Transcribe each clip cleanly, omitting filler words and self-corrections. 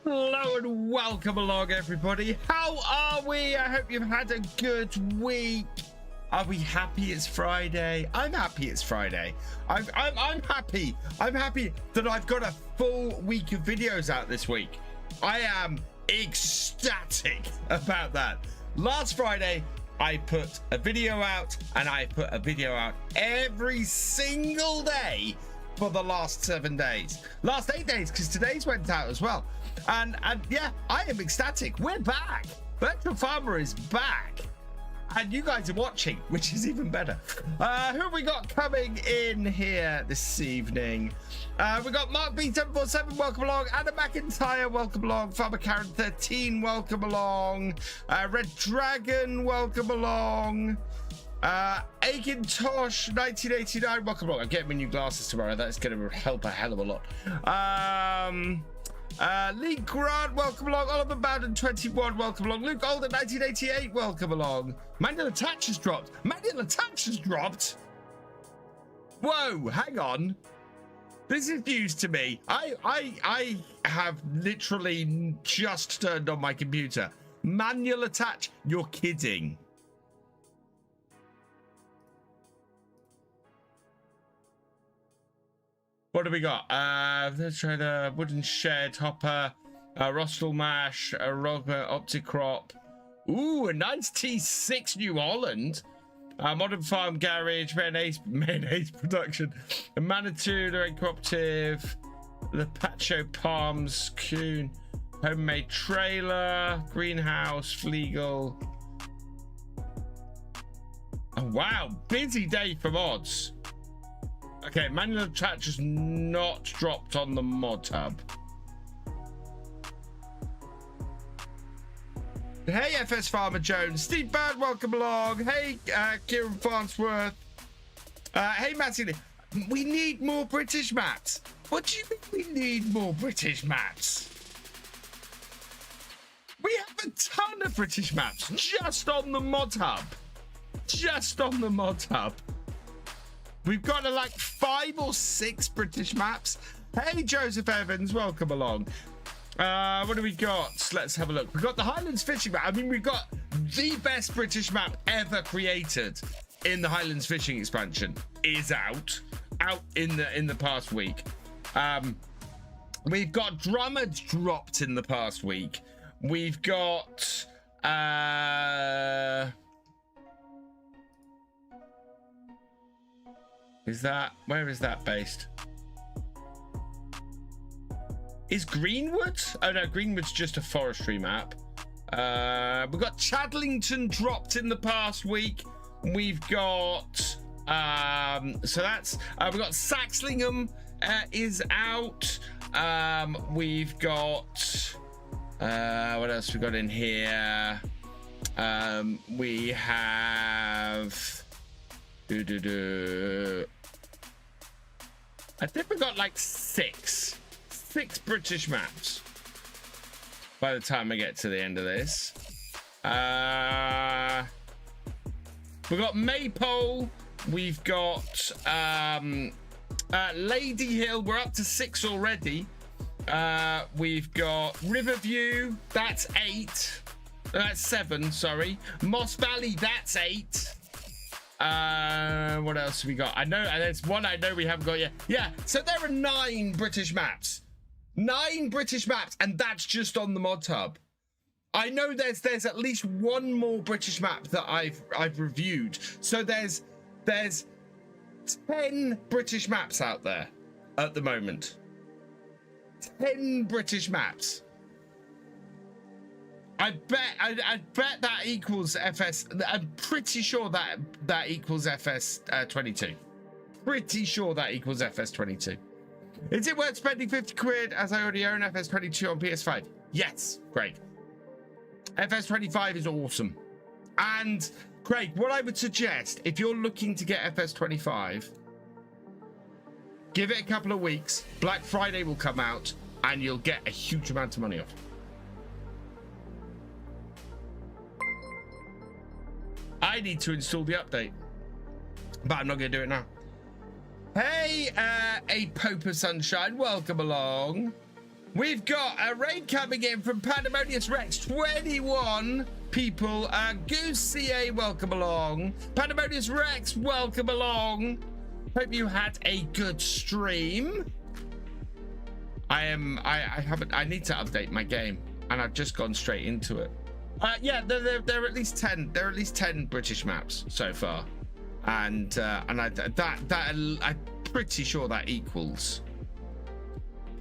Hello and welcome along, everybody. How are we? I hope you've had a good week. Are we happy it's Friday? I'm happy it's Friday. I'm happy. I'm happy that I've got a full week of videos out this week. I am ecstatic about that. Last Friday, I put a video out, and I put a video out every single day for the last 7 days. Last 8 days, because today's went out as well. And yeah, I am ecstatic. We're back. VFGAMING is back. And you guys are watching, which is even better. Who have we got coming in here this evening? We got Mark B747, welcome along. Anna McIntyre, welcome along. Farmer Karen 13, welcome along. Red Dragon, welcome along. Akintosh 1989, welcome along. I'm getting my new glasses tomorrow. That's going to help a hell of a lot. Lee Grant, welcome along. Oliver Bowden 21, welcome along. Luke Older 1988, welcome along. Manual attach has dropped. Manual attach has dropped. Whoa, hang on. This is news to me. I have literally just turned on my computer. Manual attach? You're kidding. What do we got? Let's try the wooden shed, hopper, Rostel mash, a Rogma Opticrop. Ooh, a nice T6 New Holland. Modern farm garage, mayonnaise production, a Manitou, the cooperative, the Pacho Palms, Coon, homemade trailer, greenhouse, Fleagle. Oh, wow, busy day for mods. Okay, manual attach has not dropped on the mod hub. Hey, FS Farmer Jones. Steve Bird, welcome along. Hey, Kieran Farnsworth. Hey, Matty. We need more British maps. What do you mean we need more British maps? We have a ton of British maps just on the mod hub. Just on the mod hub. We've got like 5 or 6 British maps. Hey, Joseph Evans, welcome along. What do we got? Let's have a look. We've got the Highlands fishing map. I mean, we've got the best British map ever created in the Highlands fishing expansion is out in the past week. We've got Drummond dropped in the past week. We've got where is that based? Is Greenwood? Oh no, Greenwood's just a forestry map. We've got Chadlington dropped in the past week. We've got so that's we've got Saxlingham is out. We've got what else we got in here? We have I think we got like 6 British maps by the time I get to the end of this. We've got Maypole, we've got Lady Hill, we're up to 6 already. We've got Riverview, that's 8. That's 7, sorry. Moss Valley, that's 8. What else have we got? I know there's one I know we haven't got yet. Yeah, so there are 9 British maps. 9 British maps, and that's just on the mod hub. I know there's at least 1 more British map that I've reviewed. So there's 10 British maps out there at the moment. 10 British maps. I bet that equals FS. I'm pretty sure that equals FS 22. Pretty sure that equals FS 22. Is it worth spending 50 quid as I already own FS 22 on PS5? Yes, Craig. FS 25 is awesome. And Craig, what I would suggest, if you're looking to get FS 25, give it a couple of weeks. Black Friday will come out and you'll get a huge amount of money off. I need to install the update, but I'm not going to do it now. Hey, a Pope of Sunshine, welcome along. We've got a raid coming in from Pandemonious Rex, 21 people. Goose CA, welcome along. Pandemonious Rex, welcome along. Hope you had a good stream. I need to update my game, and I've just gone straight into it. Yeah, there are at least 10. There are at least 10 British maps so far, and I'm pretty sure that equals.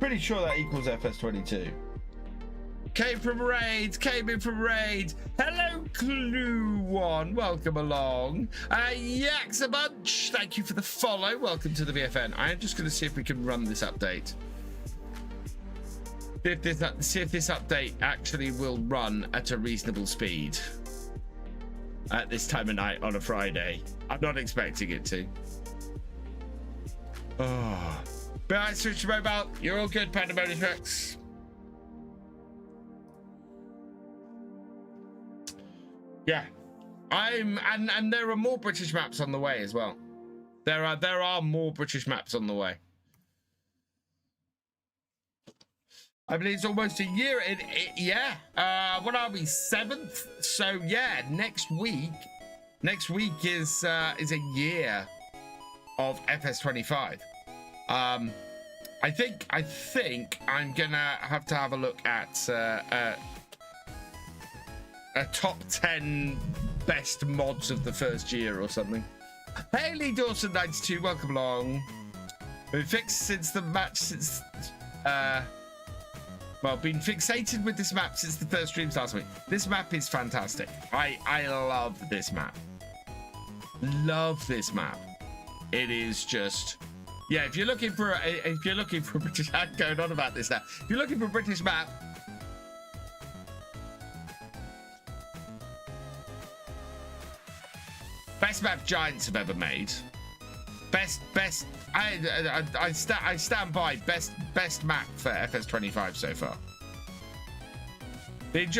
Pretty sure that equals FS22. Came from raids, came in from raids. Hello, Clue One, welcome along. Yaks a bunch, thank you for the follow. Welcome to the VFN. I'm just going to see if we can run this update. See if this update actually will run at a reasonable speed at this time of night on a Friday. I'm not expecting it to. Oh. But I switched to mobile. You're all good, Pandemonious Rex. Yeah, and there are more British maps on the way as well. There are more British maps on the way. I believe it's almost a year. Yeah. What are we? 7th. So yeah, next week is a year of FS25. I think I'm gonna have to have a look at a top 10 best mods of the first year or something. Haley Dawson 92, welcome along. Been fixed since the match well, been fixated with this map since the first streams last week. This map is fantastic. I love this map. Love this map. It is just, yeah. If you're looking for a British, I'm going on about this now. If you're looking for a British map, best map Giants have ever made. Best. I stand by best map for FS25 so far. Thank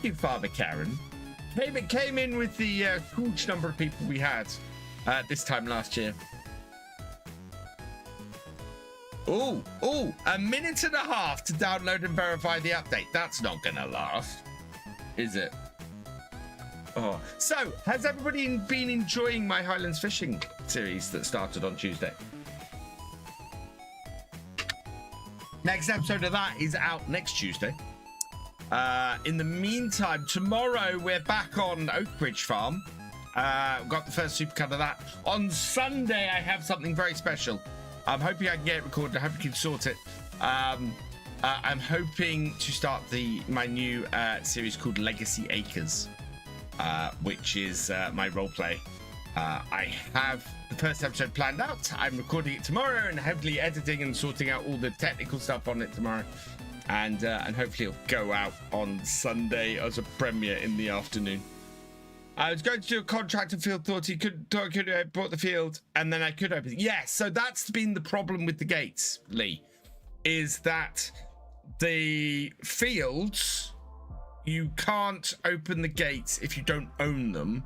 you, Father Karen. Came in with the huge number of people we had this time last year. Oh, a minute and a half to download and verify the update. That's not gonna last, is it? Oh, so has everybody been enjoying my Highlands fishing series that started on Tuesday? Next episode of that is out next Tuesday. In the meantime, tomorrow we're back on Oakbridge Farm. Got the first supercut of that. On Sunday, I have something very special. I'm hoping I can get it recorded. I hope you can sort it. I'm hoping to start my new series called Legacy Acres. Which is my roleplay. I have the first episode planned out. I'm recording it tomorrow and hopefully editing and sorting out all the technical stuff on it tomorrow. And hopefully it'll go out on Sunday as a premiere in the afternoon. I was going to do a contract and field, thought he could bought the field, and then I could open it. Yeah, so that's been the problem with the gates, Lee, is that the fields, you can't open the gates if you don't own them.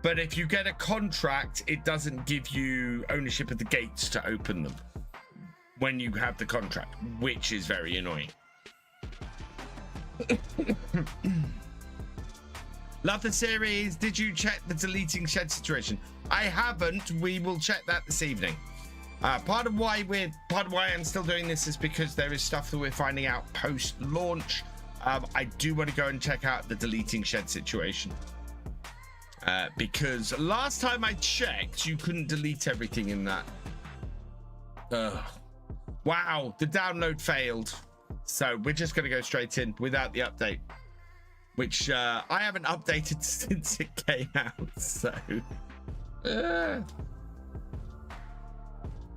But if you get a contract, it doesn't give you ownership of the gates to open them when you have the contract, which is very annoying. Love the series. Did you check the deleting shed situation? I haven't. We will check that this evening. Part of why I'm still doing this is because there is stuff that we're finding out post-launch. I do want to go and check out the deleting shed situation. Because last time I checked, you couldn't delete everything in that. Wow, the download failed. So we're just going to go straight in without the update. Which I haven't updated since it came out, so...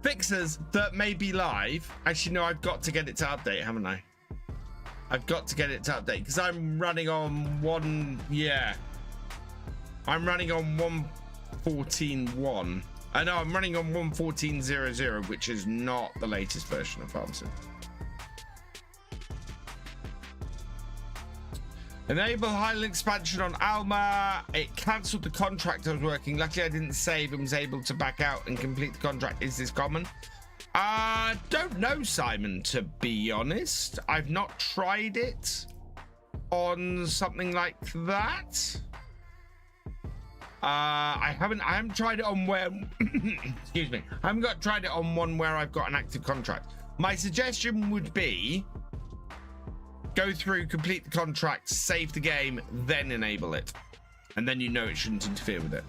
Fixers that may be live. Actually, no, I've got to get it to update, haven't I? I've got to get it to update because I'm running on I'm running on 1.14.1. I know I'm running on 1.14.00, which is not the latest version of FarmSim. Enable Highland expansion on Alma. It cancelled the contract I was working. Luckily, I didn't save and was able to back out and complete the contract. Is this common? Don't know, Simon, to be honest. I've not tried it on something like that. I haven't tried it on where excuse me. I haven't tried it on one where I've got an active contract. My suggestion would be go through, complete the contract, save the game, then enable it. And then you know it shouldn't interfere with it.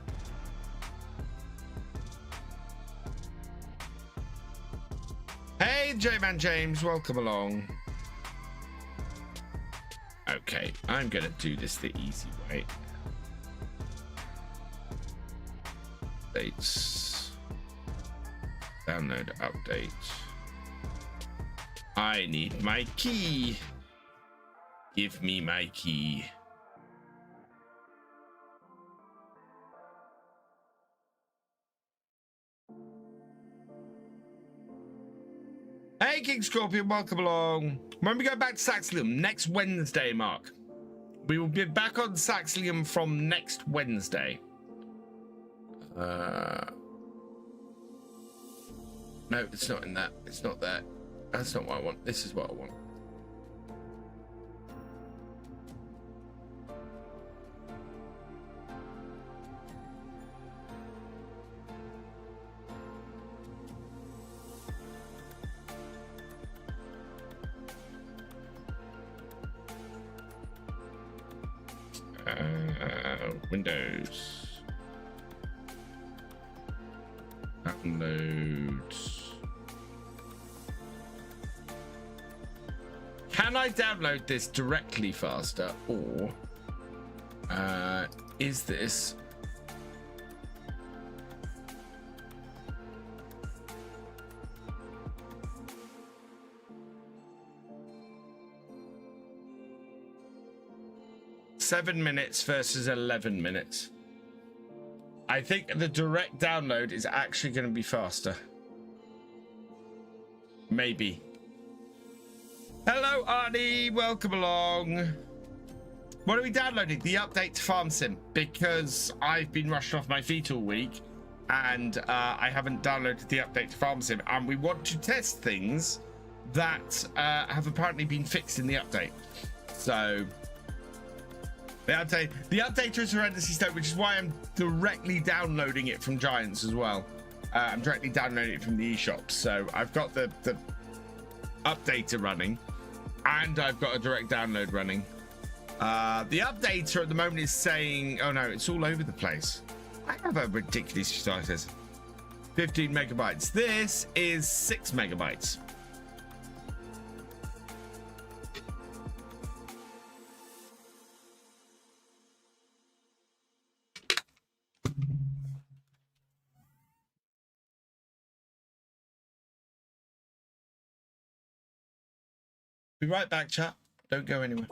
Hey, J-Man James, welcome along. Okay, I'm gonna do this the easy way. Updates. Download update. I need my key. Give me my key. Hey, King Scorpion, welcome along. When we go back to Saxilium next Wednesday, Mark, we will be back on Saxilium from next Wednesday. No, it's not in that. It's not that. That's not what I want. This is what I want. Windows. Download. Can I download this directly faster, or is this $7 minutes versus 11 minutes? I think the direct download is actually going to be faster. Maybe. Hello, Arnie. Welcome along. What are we downloading? The update to Farm Sim, because I've been rushed off my feet all week and I haven't downloaded the update to Farm Sim, and we want to test things that have apparently been fixed in the update. So the update is horrendously slow, which is why I'm directly downloading it from Giants as well. I'm directly downloading it from the eShop. So I've got the updater running, and I've got a direct download running. The updater at the moment is saying, oh no, it's all over the place. I have a ridiculous size. 15 megabytes. This is 6 megabytes. Be right back, chat. Don't go anywhere.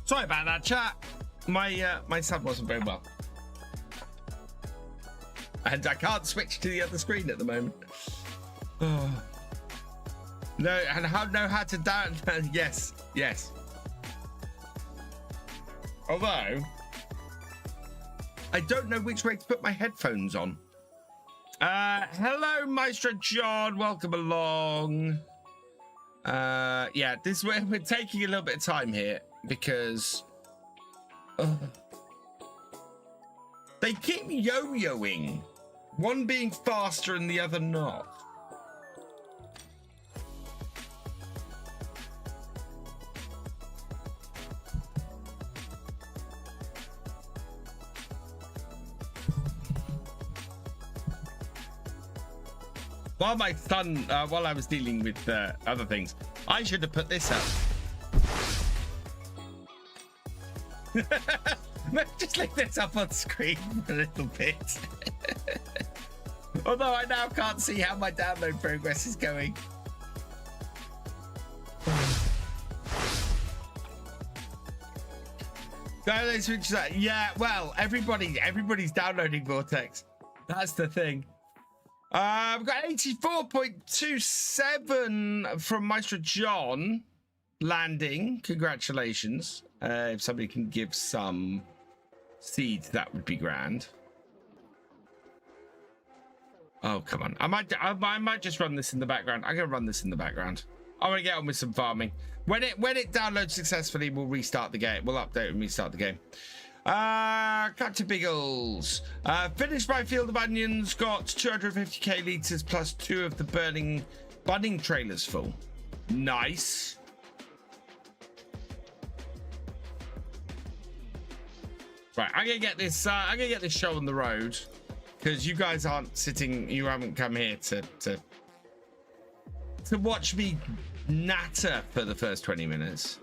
Sorry about that, chat. My son wasn't very well, and I can't switch to the other screen at the moment. Oh. No, and I don't know how to down. Yes. Although I don't know which way to put my headphones on. Hello, Maestro John. Welcome along. Yeah, this way we're taking a little bit of time here because they keep yo-yoing, one being faster and the other not. While my son, while I was dealing with other things, I should have put this up. Just leave this up on screen for a little bit. Although I now can't see how my download progress is going. Yeah, well, everybody's downloading Vortex. That's the thing. We've got 84.27 from Maestro John landing. Congratulations. If somebody can give some seeds, that would be grand. Oh, come on. I might just run this in the background. I'm going to run this in the background. I want to get on with some farming. When it downloads successfully, we'll restart the game. We'll update and restart the game. Cut to Biggles. Finished my field of onions. Got 250k litres plus 2 of the budding trailers full. Nice. Right, I'm gonna get this. I'm gonna get this show on the road because you guys aren't sitting. You haven't come here to watch me natter for the first 20 minutes.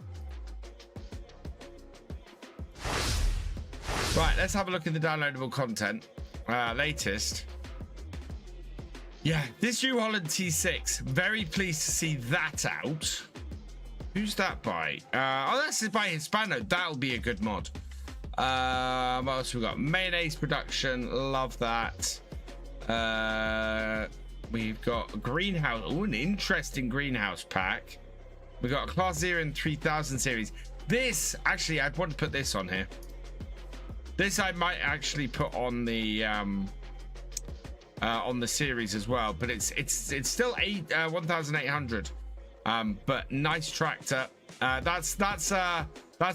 Right, let's have a look at the downloadable content. Latest. Yeah, this New Holland T6. Very pleased to see that out. Who's that by? Oh, that's by Hispano. That'll be a good mod. What else we got? Mayonnaise production. Love that. We've got a greenhouse. Oh, an interesting greenhouse pack. We got a Class 0 and 3000 series. This, actually, I'd want to put this on here. This I might actually put on the series as well, but it's still 1,800. But nice tractor. That's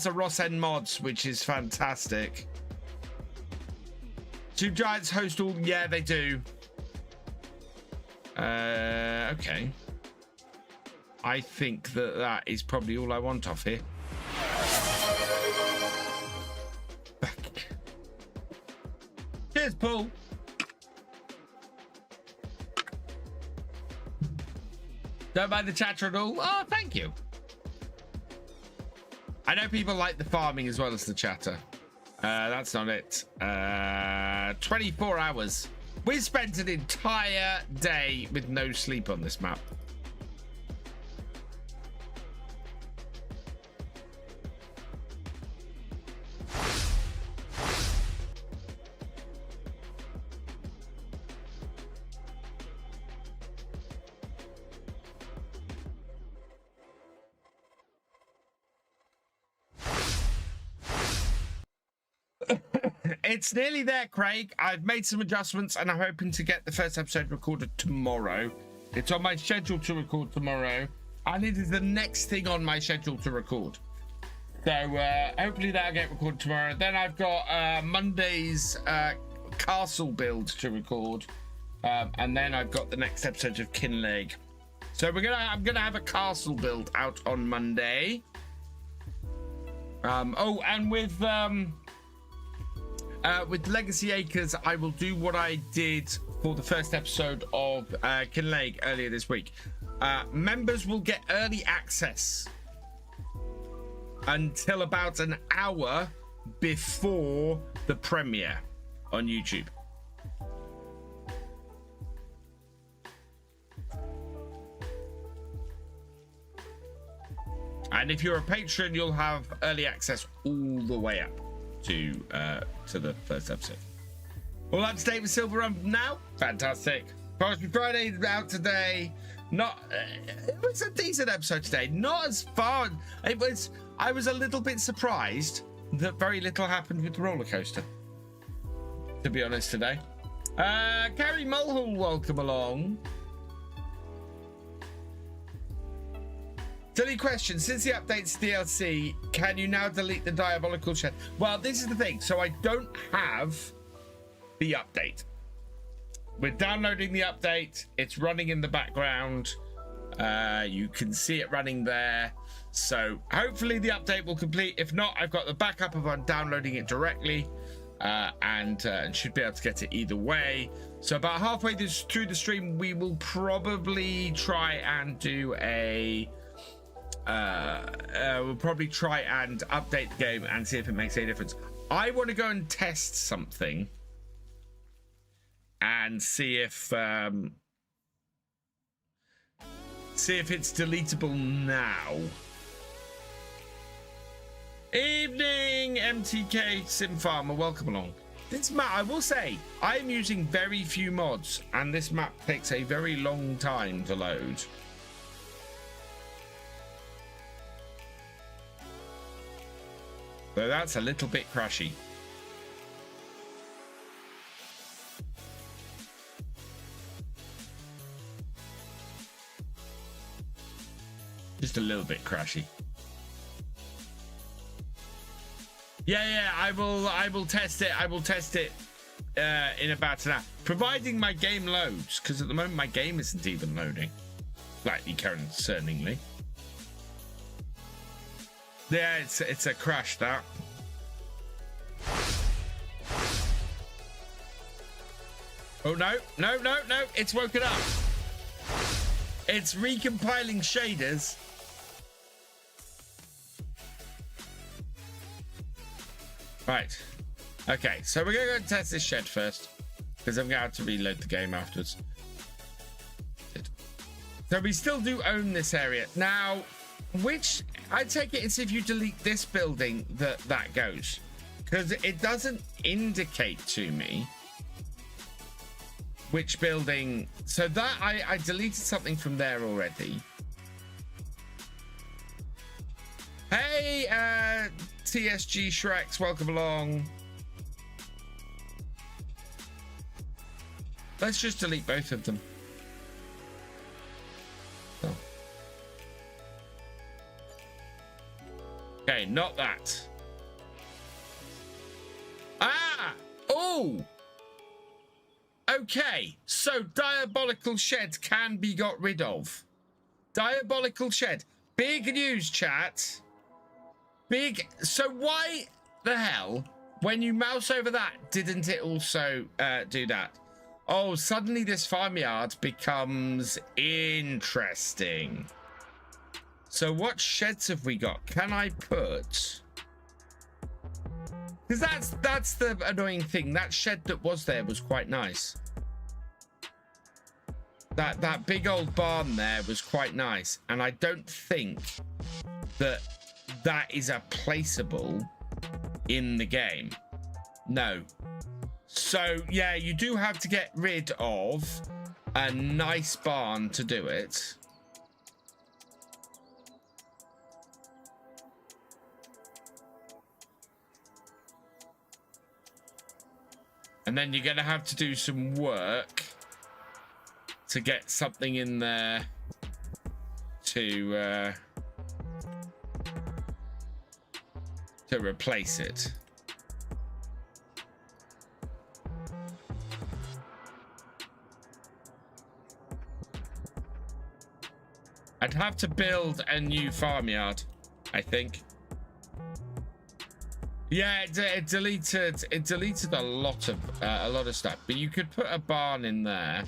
a Ross N Mods, which is fantastic. Two Giants host all. Yeah, they do. Okay. I think that is probably all I want off here. Cheers, Paul. Don't mind the chatter at all. Oh, thank you. I know people like the farming as well as the chatter. That's not it. 24 hours. We spent an entire day with no sleep on this map. It's nearly there, Craig. I've made some adjustments and I'm hoping to get the first episode recorded tomorrow. It's on my schedule to record tomorrow, and it is the next thing on my schedule to record. So hopefully that'll get recorded tomorrow. Then I've got Monday's castle build to record, and then I've got the next episode of Kinlaig. So I'm gonna have a castle build out on Monday. Oh, and with Legacy Acres, I will do what I did for the first episode of Kinlaig earlier this week. Members will get early access until about an hour before the premiere on YouTube. And if you're a patron, you'll have early access all the way up to the first episode. All up to date with Silver Run now. Fantastic. Forestry Friday out today. It was a decent episode today. Not as far. I was a little bit surprised that very little happened with the roller coaster, to be honest, today. Carrie Mulhall, welcome along. Silly question. Since the update's DLC, can you now delete the diabolical shed? Well, this is the thing. So I don't have the update. We're downloading the update. It's running in the background. You can see it running there. So hopefully the update will complete. If not, I've got the backup of downloading it directly, and should be able to get it either way. So about halfway through the stream, we will probably try and do a we'll probably try and update the game and see if it makes any difference. I want to go and test something and see if it's deletable now. Evening, MTK Sim Farmer, welcome along. This map, I will say, I am using very few mods, and this map takes a very long time to load. So that's a little bit crashy. Just a little bit crashy. Yeah, I will test it. I will test it in about an hour, providing my game loads, because at the moment my game isn't even loading, slightly concerningly. Yeah, it's a crash, that. Oh no, it's woken up. It's recompiling shaders. Right. Okay, so we're gonna go and test this shed first, because I'm gonna have to reload the game afterwards. So we still do own this area now. Which I take it it's if you delete this building that goes, because it doesn't indicate to me which building. So that I deleted something from there already. Hey, TSG Shreks, welcome along. Let's just delete both of them. Oh. Okay, not that. Ah! Oh! Okay, so diabolical shed can be got rid of. Diabolical shed. Big news, chat. Big. So why the hell, when you mouse over that, didn't it also do that? Oh, suddenly this farmyard becomes interesting. So what sheds have we got? Can I put... Because that's the annoying thing. That shed that was there was quite nice. That big old barn there was quite nice. And I don't think that is a placeable in the game. No. So, yeah, you do have to get rid of a nice barn to do it. And then you're going to have to do some work to get something in there to replace it. I'd have to build a new farmyard, I think. Yeah, it deleted a lot of stuff, but you could put a barn in there.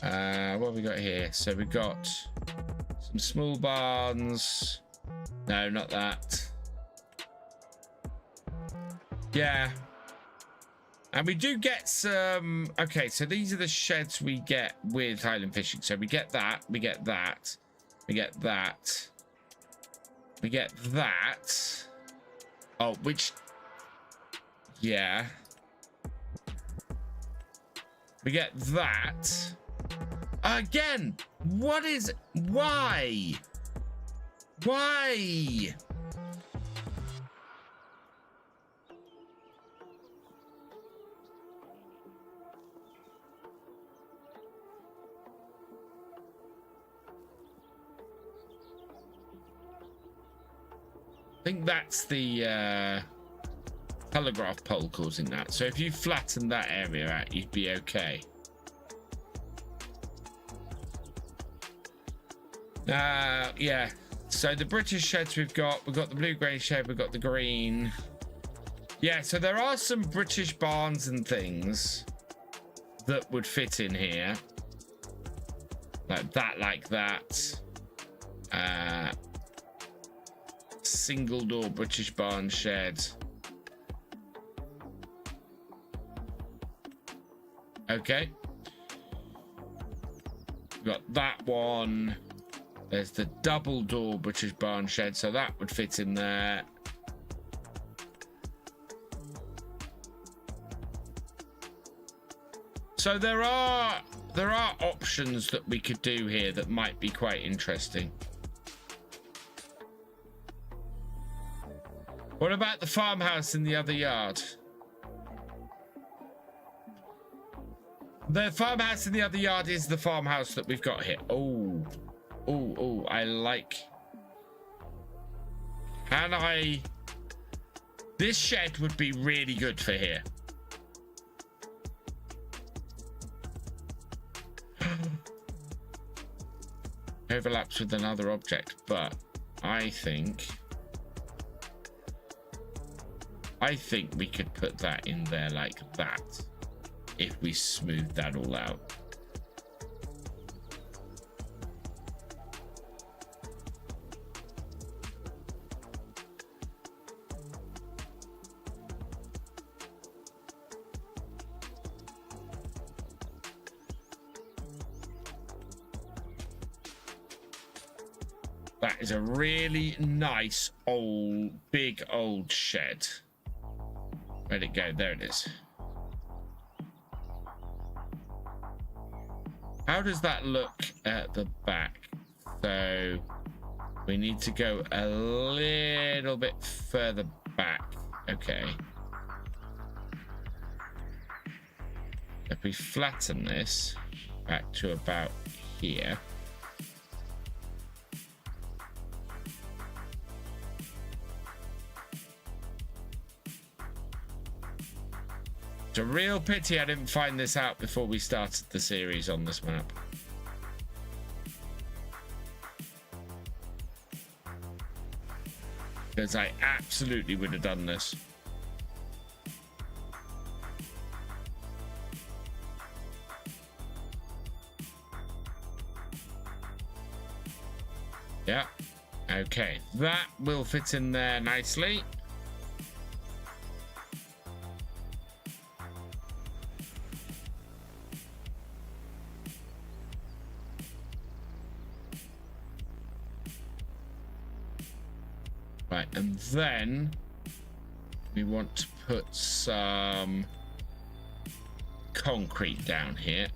What have we got here? So we got some small barns. No, not that. Yeah. And we do get some... Okay, so these are the sheds we get with Highland fishing. So we get that, we get that, we get that, we get that. Oh, which... Yeah. We get that. Again, what is... Why? Why? I think that's the telegraph pole causing that. So if you flatten that area out, you'd be okay. Yeah. So the British sheds we've got the blue grey shed, we've got the green. Yeah, so there are some British barns and things. that would fit in here. Like that. Single door British barn shed. Okay. We've got that one. There's the double door British barn shed, so that would fit in there. So there are options that we could do here that might be quite interesting. What about the farmhouse in the other yard? The farmhouse in the other yard is the farmhouse that we've got here. Oh, I like. Can I? This shed would be really good for here. Overlaps with another object, but I think we could put that in there like that if we smooth that all out. That is a really nice big old shed. Where'd it go? There it is. How does that look at the back? So we need to go a little bit further back. Okay. If we flatten this back to about here. It's a real pity I didn't find this out before we started the series on this map. Because I absolutely would have done this. Yeah. Okay. That will fit in there nicely. Right, and then we want to put some concrete down here.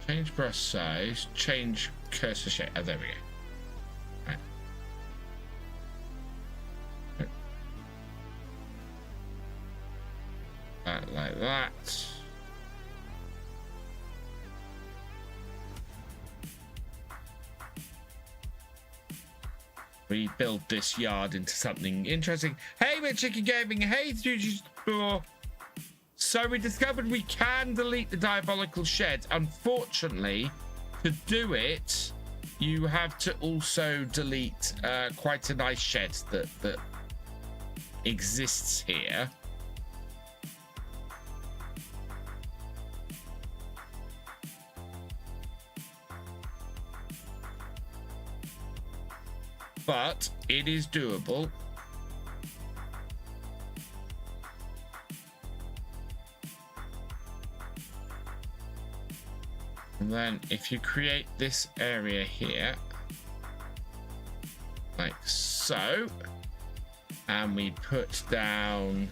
Change brush size, change cursor shape. Oh, there we go. Right. Like that. We build this yard into something interesting. Hey, Magicalex Gaming. Hey, so we discovered we can delete the diabolical shed. Unfortunately, to do it, you have to also delete quite a nice shed that exists here. But it is doable. And then if you create this area here, like so, and we put down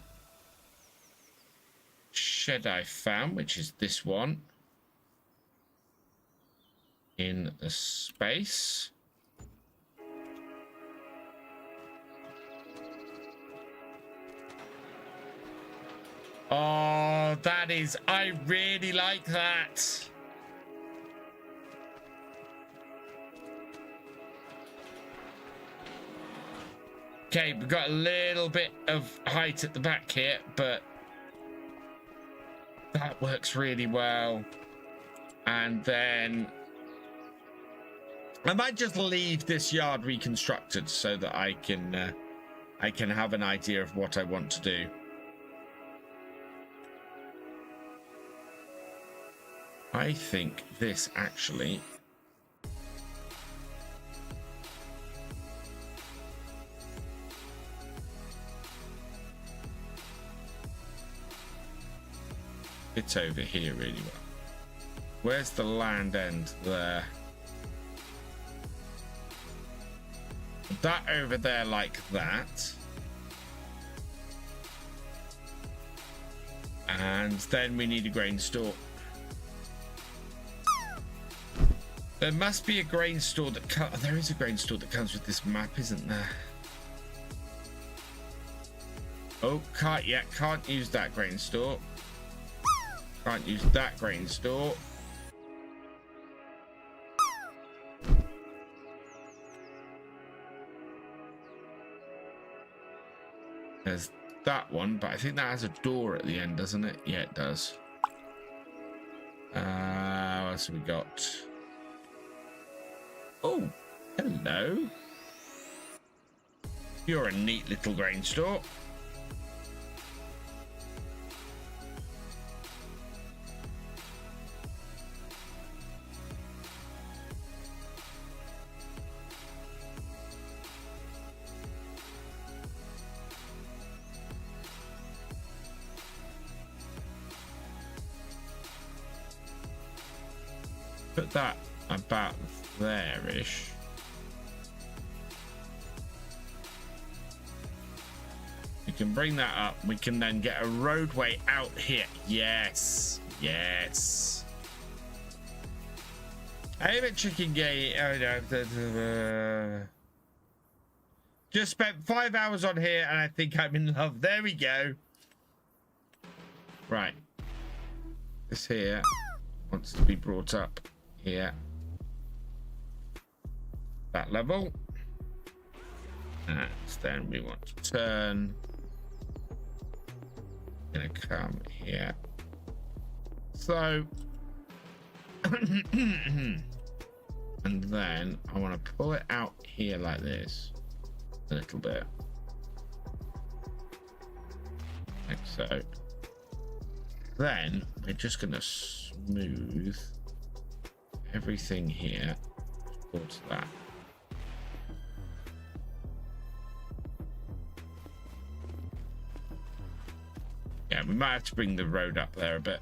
shed I found, which is this one, in the space. Oh, that is, I really like that. Okay, we've got a little bit of height at the back here, but that works really well. And then I might just leave this yard reconstructed so that I can have an idea of what I want to do. I think this actually fits over here really well. Where's the land end there? That over there like that. And then we need a grain store. There must be a grain store that there is a grain store that comes with this map, isn't there? Oh, can't use that grain store. Can't use that grain store. There's that one, but I think that has a door at the end, doesn't it? Yeah, it does. What else have we got? Oh, hello. You're a neat little grain store. Put that about there-ish. We can bring that up. We can then get a roadway out here. Yes. Yes. I'm a chicken gay. Oh, no. Just spent 5 hours on here and I think I'm in love. There we go. Right. This here wants to be brought up here. That level. And then we want to turn. Gonna come here. So and then I want to pull it out here like this a little bit. Like so. Then we're just gonna smooth everything here towards that. Yeah, we might have to bring the road up there a bit.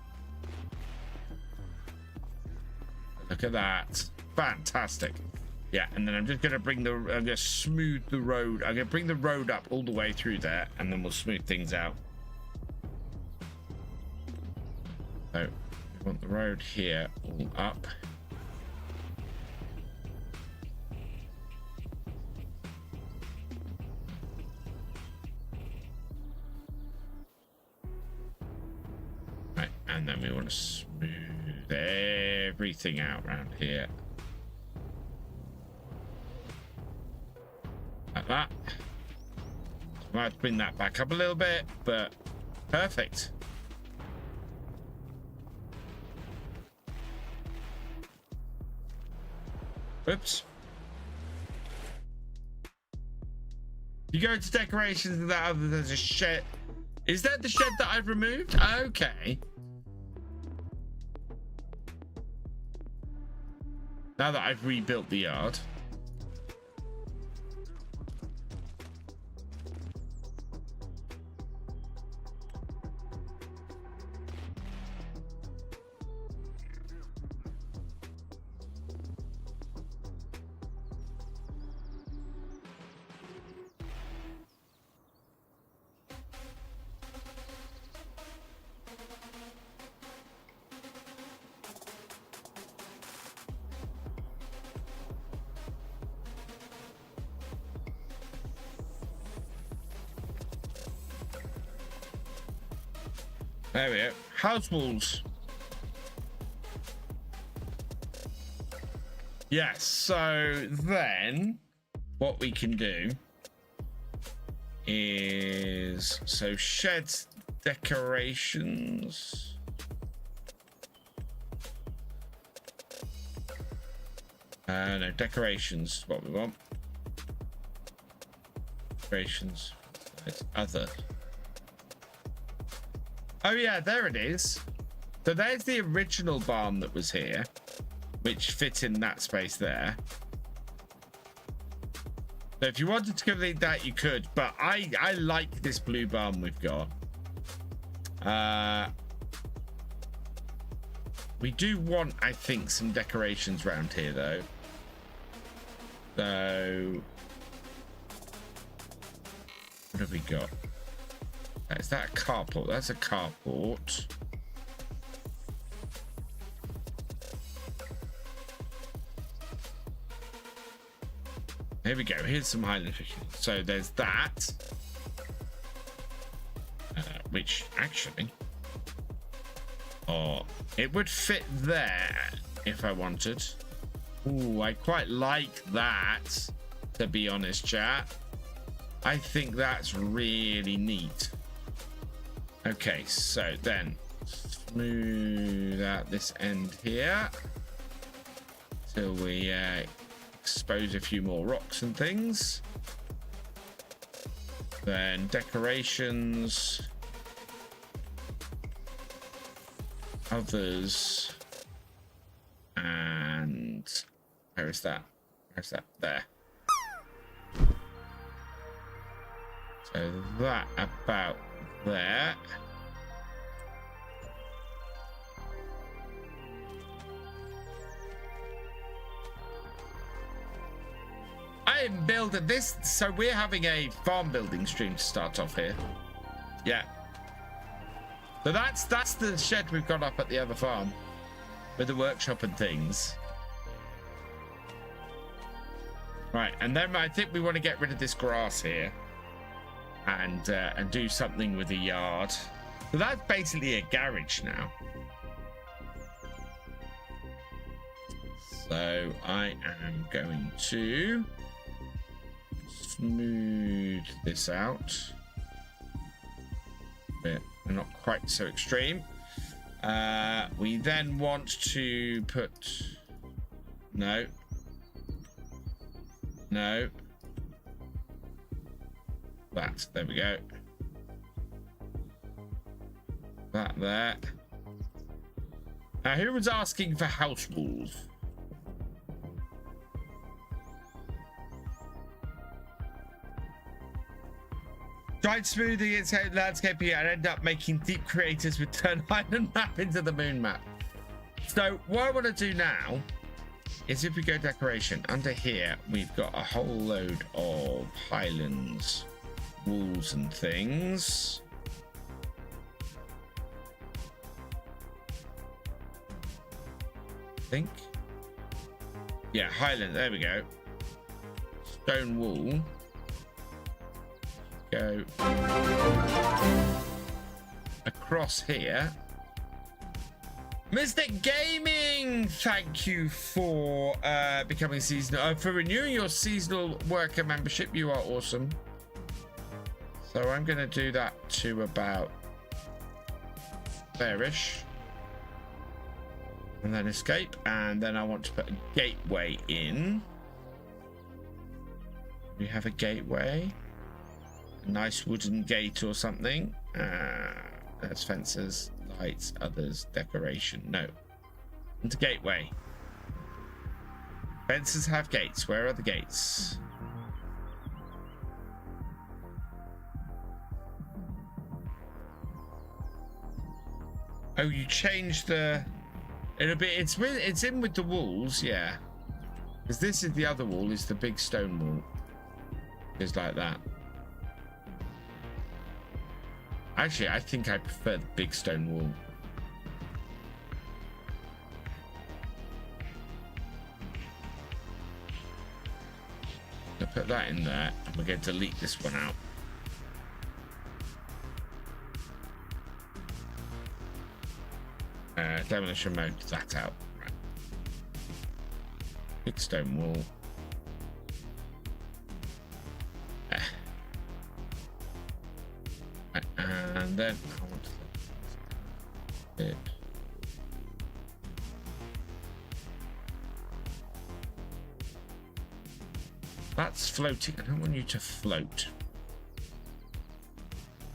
Look at that. Fantastic. Yeah, and then I'm just going to I'm going to smooth the road. I'm going to bring the road up all the way through there, and then we'll smooth things out. So, we want the road here all up. Right, and then we want to smooth everything out around here. Like that. So I might have to bring that back up a little bit, but perfect. Oops. You go to decorations and that other, there's a shed. Is that the shed that I've removed? Okay. Now that I've rebuilt the yard. There we go. House walls. Yes, so then what we can do is, so sheds, decorations. No, decorations is what we want. Decorations. It's other. Oh yeah, there it is. So there's the original barn that was here, which fit in that space there. So if you wanted to complete that, you could, but I like this blue barn we've got. We do want, I think, some decorations around here, though. So, what have we got? Is that a carport? That's a carport. Here we go. Here's some Highland fishing. So there's that, which actually, it would fit there if I wanted. Ooh, I quite like that, to be honest, chat. I think that's really neat. Okay, so then smooth out this end here till we expose a few more rocks and things. Then decorations, others, and where is that? Where's that? There. So that about there. I am building this, so we're having a farm building stream to start off here. Yeah. So that's the shed we've got up at the other farm with the workshop and things. Right, and then I think we want to get rid of this grass here and do something with the yard. So that's basically a garage now. So I am going to smooth this out. But not quite so extreme. We then want to put no. That, there we go. That there. Now, who was asking for house walls? Tried smoothing its landscape here and end up making deep creators with turn island map into the moon map. So what I want to do now is, if we go decoration, under here we've got a whole load of Highlands walls and things. I think. Yeah, Highland, there we go. Stone wall. Go across here. Mystic Gaming, thank you for becoming seasonal, for renewing your seasonal worker membership. You are awesome. So I'm going to do that to about there-ish. And then escape. And then I want to put a gateway in. We have a gateway. A nice wooden gate or something. There's fences, lights, others, decoration. No. Into gateway. Fences have gates. Where are the gates? Oh, you changed the... It's in with the walls, yeah. Because this is the other wall, is the big stone wall. It's like that. Actually, I think I prefer the big stone wall. I'll put that in there, and we're going to delete this one out. Demolition mode, that out. Right. Big stone wall. And then I want to it. That's floating. I don't want you to float.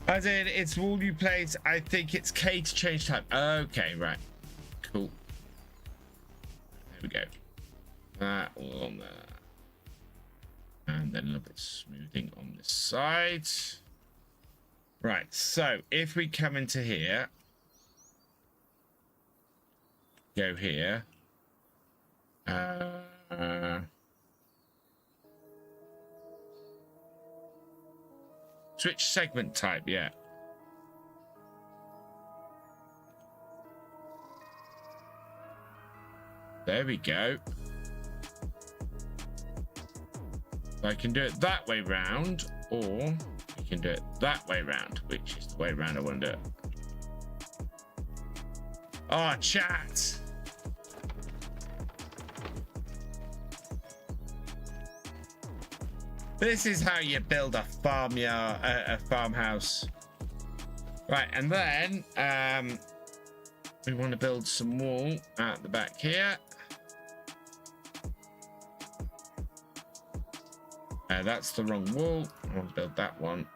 As in, it's all you place. I think it's K to change type. Okay, right. Cool. There we go. That all on there. And then a little bit smoothing on this side. Right, so if we come into here, go here. Switch segment type, yeah. There we go. I can do it that way round, or we can do it that way round, which is the way round I want to do it. Oh, chat. This is how you build a farmyard, a farmhouse. Right, and then we want to build some wall at the back here. That's the wrong wall. I want to build that one.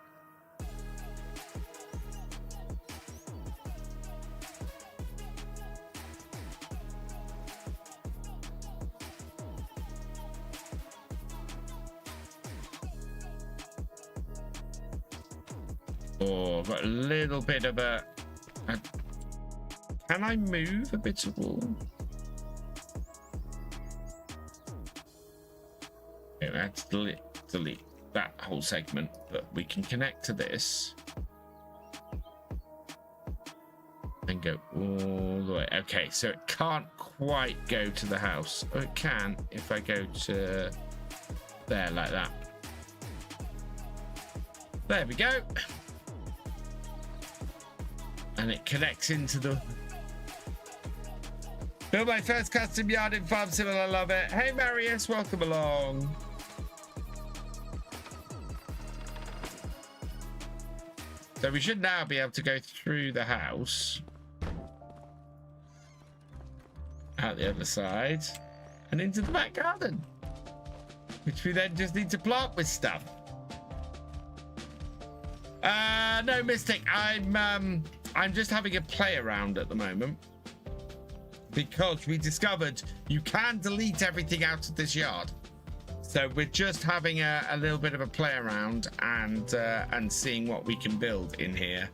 Oh, I've got a little bit of a... Can I move a bit of wall? Okay, let's delete that whole segment, but we can connect to this and go all the way. Okay, so it can't quite go to the house. Oh, it can if I go to there like that. There we go. And it connects into the... Build my first custom yard in Farm Sim, I love it. Hey Marius, welcome along. So we should now be able to go through the house, out the other side, and into the back garden, which we then just need to plant with stuff. No, Mystic, I'm just having a play around at the moment because we discovered you can delete everything out of this yard. So we're just having a little bit of a play around and seeing what we can build in here.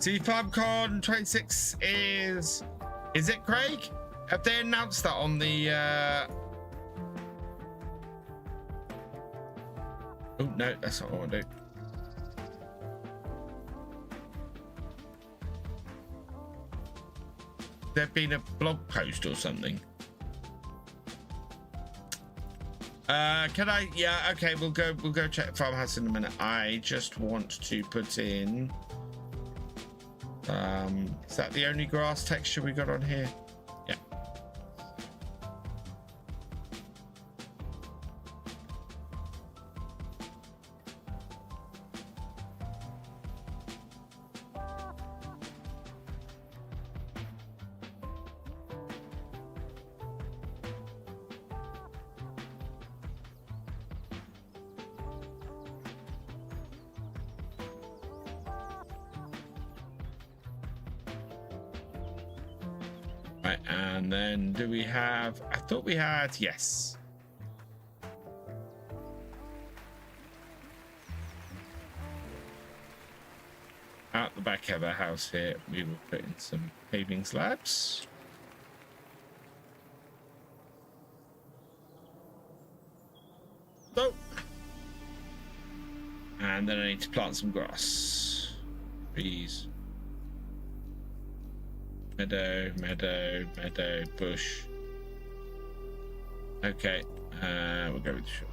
See, FarmCon 26 is it Craig? Have they announced that on the oh no, that's not what I want to do. There'd been a blog post or something. Can I? Yeah, okay, we'll go check Farmhouse in a minute. I just want to put in is that the only grass texture we got on here? Yeah. And then do we have, I thought we had, yes. Out the back of our house here, we will put in some paving slabs. So, and then I need to plant some grass. Trees. Meadow, meadow, meadow, bush. Okay, we'll go with the short.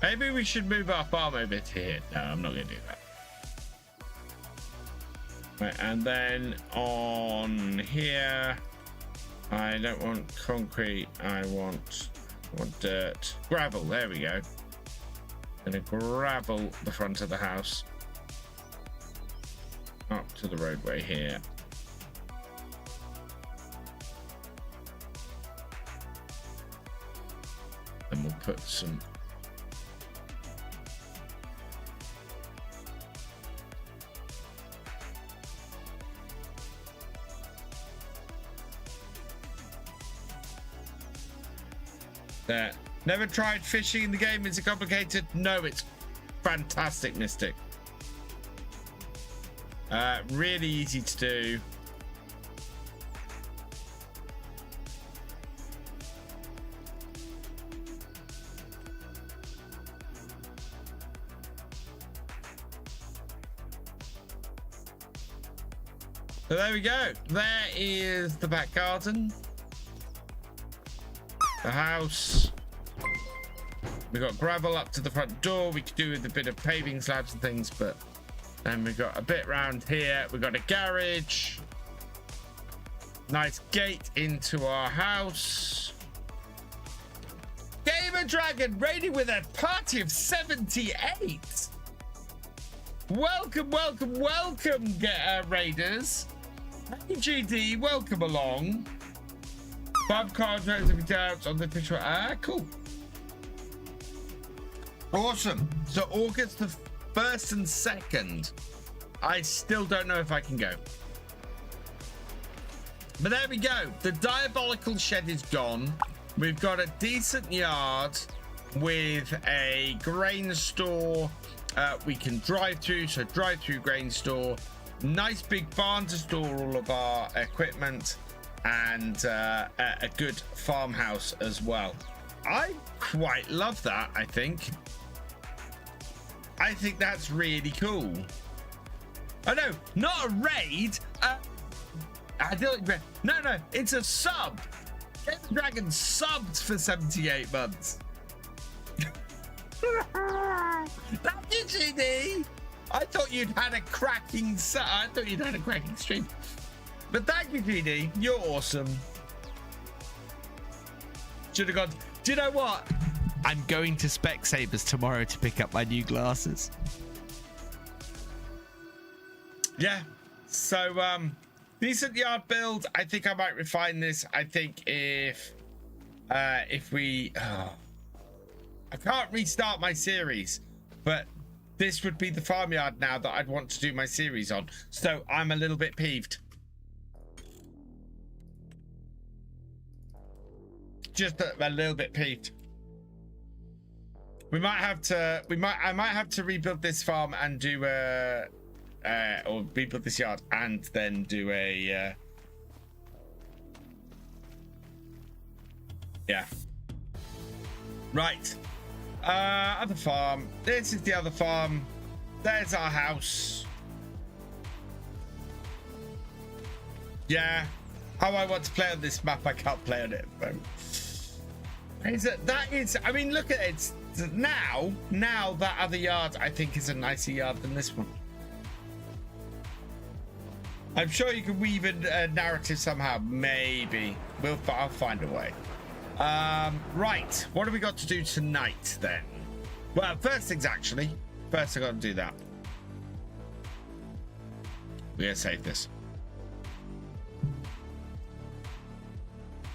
Maybe we should move our farm over to here. No, I'm not going to do that. Right, and then on here, I don't want concrete. I want dirt. Gravel. There we go. Gonna gravel the front of the house up to the roadway here. And we'll put some there. Never tried fishing in the game. Is it complicated? No, it's fantastic, Mystic. Really easy to do. So there we go. There is the back garden. The house. We got gravel up to the front door. We could do with a bit of paving slabs and things, but then we got a bit round here. We got a garage. Nice gate into our house. Gamer Dragon raiding with a party of 78. Welcome, welcome, welcome, raiders. Hey GD, welcome along. 5 cards, relatively doubts on the picture. Cool. Awesome. So August the 1st and 2nd. I still don't know if I can go. But there we go. The diabolical shed is gone. We've got a decent yard with a grain store we can drive through. So drive through grain store. Nice big barn to store all of our equipment. And a good farmhouse as well. I quite love that. I think that's really cool. Oh no, not a raid. No, it's a sub. Gamer Dragon subbed for 78 months. Thank you, GD. I thought you'd had a cracking stream. But thank you, GD. You're awesome. Should have gone. Do you know what? I'm going to Specsavers tomorrow to pick up my new glasses. Yeah. So, decent yard build. I think I might refine this. I think if we, I can't restart my series, but this would be the farmyard now that I'd want to do my series on. So I'm a little bit peeved. Just a little bit peeved. I might have to rebuild this farm and do or rebuild this yard and then do a yeah. Right. Other farm. This is the other farm. There's our house. Yeah. How I want to play on this map, I can't play on it. That is, I mean, look at it. Now that other yard, I think, is a nicer yard than this one. I'm sure you can weave in a narrative somehow. Maybe. I'll find a way. Right. What have we got to do tonight, then? Well, first things, actually. First, I got to do that. We're going to save this.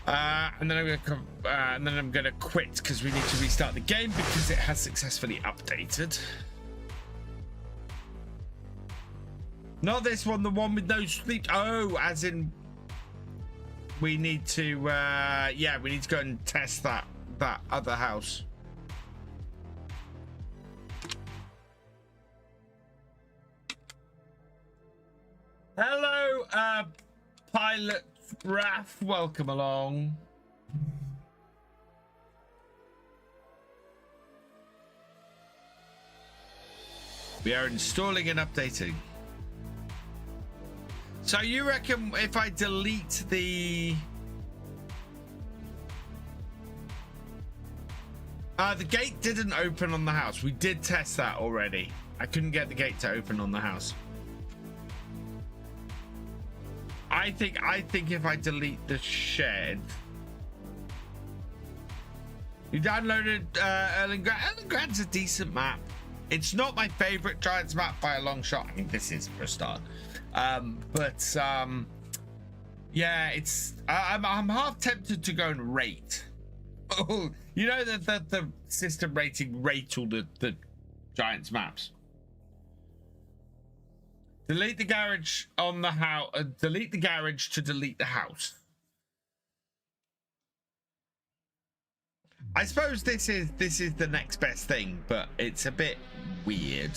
And then I'm gonna quit because we need to restart the game because it has successfully updated. Not this one, the one with no sleep. Oh, as in we need to yeah, we need to go and test that other house. Hello, Pilot Raf, welcome along. We are installing and updating. So you reckon if I delete the The gate didn't open on the house. We did test that already. I couldn't get the gate to open on the house. I think if I delete the shed. You downloaded Erlengrad. Erlengrad's a decent map. It's not my favorite Giants map by a long shot. I mean, this is for a start. Yeah, it's. I'm half tempted to go and rate. Oh, you know the system rating rate all the Giants maps. Delete the garage on the house. Delete the garage to delete the house. I suppose this is the next best thing, but it's a bit weird.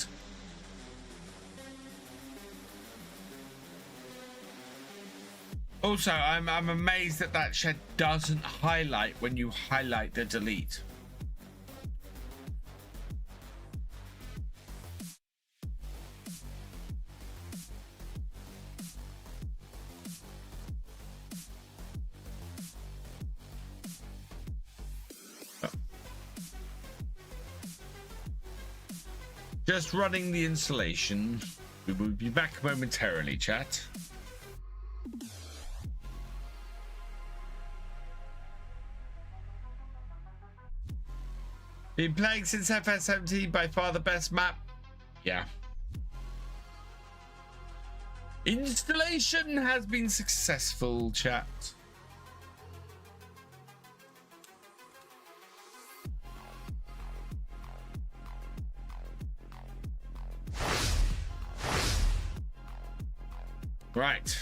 Also, I'm amazed that shed doesn't highlight when you highlight the delete. Just running the installation. We will be back momentarily, chat. Been playing since FS17, by far the best map. Yeah. Installation has been successful, chat. Right.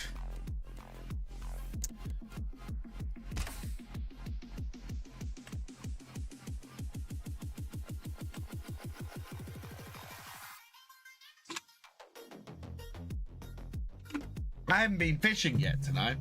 I haven't been fishing yet tonight.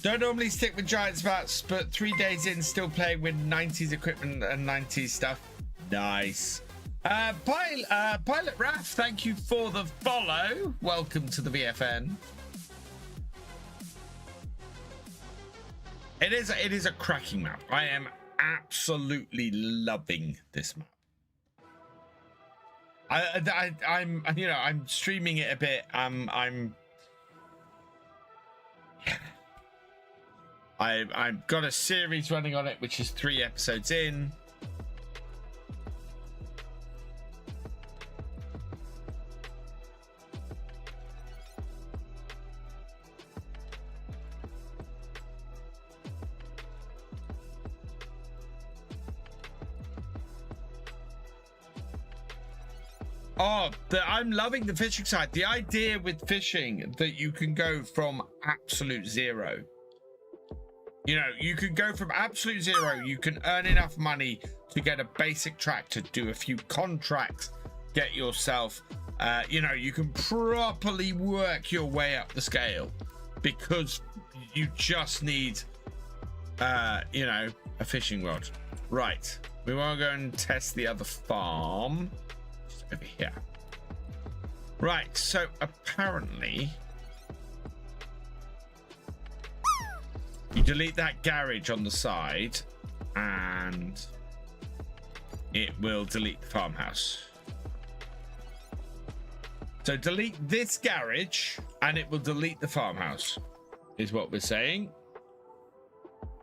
Don't normally stick with Giants maps, but 3 days in, still playing with 90s equipment and 90s stuff. Nice. Pilot Raf, thank you for the follow. Welcome to the VFN. It is a cracking map. I am absolutely loving this map. I'm you know, I'm streaming it a bit. I've got a series running on it, which is 3 episodes in. Oh, I'm loving the fishing side. The idea with fishing that you can go from absolute zero. You know, you can go from absolute zero. You can earn enough money to get a basic tractor, do a few contracts, get yourself, you know, you can properly work your way up the scale because you just need, you know, a fishing rod. Right. We want to go and test the other farm. Over here. Right, so apparently you delete that garage on the side and it will delete the farmhouse. So delete this garage and it will delete the farmhouse is what we're saying.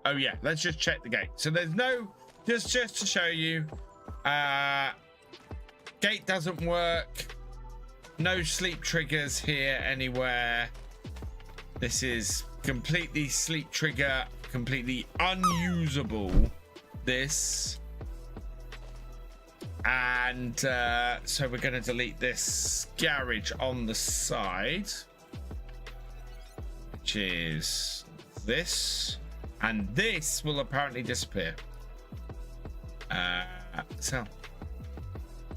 Oh yeah, let's just check the gate. So there's no, just to show you, gate doesn't work. No sleep triggers here anywhere. This is completely sleep trigger, completely unusable. This. And so we're going to delete this garage on the side, which is this. And this will apparently disappear. So.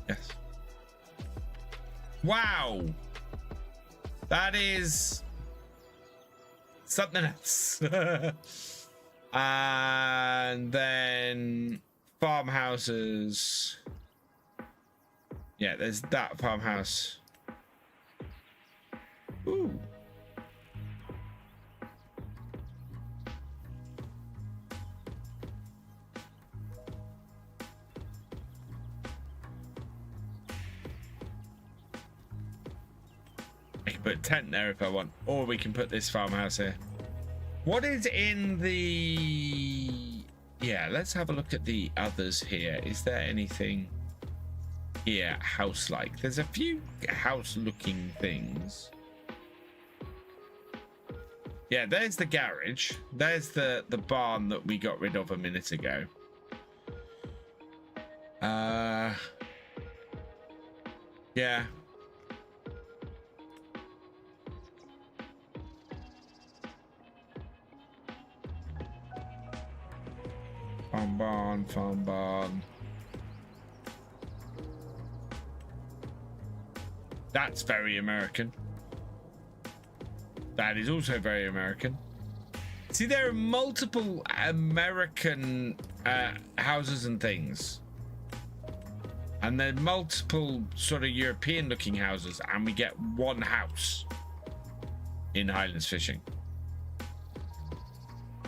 Yes. Wow. That is something else. And then farmhouses. Yeah, there's that farmhouse. Ooh. I can put a tent there if I want, or we can put this farmhouse here. What is in the... Yeah, let's have a look at the others here. Is there anything here house-like? There's a few house-looking things. Yeah, there's the garage. There's the barn that we got rid of a minute ago. Yeah. Farm barn. That's very American. That is also very American. See, there are multiple American houses and things. And then multiple sort of European looking houses, and we get one house in Highlands fishing.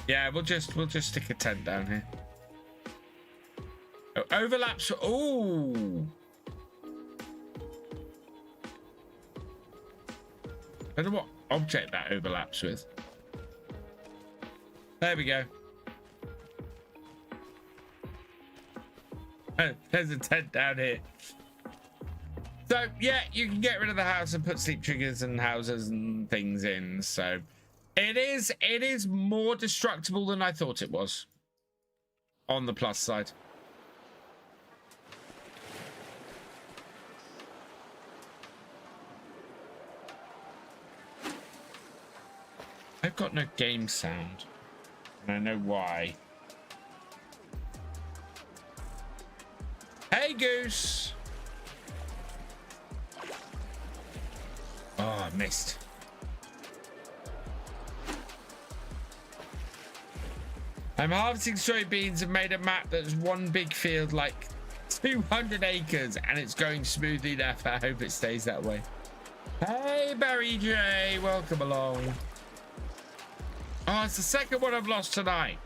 Yeah, we'll just stick a tent down here. Oh, overlaps. Oh, I don't know what object that overlaps with. There we go. Oh, there's a tent down here. So yeah, you can get rid of the house and put sleep triggers and houses and things in. So it is more destructible than I thought it was. On the plus side. I've got no game sound, and I know why. Hey, Goose! Oh, I missed. I'm harvesting soybeans and made a map that's one big field, like 200 acres, and it's going smoothly enough. I hope it stays that way. Hey, Barry J, welcome along. Oh, it's the second one I've lost tonight.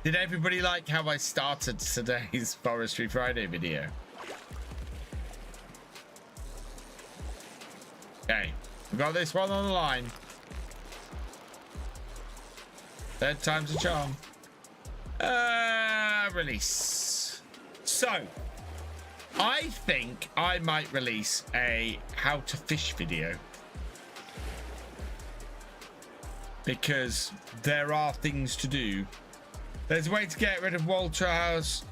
Did everybody like how I started today's Forestry Friday video? Okay, we've got this one on the line. Third time's a charm. Release. So, I think I might release a how to fish video. Because there are things to do. There's a way to get rid of Walter House.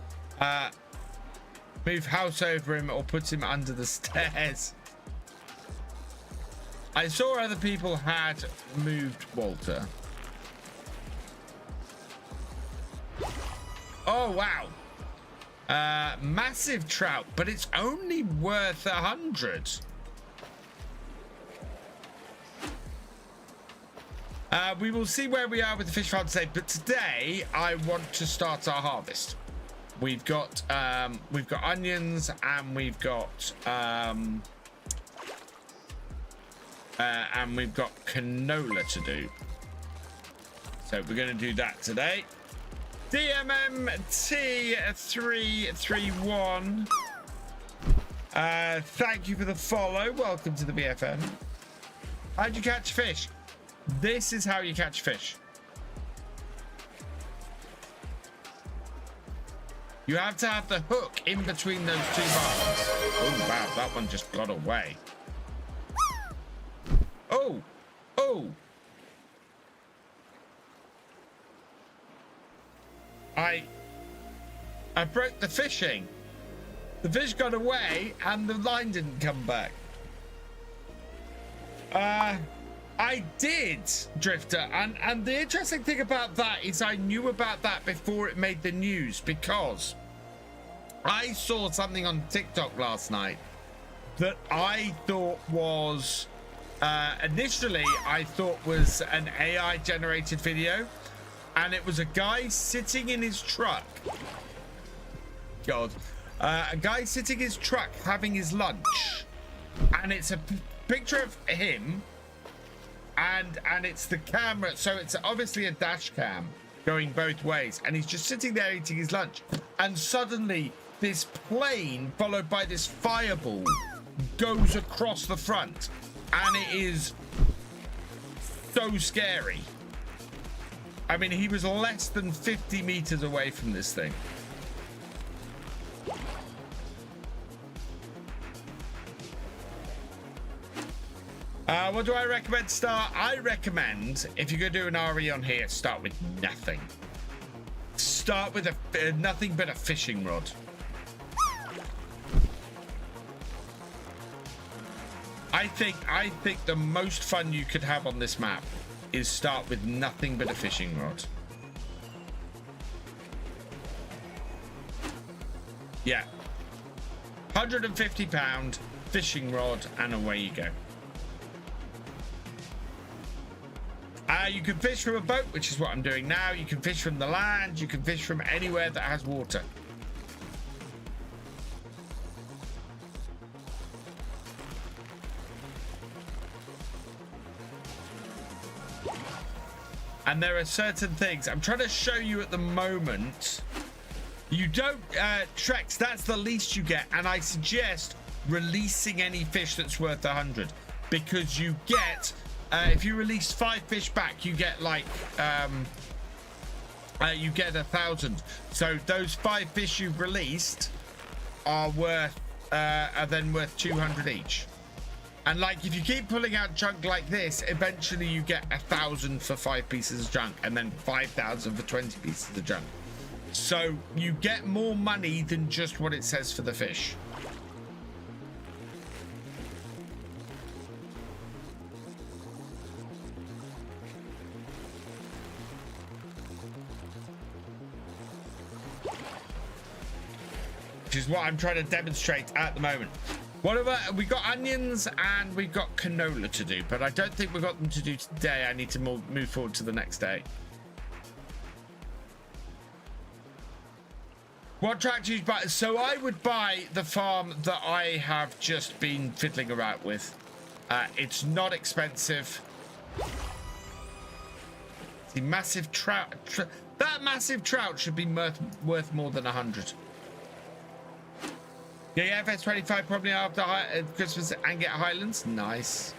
Move house over him or put him under the stairs. I saw other people had moved Walter. Oh, wow. Massive trout, but it's only worth 100. We will see where we are with the fish farm today, but today I want to start our harvest. We've got onions and we've got canola to do. So we're going to do that today. DMMT331. Thank you for the follow. Welcome to the BFM. How'd you catch fish? This is how you catch fish. You have to have the hook in between those two bars. Oh, wow. That one just got away. Oh. Oh. I broke the fishing. The fish got away and the line didn't come back. I did, Drifter, and the interesting thing about that is I knew about that before it made the news, because I saw something on TikTok last night that I thought was initially I thought was an AI generated video, and it was a guy sitting in his truck. God, a guy sitting in his truck having his lunch, and it's a picture of him, and it's the camera, so it's obviously a dash cam going both ways, and he's just sitting there eating his lunch, and suddenly this plane followed by this fireball goes across the front, and it is so scary. I mean, he was less than 50 meters away from this thing. What do I recommend to start? I recommend, if you're going to do an RE on here, start with nothing. Start with nothing but a fishing rod. I think the most fun you could have on this map is start with nothing but a fishing rod. Yeah. £150 fishing rod, and away you go. You can fish from a boat, which is what I'm doing now. You can fish from the land. You can fish from anywhere that has water. And there are certain things I'm trying to show you at the moment. You don't, Trex, that's the least you get. And I suggest releasing any fish that's worth 100, because you get, if you release 5 fish back, you get like, you get 1,000. So those 5 fish you've released are then worth 200 each. And like, if you keep pulling out junk like this, eventually you get 1,000 for 5 pieces of junk, and then 5,000 for 20 pieces of junk. So you get more money than just what it says for the fish. Which is what I'm trying to demonstrate at the moment. What about, we got onions and we've got canola to do, but I don't think we've got them to do today. I need to move forward to the next day. What tractor you buy? So I would buy the farm that I have just been fiddling around with. It's not expensive. The massive trout, that massive trout should be worth more than 100. Yeah, FS25 probably after Christmas and get Highlands. Nice.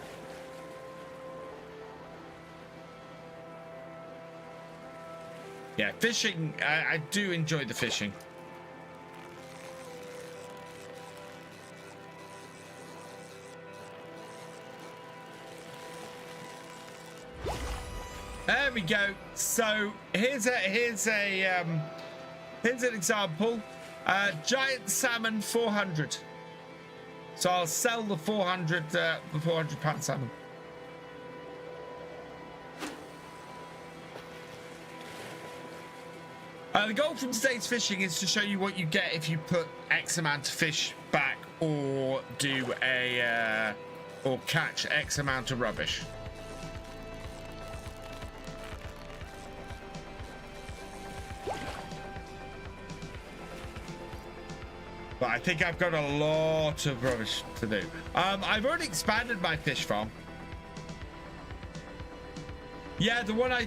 Yeah, fishing. I do enjoy the fishing. There we go. So here's an example. Giant salmon 400. So I'll sell the 400 pound salmon. The goal from today's fishing is to show you what you get if you put X amount of fish back, or do a or catch X amount of rubbish. But I think I've got a lot of rubbish to do. I've already expanded my fish farm. Yeah, the one I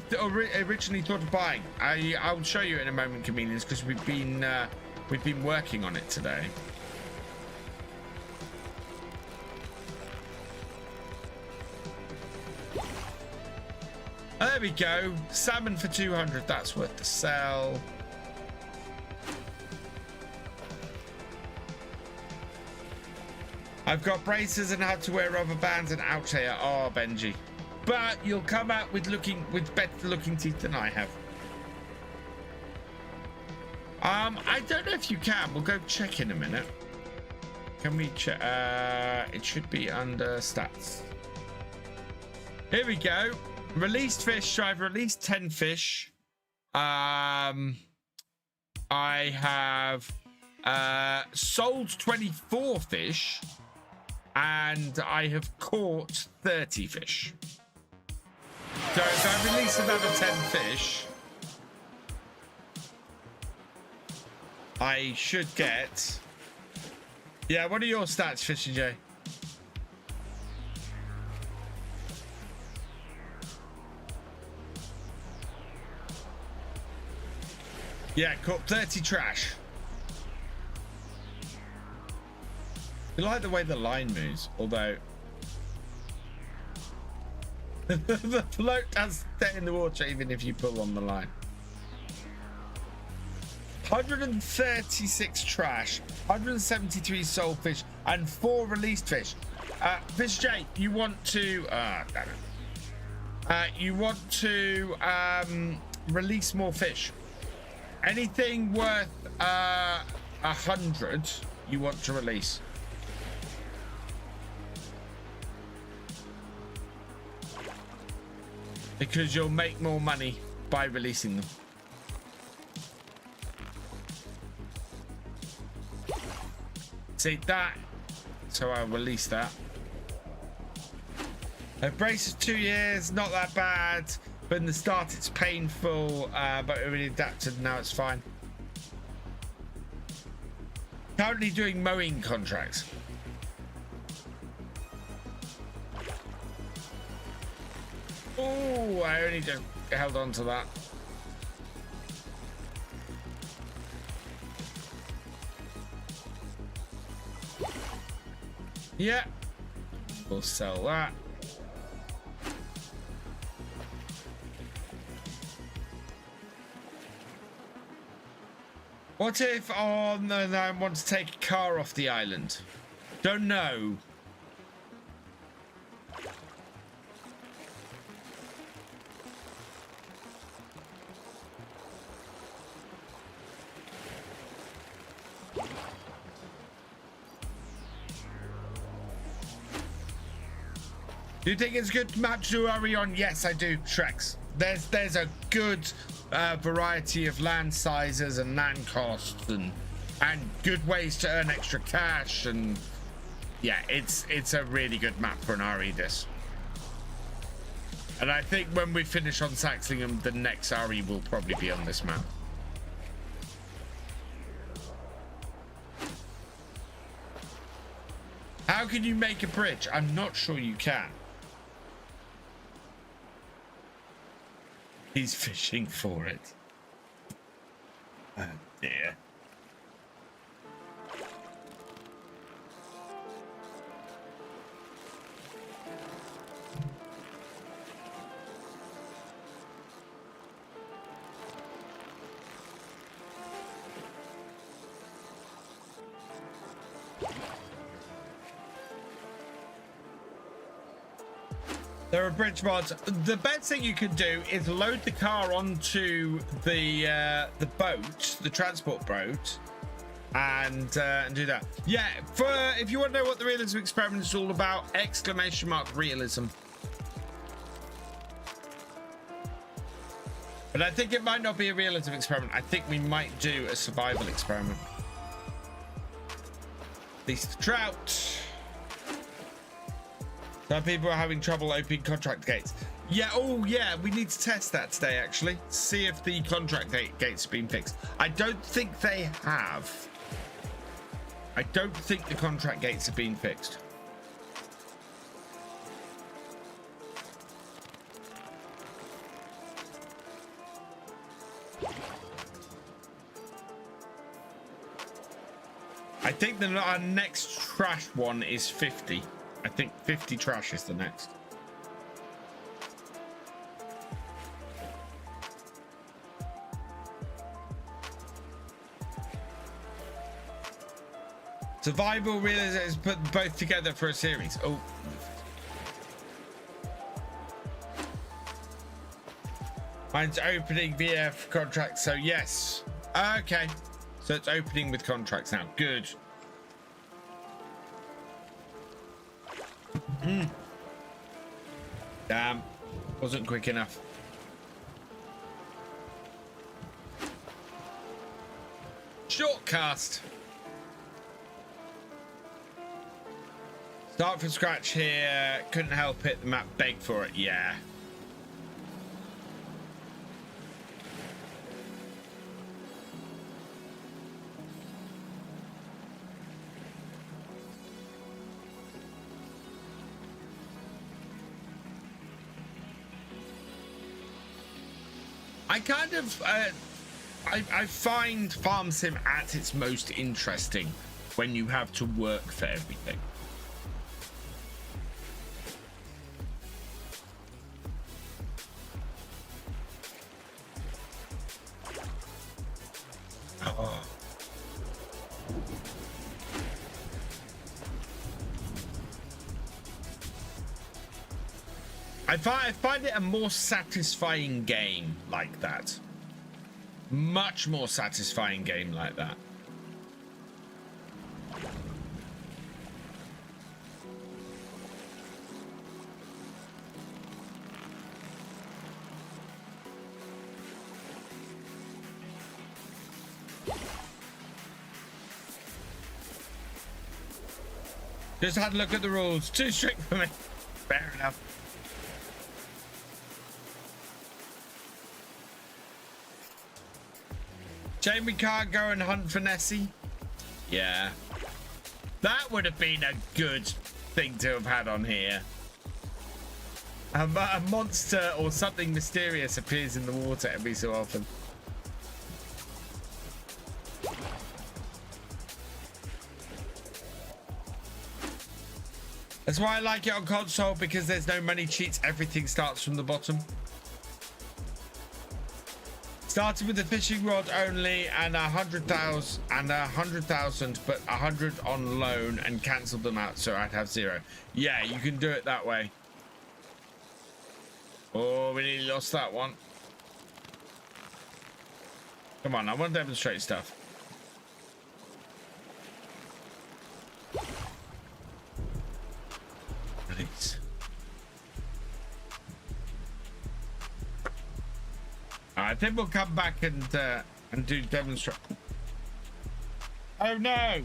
originally thought of buying. I'll show you in a moment, Convenience, because we've been working on it today. There we go. Salmon for 200. That's worth the sell. I've got braces and had to wear rubber bands and out here. Oh, Benji. But you'll come out with better looking teeth than I have. I don't know if you can. We'll go check in a minute. Can we check? It should be under stats. Here we go. Released fish. So I've released 10 fish. I have sold 24 fish. and I have caught 30 fish. So if I release another 10 fish, I should get... Yeah, what are your stats, Thefisherj? Yeah, caught 30 trash. I like the way the line moves, although the float does stay in the water even if you pull on the line. 136 trash, 173 sold fish, and 4 released fish. Thefisherj, you want to you want to release more fish. Anything worth 100 you want to release. Because you'll make more money by releasing them. See that? So I'll release that. A brace is 2 years, not that bad. But in the start it's painful, but it really adapted, now it's fine. Currently doing mowing contracts. Oh, I only just held on to that. Yeah, we'll sell that. What if I want to take a car off the island? Don't know. Do you think it's a good map to hurry on? Yes, I do, Shreks. There's a good variety of land sizes and land costs and good ways to earn extra cash, and yeah, it's a really good map for an RE this. And I think when we finish on Saxlingham, the next RE will probably be on this map. How can you make a bridge? I'm not sure you can. He's fishing for it. Oh dear. There are bridge mods. The best thing you can do is load the car onto the boat, the transport boat, and do that. Yeah, if you want to know what the realism experiment is all about, !realism. But I think it might not be a realism experiment. I think we might do a survival experiment. At least the trout. Some people are having trouble opening contract gates. Yeah, oh yeah, we need to test that today actually. See if the contract gates have been fixed. I don't think they have. I don't think the contract gates have been fixed. I think that our next trash one is 50. I think 50 trash is the next. Survival realism is put both together for a series. Oh. Mine's opening VF contracts, so yes. Okay. So it's opening with contracts now. Good. Damn. Wasn't quick enough. Short cast. Start from scratch here. Couldn't help it. The map begged for it. Yeah. I kind of, I find Farm Sim at its most interesting when you have to work for everything. Oh. I find it a more satisfying game like that. Much more satisfying game like that. Just had a look at the rules. Too strict for me. Fair enough. Shame we can't go and hunt for Nessie. Yeah. That would have been a good thing to have had on here. A monster or something mysterious appears in the water every so often. That's why I like it on console, because there's no money cheats. Everything starts from the bottom. Started with the fishing rod only and 100,000, but 100 on loan, and cancelled them out, so I'd have 0. Yeah, you can do it that way. Oh, we nearly lost that one. Come on, I want to demonstrate stuff. Nice. I think we'll come back and do demonstrate. Oh no!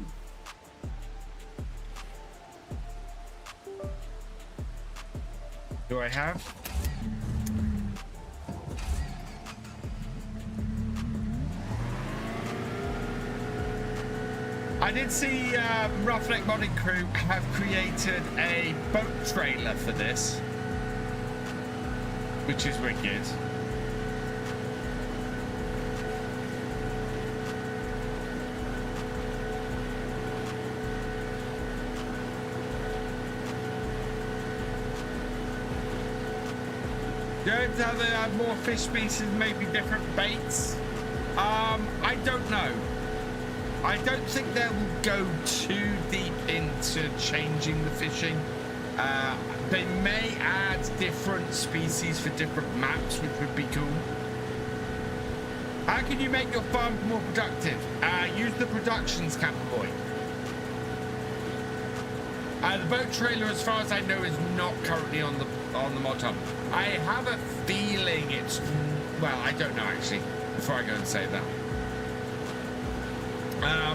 Do I have? I did see Raftree Modding Crew have created a boat trailer for this, which is wicked. Don't know they have more fish species, maybe different baits. I don't know. I don't think they will go too deep into changing the fishing. They may add different species for different maps, which would be cool. How can you make your farm more productive? Use the productions category. The boat trailer, as far as I know, is not currently on the mod hub. I have a feeling it's, well, I don't know actually, before I go and say that.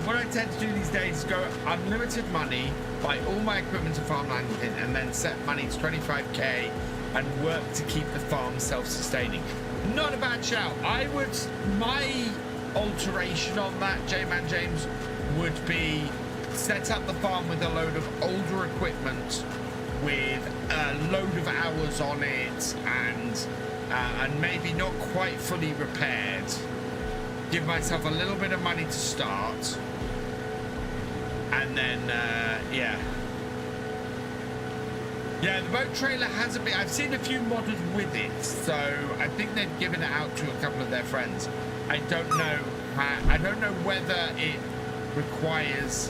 What I tend to do these days is go unlimited money, buy all my equipment and farmland in, and then set money to 25k and work to keep the farm self-sustaining. Not a bad shout. My alteration on that, J-Man James, would be set up the farm with a load of older equipment with a load of hours on it, and maybe not quite fully repaired. Give myself a little bit of money to start, and then yeah, the boat trailer has a bit. I've seen a few modders with it, so I think they've given it out to a couple of their friends. I don't know whether it requires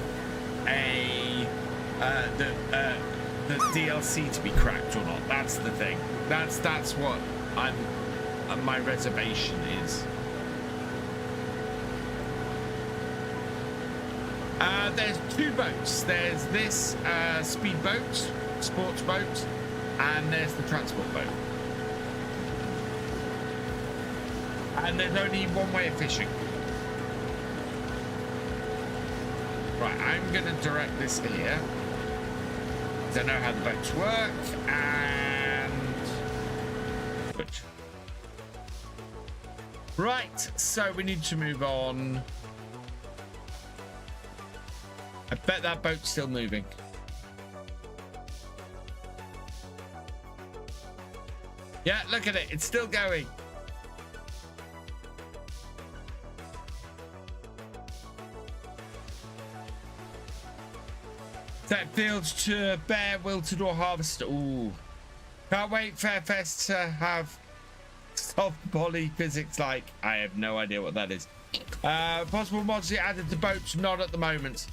the DLC to be cracked or not. That's the thing. That's what my reservation is. There's 2 boats. There's this speedboat, sports boat, and there's the transport boat. And there's only one way of fishing. Right, I'm gonna direct this here. because I know how the boats work, and good. Right, so we need to move on. I bet that boat's still moving. Yeah, look at it. It's still going. Set fields to bear wilted or harvest. Ooh. Can't wait Fairfest to have soft poly physics like. I have no idea what that is. Possible mods added to boats, not at the moment.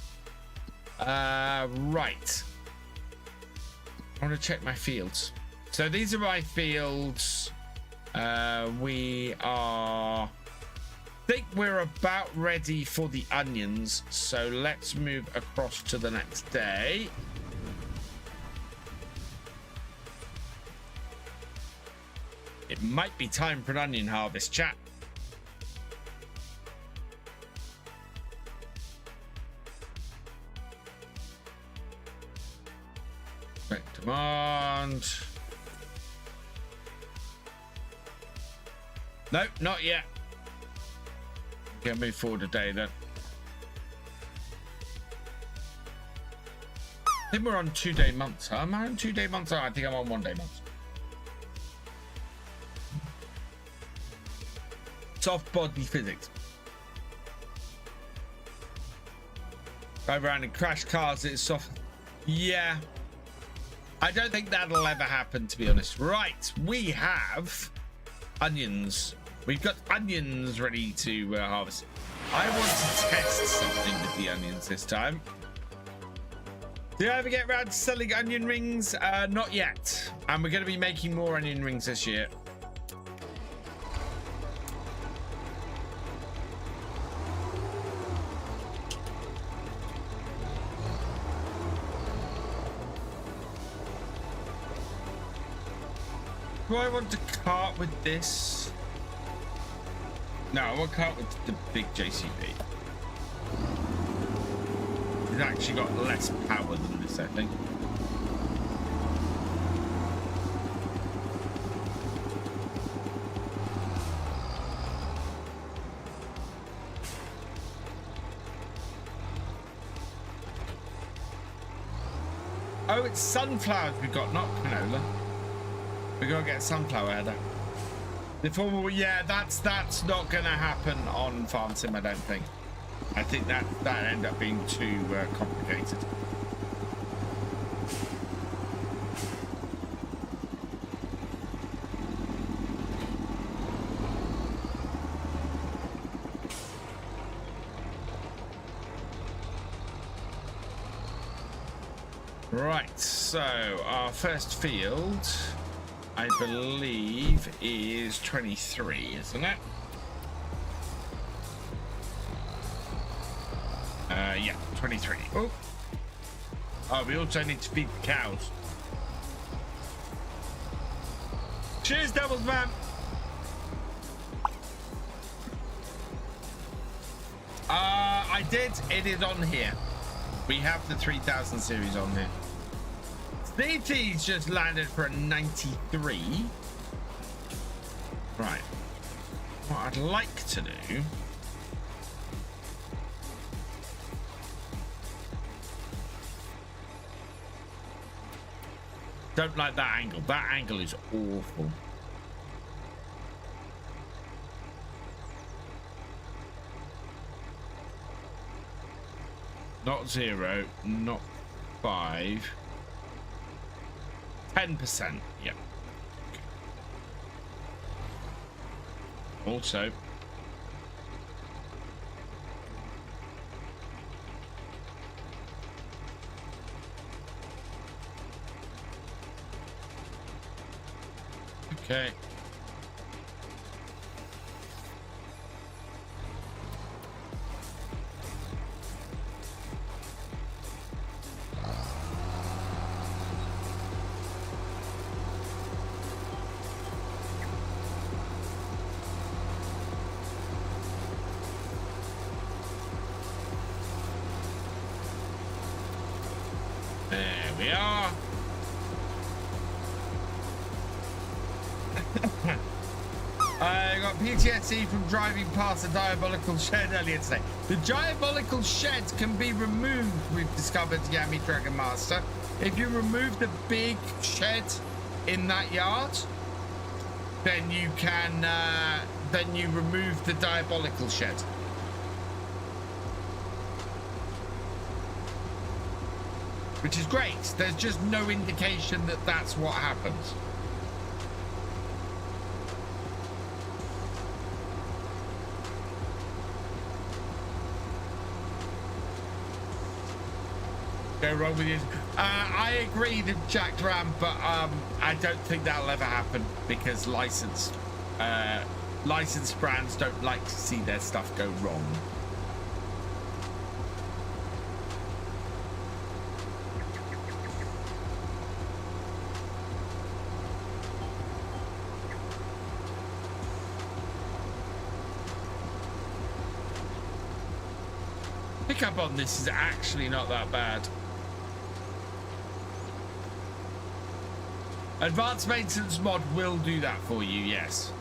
Right. I want to check my fields. So these are my fields. We are... I think we're about ready for the onions. So let's move across to the next day. It might be time for an onion harvest, chat. Correct demand. Nope, not yet. Okay, move forward a day then. I think we're on 2-day months. Huh? Am I on 2-day months? Oh, I think I'm on 1-day months. Soft body physics. Drive around and crash cars. It's soft. Yeah. I don't think that'll ever happen, to be honest. Right. We have onions. We've got onions ready to harvest. I want to test something with the onions this time. Did I ever get around to selling onion rings? Not yet. And we're going to be making more onion rings this year. Do I want to cart with this? No, I want to cart with the big JCB. It's actually got less power than this, I think. Oh, it's sunflowers we got, not canola. We gotta get sunflower header. The formal, yeah, that's not gonna happen on Farm Sim, I don't think. I think that end up being too complicated. Right, so our first field, I believe, is 23, isn't it? Yeah, 23. Oh, we also need to feed the cows. Cheers, Devils Man. I did. It is on here. We have the 3000 series on here. DT's just landed for a 93. Right. What I'd like to do... Don't like that angle. That angle is awful. Not 0, not 5. 10%, yeah. Okay. Also, okay. There we are. I got PTSD from driving past the diabolical shed earlier today. The diabolical shed can be removed, we've discovered, Yami Dragon Master. If you remove the big shed in that yard, then you can, then you remove the diabolical shed. Which is great. There's just no indication that that's what happens. Go wrong with you. I agree with Jack Ram, but I don't think that'll ever happen because licensed brands don't like to see their stuff go wrong. Pickup on this is actually not that bad. Advanced maintenance mod will do that for you, yes.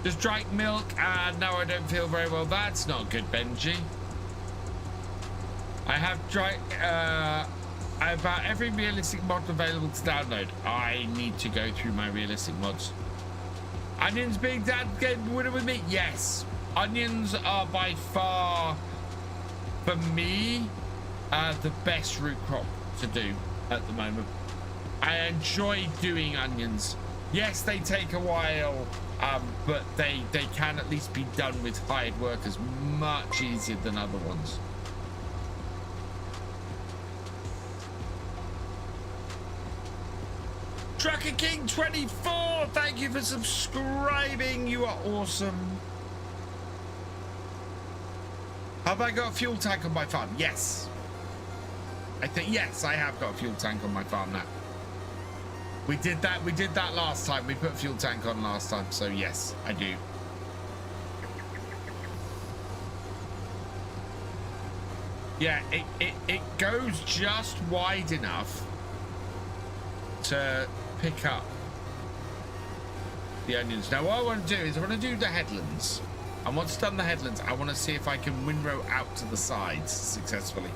Just drank milk and now I don't feel very well. That's not good, Benji. I have drank about every realistic mod available to download. I need to go through my realistic mods. Onions being dad game winner with me? Yes. Onions are by far, for me, the best root crop to do at the moment. I enjoy doing onions. Yes, they take a while, but they can at least be done with hired workers much easier than other ones. Trucker King 24, thank you for subscribing. You are awesome. Have I got a fuel tank on my farm? Yes. I think, yes, I have got a fuel tank on my farm now. We did that last time. We put a fuel tank on last time, so yes, I do. Yeah, it goes just wide enough to pick up the onions. Now what I want to do is I want to do the headlands, and once I've done the headlands, I want to see if I can windrow out to the sides successfully.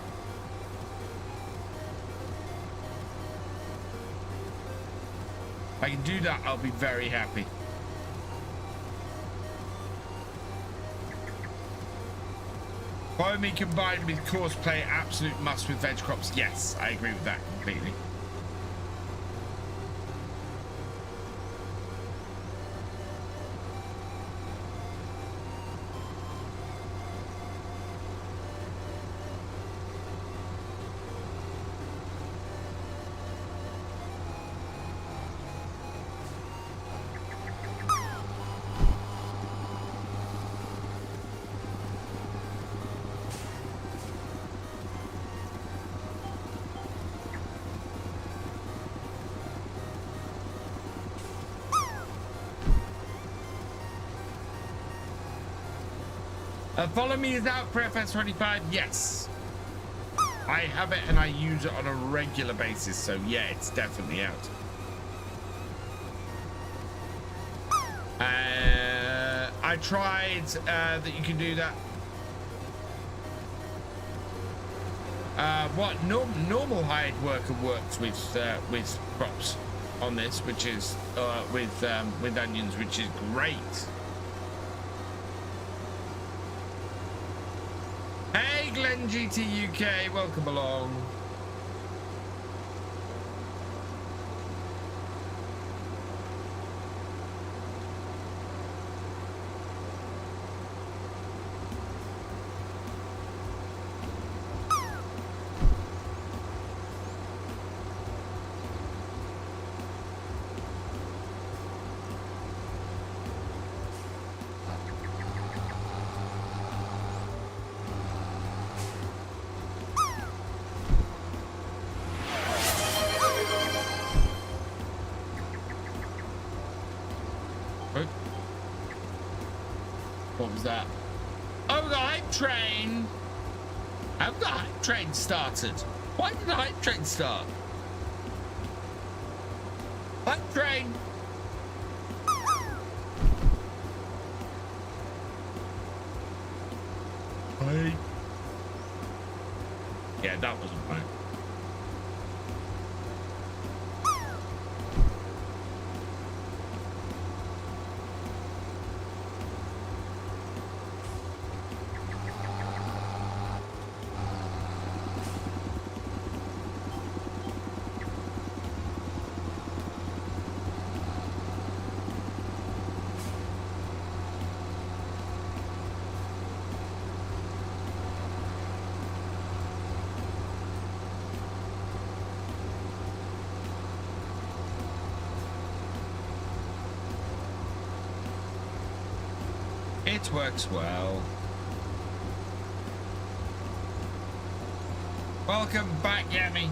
If I can do that, I'll be very happy. Biome combined with course play, absolute must with veg crops. Yes, I agree with that completely. Follow me is out for FS25. Yes, I have it and I use it on a regular basis, so yeah, it's definitely out. I tried that you can do that. What normal hired worker works with crops on this, which is with onions, which is great. Hey Glenn GT UK, welcome along. Oh. What was that? Oh, the hype train. Have the hype train started? Why did the hype train start? Hype train. Hey. Yeah, that wasn't right. It works well. Welcome back, Yami.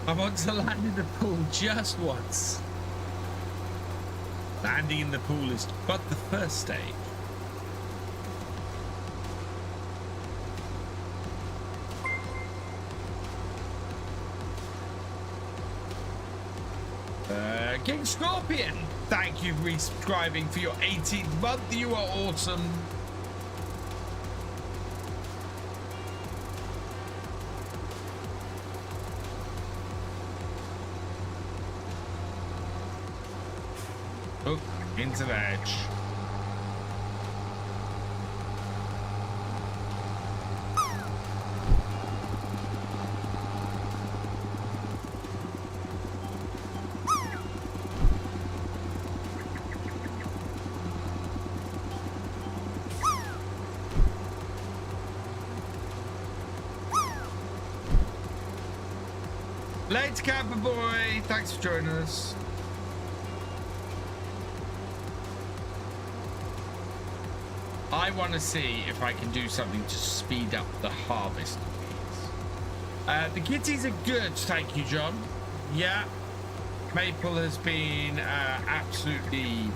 I want to land in the pool just once. Landing in the pool is but the first stage. King Scorpion, thank you for resubscribing for your 18th month. You are awesome. Oh, into the edge. Late camper boy, thanks for joining us. I want to see if I can do something to speed up the harvest. The kitties are good, thank you, John. Yeah, Maple has been absolutely,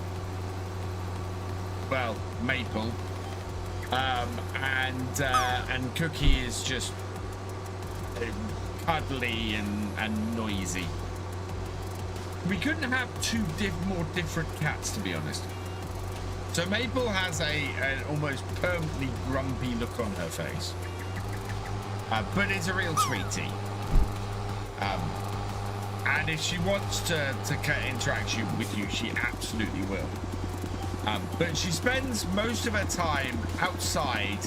well, Maple, and Cookie is just cuddly and noisy. We couldn't have two more different cats, to be honest. So Maple has an almost permanently grumpy look on her face, but it's a real sweetie. And if she wants to interact with you, she absolutely will. But she spends most of her time outside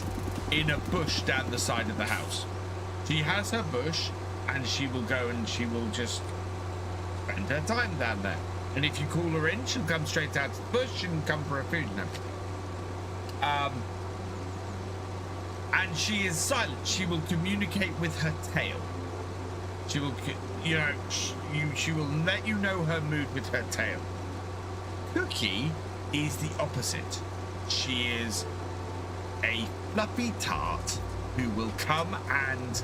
in a bush down the side of the house. She has her bush, and she will go and she will just spend her time down there. And if you call her in, she'll come straight out to the bush and come for her food and everything. And she is silent. She will communicate with her tail. She will, you know, she will let you know her mood with her tail. Cookie is the opposite. She is a fluffy tart who will come and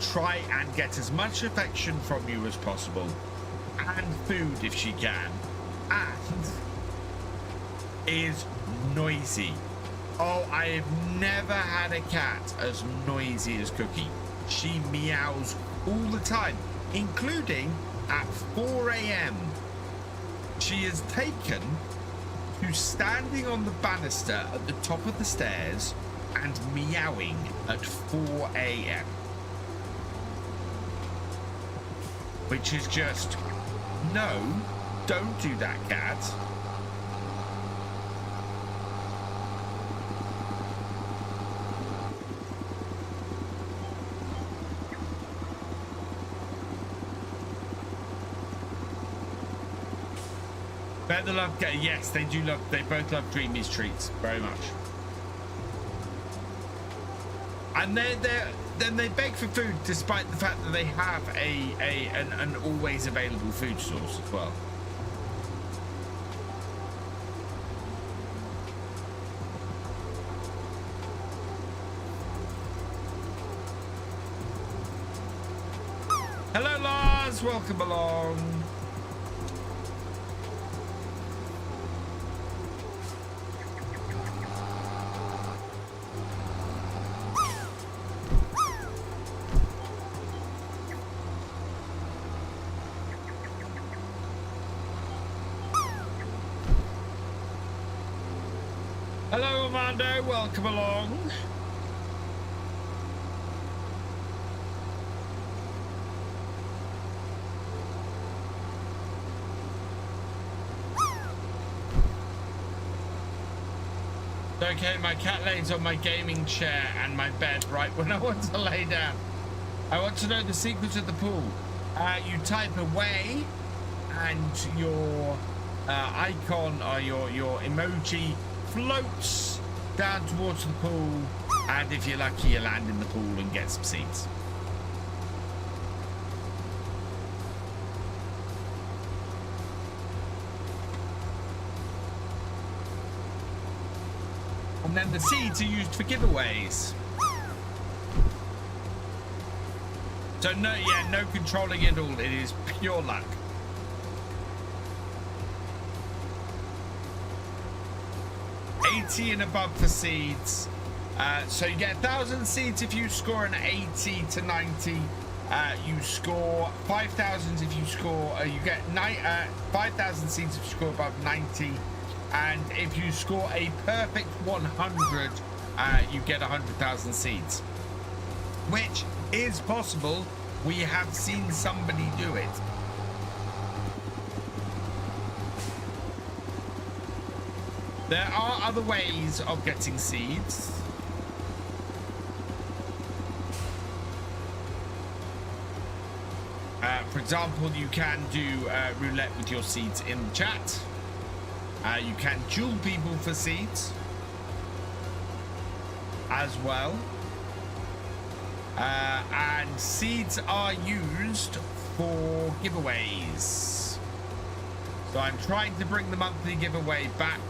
try and get as much affection from you as possible. And food if she can, and is noisy. Oh, I have never had a cat as noisy as Cookie. She meows all the time, including at 4 a.m. She is taken to standing on the banister at the top of the stairs and meowing at 4 a.m. Which is just... No, don't do that, cat. Bet they love, yes, they do love, they both love Dreamy's treats very much. And then they beg for food despite the fact that they have an always available food source as well. Hello Lars, welcome along. Hello Armando, welcome along. Okay, my cat lays on my gaming chair and my bed right when I want to lay down. I want to know the secret of the pool. You type away and your icon or your emoji floats down towards the pool, and if you're lucky you land in the pool and get some seeds. And then the seeds are used for giveaways. So no controlling at all. It is pure luck. $80 and above for seeds. So you get 1,000 seeds if you score an 80 to 90. You score 5,000 if you score. You get 5,000 seeds if you score above 90. And if you score a perfect 100, you get 100,000 seeds, which is possible. We have seen somebody do it. There are other ways of getting seeds. For example, you can do roulette with your seeds in the chat. You can duel people for seeds as well. And seeds are used for giveaways. So I'm trying to bring the monthly giveaway back.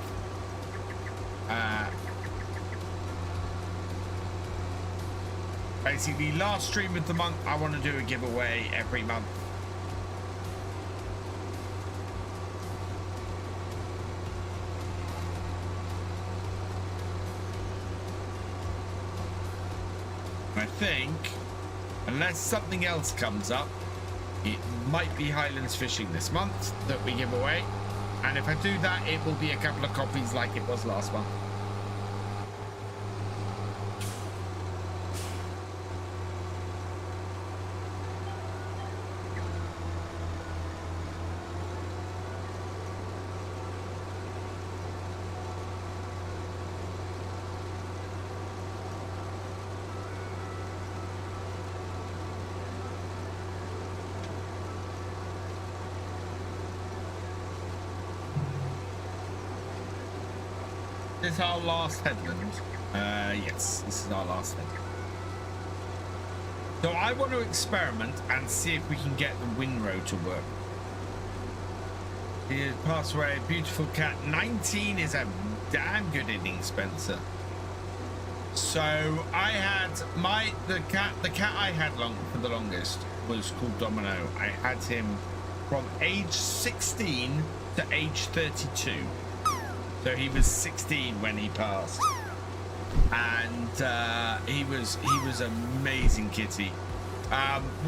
Basically, last stream of the month, I want to do a giveaway every month. I think, unless something else comes up, it might be Highlands fishing this month that we give away. And if I do that, it will be a couple of copies like it was last month. This is our last headland. Yes, this is our last headland. So I want to experiment and see if we can get the windrow to work. He has passed away. Beautiful cat. 19 is a damn good inning, Spencer. So I had the cat I had for the longest was called Domino. I had him from age 16 to age 32. So he was 16 when he passed, and he was amazing kitty.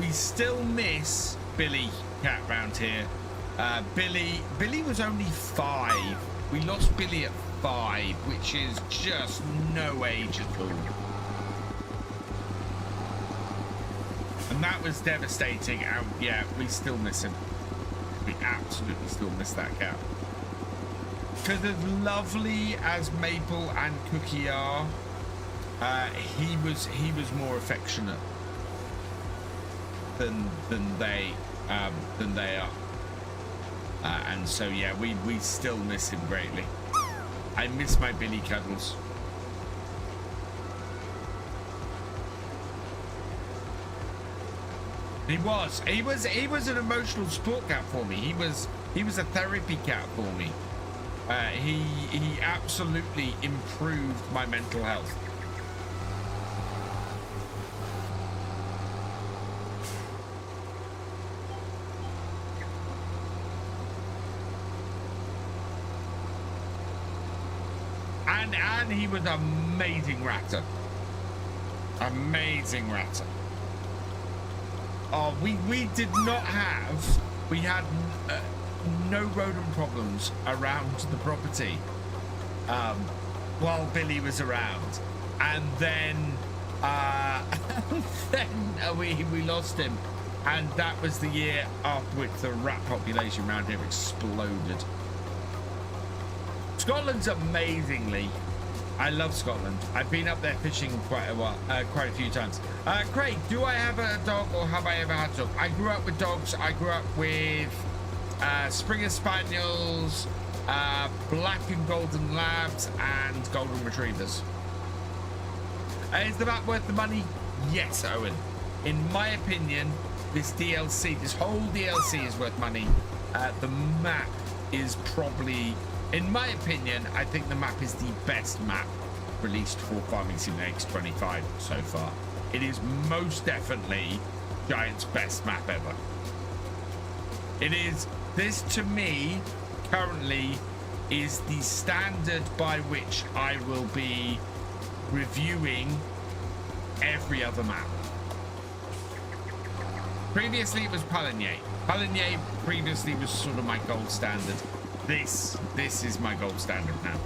We still miss Billy cat round here. Billy was only 5. We lost Billy at 5, which is just no age at all, and that was devastating. And yeah, we still miss him. We absolutely still miss that cat. Because as lovely as Maple and Cookie are, he was more affectionate than they are, and so yeah, we still miss him greatly. I miss my Billy cuddles. He was an emotional support cat for me. He was a therapy cat for me. He absolutely improved my mental health. And he was an amazing ratter. Amazing ratter. Oh, we did not have, we had no rodent problems around the property while Billy was around. And then, we lost him. And that was the year after which the rat population around here exploded. Scotland's amazingly, I love Scotland. I've been up there fishing quite a few times. Craig, do I have a dog or have I ever had a dog? I grew up with dogs. I grew up with Springer Spaniels, Black and Golden Labs, and Golden Retrievers. Is the map worth the money? Yes, Owen. In my opinion, this DLC, this whole DLC is worth money. The map is probably, in my opinion, I think the map is the best map released for Farming Simulator X25 so far. It is most definitely Giant's best map ever. It is, this to me, currently, is the standard by which I will be reviewing every other map. Previously, it was Paligny. Paligny previously was sort of my gold standard. This is my gold standard now.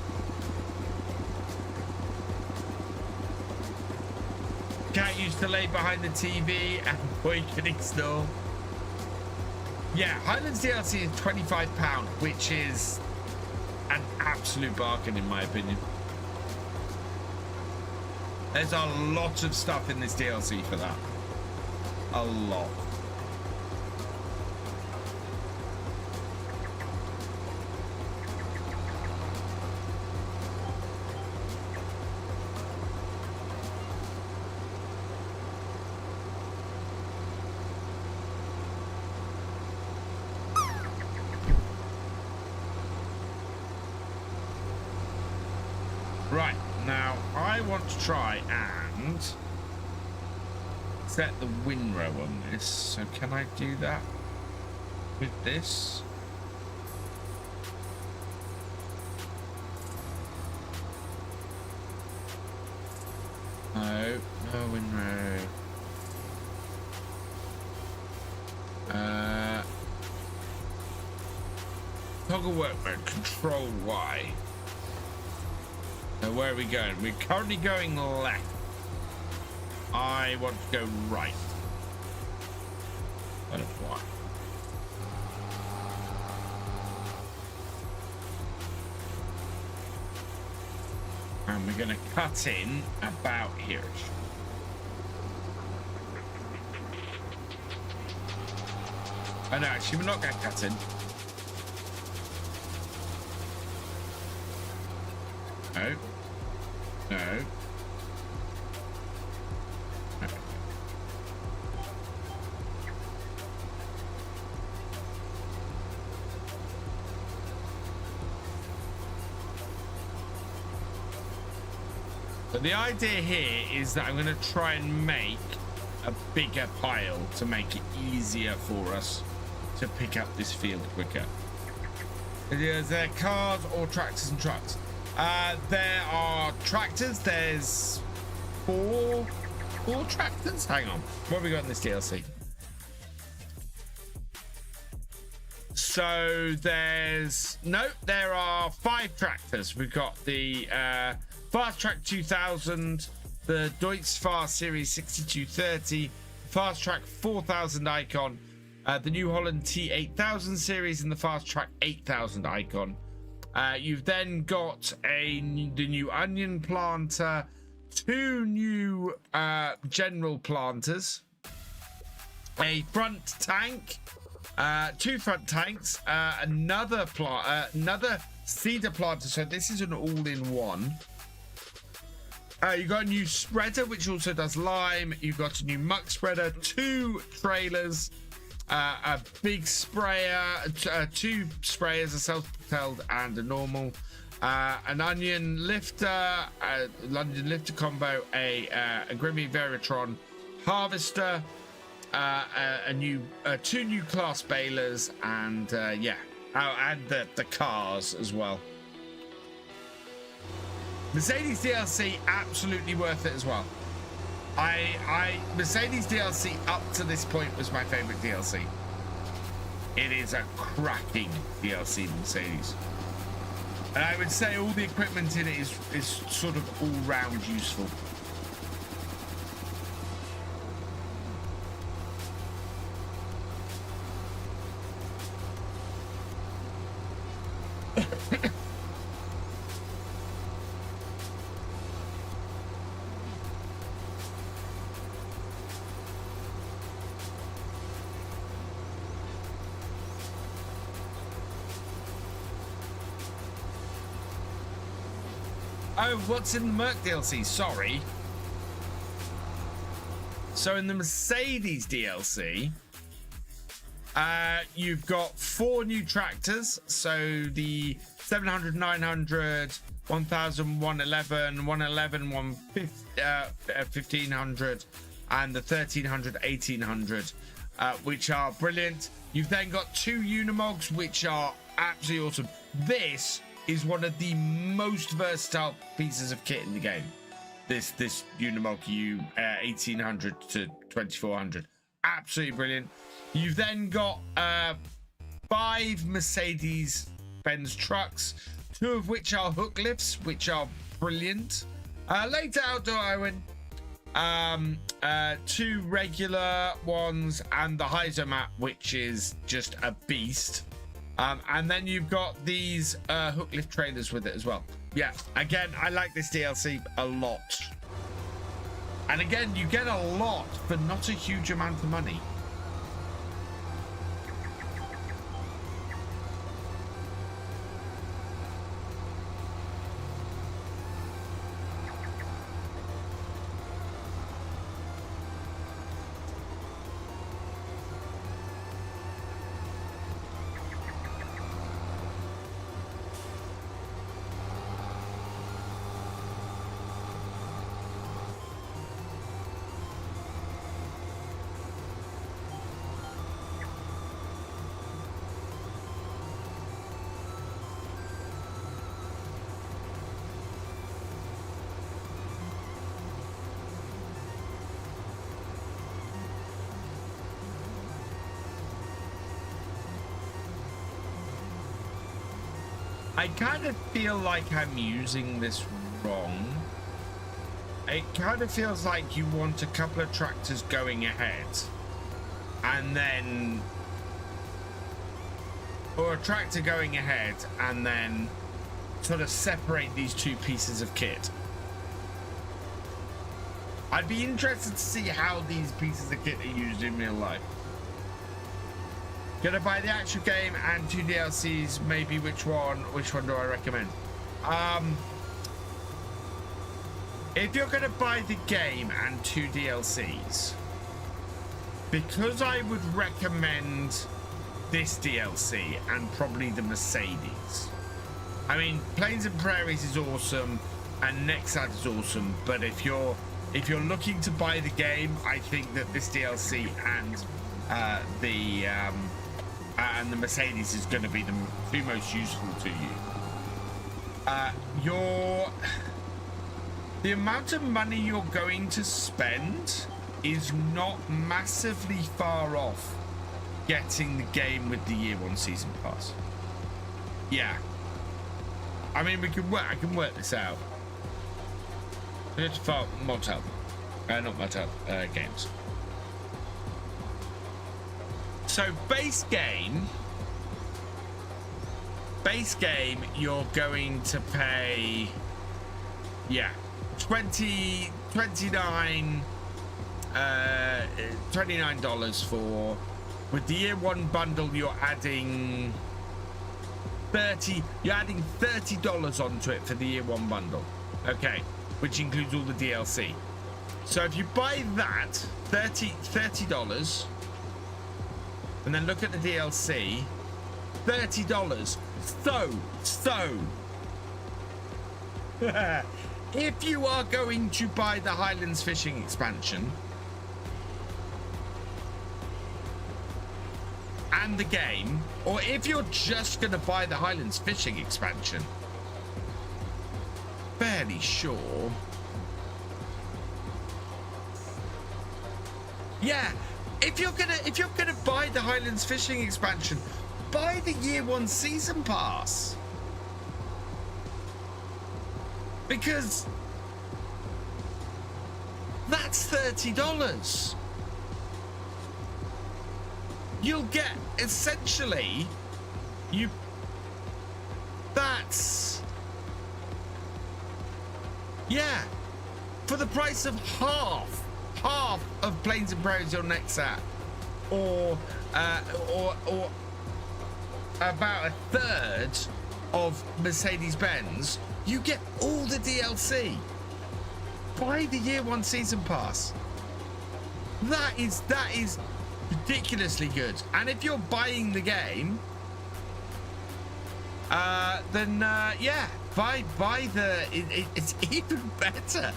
Cat used to lay behind the TV and boy getting snore. Yeah, Highlands DLC is £25, which is an absolute bargain in my opinion. There's a lot of stuff in this DLC for that. A lot. Right, now I want to try and set the windrow on this. So can I do that with this? No, no windrow. Toggle work mode, control Y. So where are we going? We're currently going left. I want to go right. I don't know why. And we're going to cut in about here. Oh no, actually we're not going to cut in. No. No. No. So the idea here is that I'm going to try and make a bigger pile to make it easier for us to pick up this field quicker. Is there cars or tractors and trucks? There are tractors. There's four tractors. Hang on. What have we got in this DLC? So there are 5 tractors. We've got the Fast Track 2000, the Deutz Fast Series 6230, Fast Track 4000 Icon, the New Holland T8000 series, and the Fast Track 8000 Icon. You've then got the new onion planter, 2 new general planters, a front tank, 2 front tanks, another cedar planter. So this is an all-in-one. You got a new spreader, which also does lime. You've got a new muck spreader, 2 trailers, a big sprayer, 2 sprayers, a self-propelled and a normal, an onion lifter, combo, a Grimmy Veritron harvester, a new 2 new class balers, and yeah, and the cars as well. Mercedes DLC, absolutely worth it as well. Mercedes DLC up to this point was my favorite DLC. It is a cracking DLC, Mercedes. And I would say all the equipment in it is sort of all round useful. Oh, what's in the Merc DLC? Sorry. So in the Mercedes DLC, you've got 4 new tractors. So the 700, 900, 1000, 111, 111, 1500, and the 1300, 1800, which are brilliant. You've then got 2 Unimogs, which are absolutely awesome. This is one of the most versatile pieces of kit in the game. This Unimog 1800 to 2400, absolutely brilliant. You've then got 5 Mercedes-Benz trucks, 2 of which are hook lifts, which are brilliant. Later outdoor Owen, 2 regular ones, and the Hyzomat, which is just a beast. And then you've got these hook lift trailers with it as well. Yeah, again, I like this DLC a lot. And again, you get a lot for not a huge amount of money. I kind of feel like I'm using this wrong. It kind of feels like you want a couple of tractors going ahead and then, or a tractor going ahead and then sort of separate these 2 pieces of kit. I'd be interested to see how these pieces of kit are used in real life. Gonna buy the actual game and 2 DLCs, maybe which one do I recommend? If you're gonna buy the game and 2 DLCs, because I would recommend this DLC and probably the Mercedes. I mean, Plains and Prairies is awesome and Nexad is awesome, but if you're looking to buy the game, I think that this DLC and the Mercedes is going to be the most useful to you. The amount of money you're going to spend is not massively far off getting the game with the Year 1 Season Pass. Yeah. I mean, I can work this out. It's for Motel. Not Motel, games. So base game, you're going to pay, yeah, $29 for. With the Year 1 bundle, you're adding $30 onto it for the Year 1 bundle. Okay, which includes all the DLC. So if you buy that, $30, and then look at the DLC, $30. So if you are going to buy the Highlands fishing expansion and the game, or if you're just going to buy the Highlands fishing expansion, fairly sure. Yeah, if you're gonna buy the Highlands fishing expansion, buy the year 1 season pass. Because that's $30. You'll get essentially that's, yeah, for the price of half of Planes and Prairies you're next at, or about a third of Mercedes-Benz, you get all the DLC. Buy the year 1 season pass. That is ridiculously good. And if you're buying the game, then yeah, buy the. It's even better.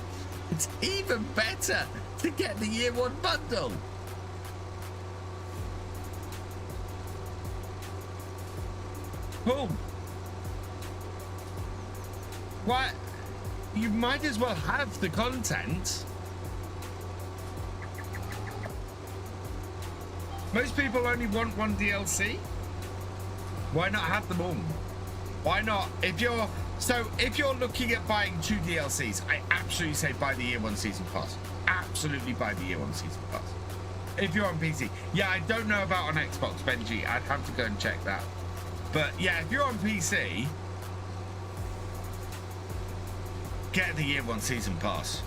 It's even better to get the year 1 bundle. Boom. What? You might as well have the content. Most people only want 1 DLC. Why not have them all? Why not? If you're looking at buying 2 DLCs, I absolutely say buy the year 1 season pass. Absolutely buy the year 1 season pass. If you're on PC. Yeah, I don't know about on Xbox, Benji. I'd have to go and check that. But yeah, if you're on PC, get the year 1 season pass.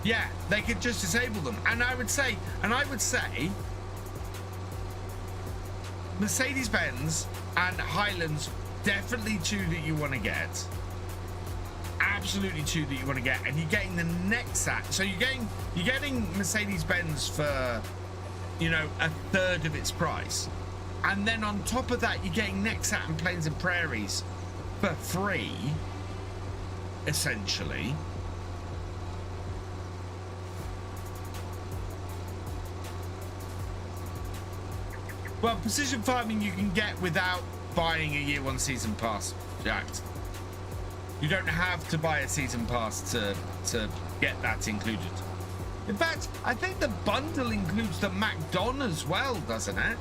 Yeah, they could just disable them. And I would say Mercedes-Benz and Highlands, definitely 2 that you want to get. Absolutely 2 that you want to get. And you're getting the next act. So you're getting Mercedes-Benz for, you know, a third of its price. And then on top of that, you're getting Nexat and Plains and Prairies for free, essentially. Well, precision farming you can get without buying a year 1 season pass, Jacked. You don't have to buy a season pass to get that included. In fact, I think the bundle includes the MacDon as well, doesn't it?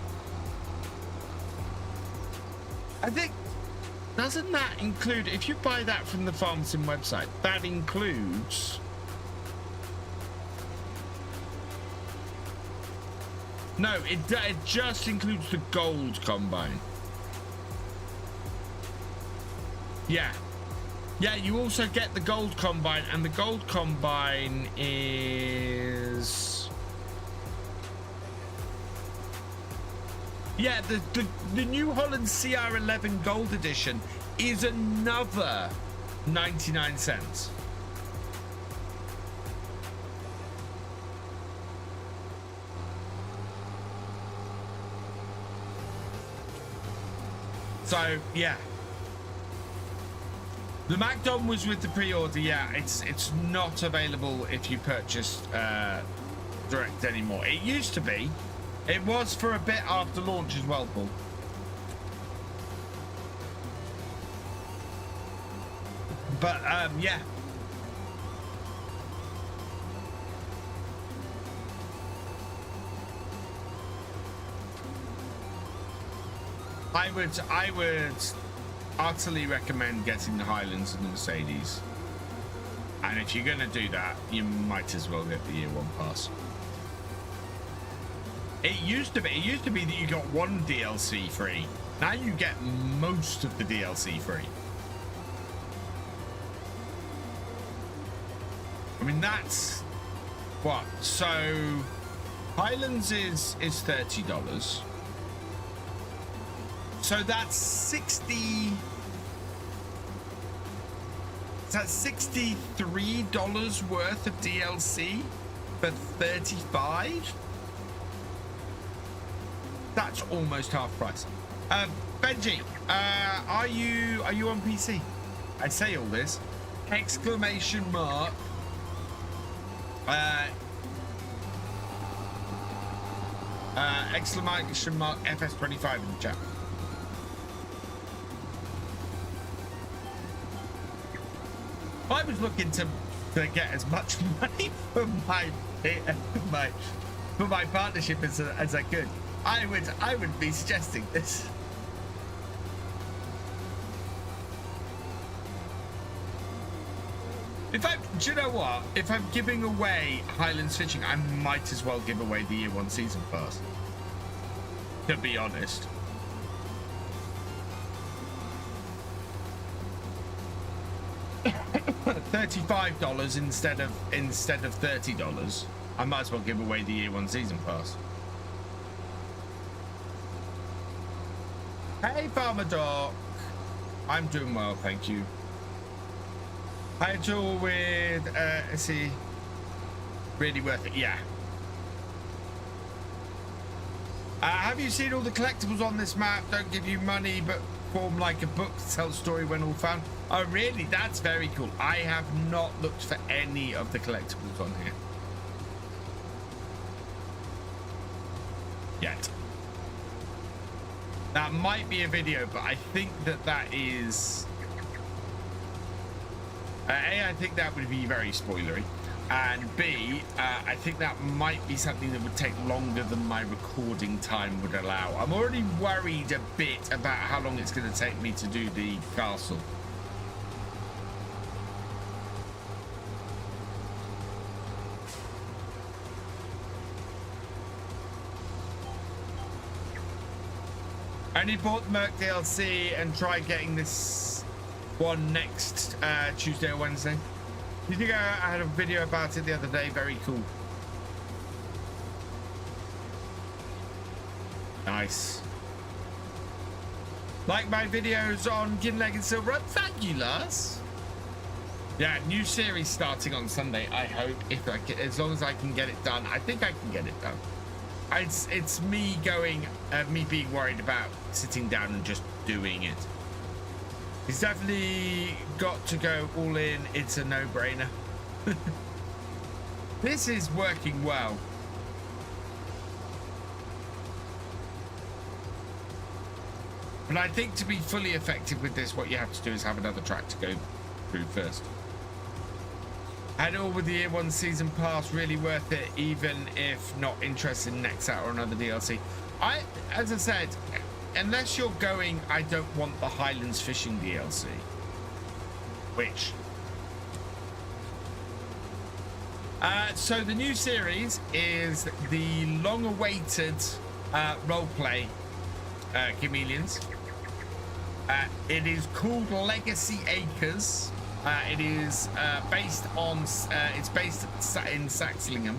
I think, doesn't that include, if you buy that from the FarmSim website, that includes, no, it just includes the gold combine. Yeah. Yeah, you also get the gold combine, and the gold combine is, yeah, the New Holland CR11 Gold Edition is another 99 cents. So, yeah. The MacDon was with the pre-order, yeah. It's not available if you purchase direct anymore. It used to be. It was for a bit after launch as well, Paul. But yeah. I would utterly recommend getting the Highlands and the Mercedes. And if you're gonna do that, you might as well get the year 1 pass. It used to be that you got 1 DLC free. Now you get most of the DLC free. I mean, that's what? So Highlands is $30. So that's That's $63 worth of DLC for 35. That's almost half price. Benji, are you on PC? I say all this. Exclamation mark. Exclamation mark FS25 in the chat. I was looking to get as much money for my partnership as I could. I would be suggesting this. Do you know what? If I'm giving away Highlands Fishing, I might as well give away the year 1 season pass. To be honest. $35 instead of $30. I might as well give away the year 1 season pass. Hey, Farmer Doc. I'm doing well, thank you. Hi, Joel with let's see. Really worth it, yeah. Have you seen all the collectibles on this map? Don't give you money, but form like a book to tell a story when all found. Oh, really? That's very cool. I have not looked for any of the collectibles on here yet. That might be a video, but I think that is... A, I think that would be very spoilery. And B, I think that might be something that would take longer than my recording time would allow. I'm already worried a bit about how long it's going to take me to do the castle. I only bought the Merc DLC and tried getting this one next Tuesday or Wednesday. You think I had a video about it the other day? Very cool. Nice. Like my videos on Kinlaig and Silver. Thank you, Lars. Yeah, new series starting on Sunday. I hope, if I can, as long as I can get it done. I think I can get it done. It's me going, me being worried about sitting down and just doing it. He's definitely got to go all in. It's a no-brainer. This is working well. But I think to be fully effective with this, what you have to do is have another track to go through first. And all with the year 1 season pass, really worth it, even if not interested in next out or another DLC. As I said, unless you're going, I don't want the Highlands Fishing DLC, which so the new series is the long-awaited roleplay chameleons. It is called Legacy Acres. It is based on it's based in Saxlingham.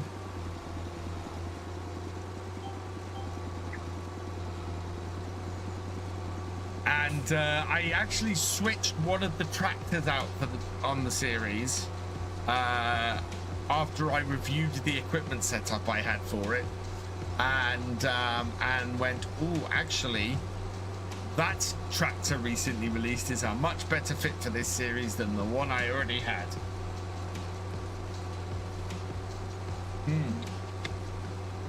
And I actually switched one of the tractors out for on the series after I reviewed the equipment setup I had for it, and went, oh, actually, that tractor recently released is a much better fit for this series than the one I already had.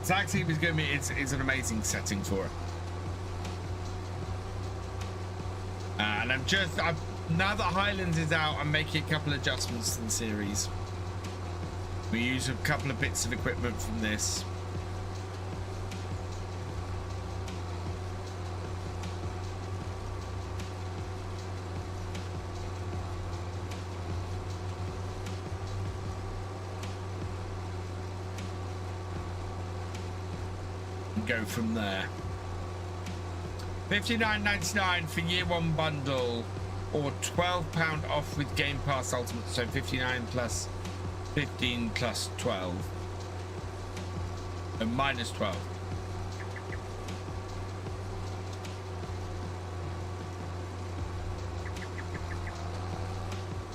Exactly, it was going to be. It's an amazing setting for it. And now that Highlands is out, I'm making a couple adjustments to the series. We use a couple of bits of equipment from this. And go from there. $59.99 for year 1 bundle, or £12 off with Game Pass Ultimate. So 59 plus 15 plus 12, and minus 12.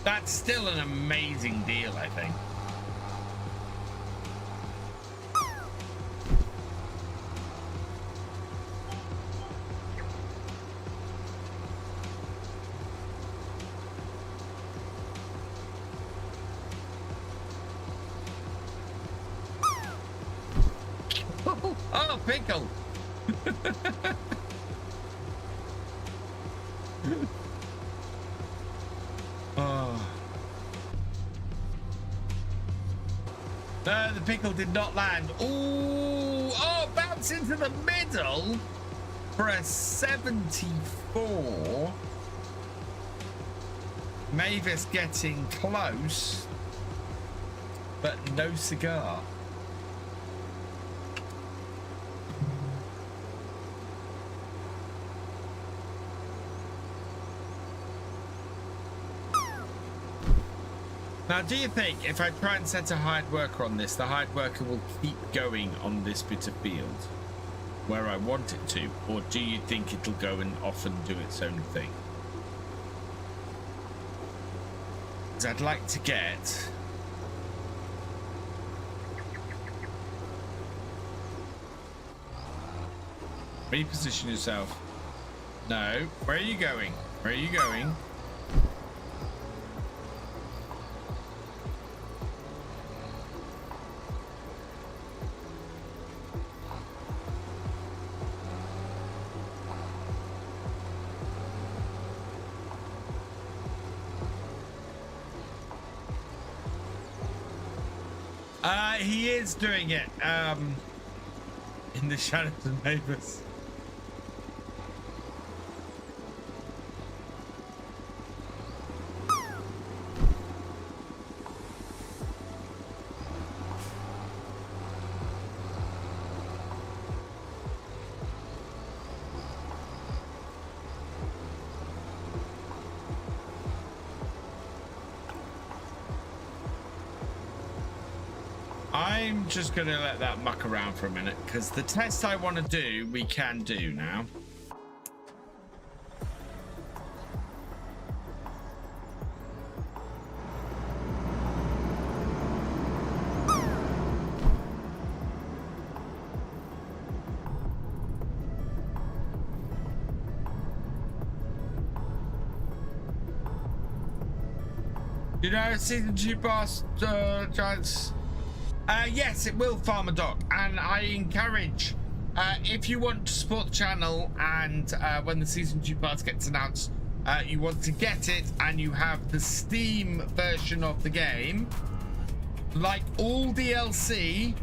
That's still an amazing deal, I think. Oh, pickle. Oh. No, the pickle did not land. Ooh, oh, bounce into the middle for a 74. Mavis getting close, but no cigar. Now, do you think if I try and set a hired worker on this, the hired worker will keep going on this bit of field where I want it to? Or do you think it'll go and off and do its own thing? Because I'd like to get... Reposition yourself. No. Where are you going? Where are you going? He is doing it in the shadows of neighbors. I'm just gonna let that muck around for a minute because the test I want to do, we can do now. You know, season 2 boss giants. Yes, it will, Farmer Doc, and I encourage, if you want to support the channel and when the Season 2 pass gets announced, you want to get it and you have the Steam version of the game, like all DLC,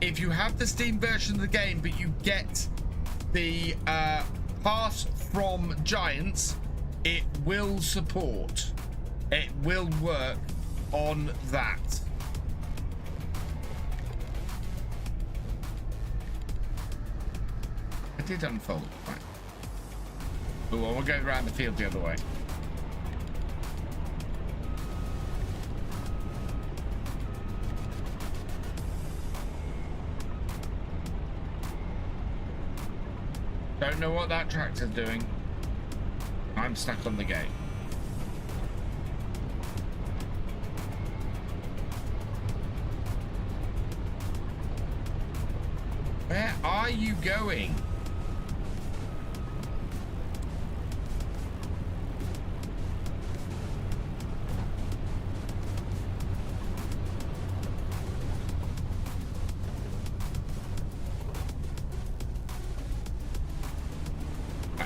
if you have the Steam version of the game but you get the pass from Giants, it will support, it will work on that. I did unfold, right. Oh, well, we'll go around the field the other way. Don't know what that tractor's doing. I'm stuck on the gate. Where are you going?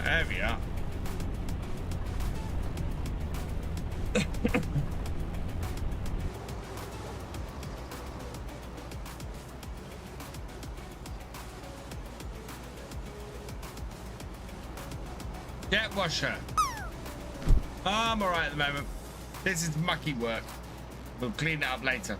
There we are. Get washer. I'm all right at the moment. This is mucky work. We'll clean it up later.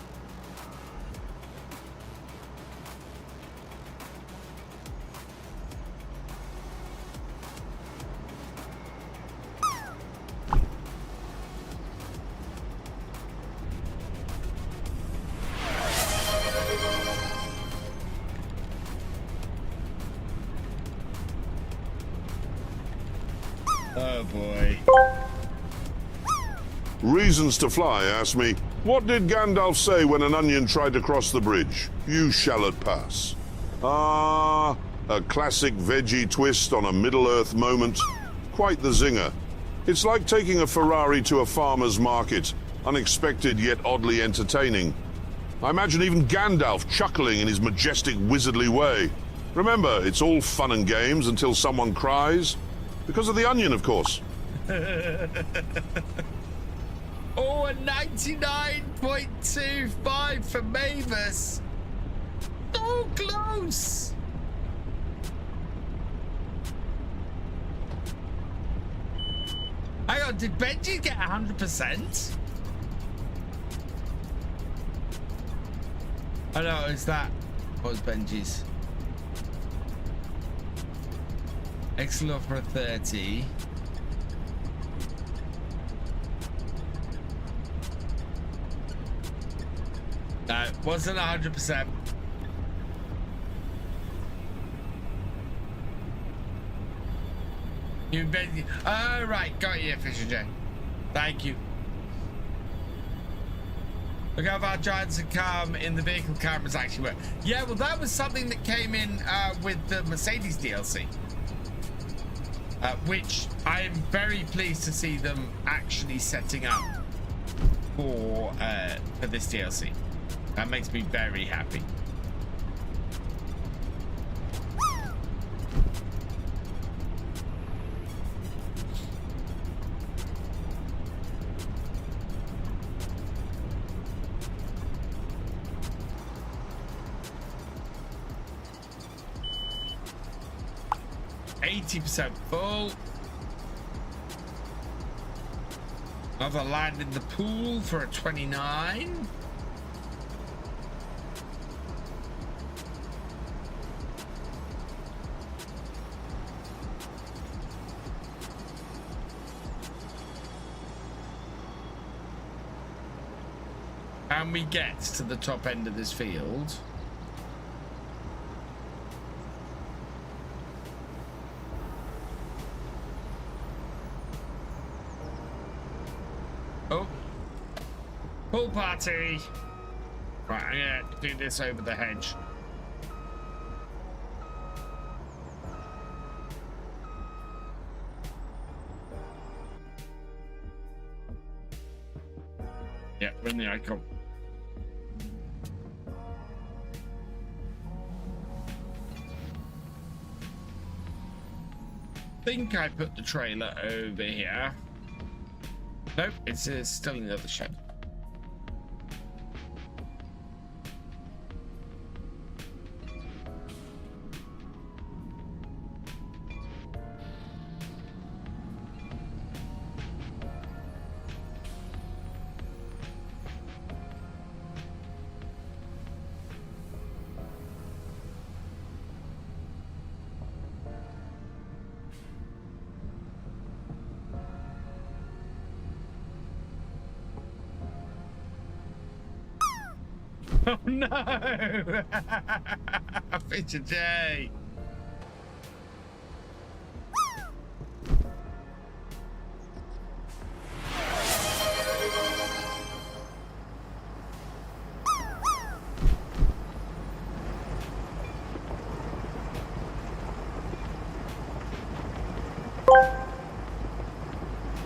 Oh boy. Reasons to Fly asked me, what did Gandalf say when an onion tried to cross the bridge? You shall it pass. Ah, a classic veggie twist on a Middle-earth moment. Quite the zinger. It's like taking a Ferrari to a farmer's market. Unexpected yet oddly entertaining. I imagine even Gandalf chuckling in his majestic wizardly way. Remember, it's all fun and games until someone cries. Because of the onion, of course. Oh, a 99.25 for Mavis. So close. Hang on, did Benji get 100%? Oh no, is that what was Benji's? Excellent for a 30. No, it wasn't 100%. You Benji. Oh right, got you, Thefisherj. Thank you. Look how far giants have come in the vehicle cameras actually work. Yeah, well that was something that came in with the Mercedes DLC. Which I am very pleased to see them actually setting up for this DLC. That makes me very happy. %, full. Another land in the pool for a 29. And we get to the top end of this field. Oh, pool party. Right, I'm gonna do this over the hedge. Yeah, we're in the icon. I think I put the trailer over here. Nope, it's still in the other shed. Oh no! Thefisherj!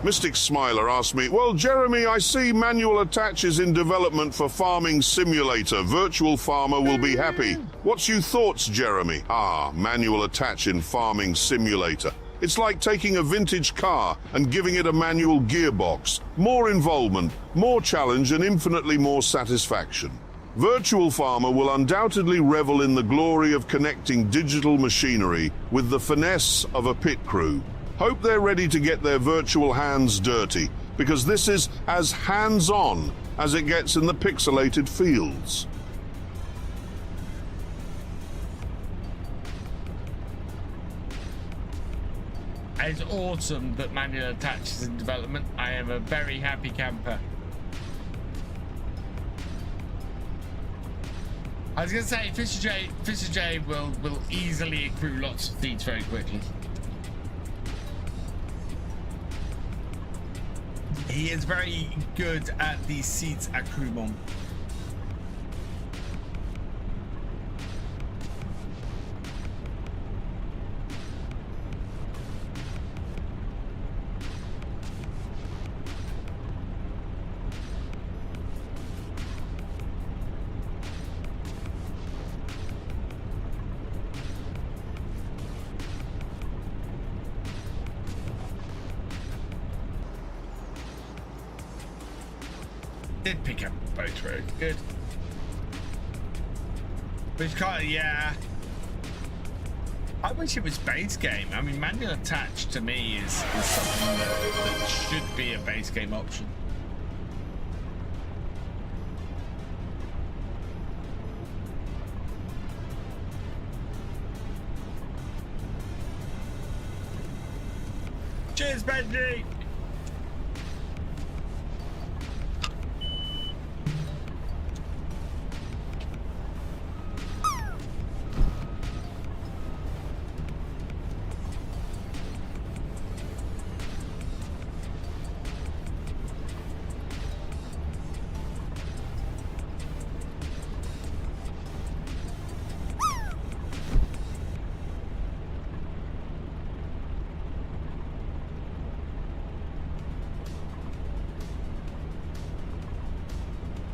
Mystic Smiler asked me, well, Jeremy, I see manual attach is in development for Farming Simulator. Virtual Farmer will be happy. What's your thoughts, Jeremy? Ah, manual attach in Farming Simulator. It's like taking a vintage car and giving it a manual gearbox. More involvement, more challenge, and infinitely more satisfaction. Virtual Farmer will undoubtedly revel in the glory of connecting digital machinery with the finesse of a pit crew. Hope they're ready to get their virtual hands dirty, because this is as hands-on as it gets in the pixelated fields. It's awesome that manual attach is in development. I am a very happy camper. I was going to say, Thefisherj will easily accrue lots of feeds very quickly. he is very good at the seeds accruement. Did pick up both roads, good. Which kind of, yeah. I wish it was base game. I mean, manual attach to me is something that should be a base game option. Cheers, Benji!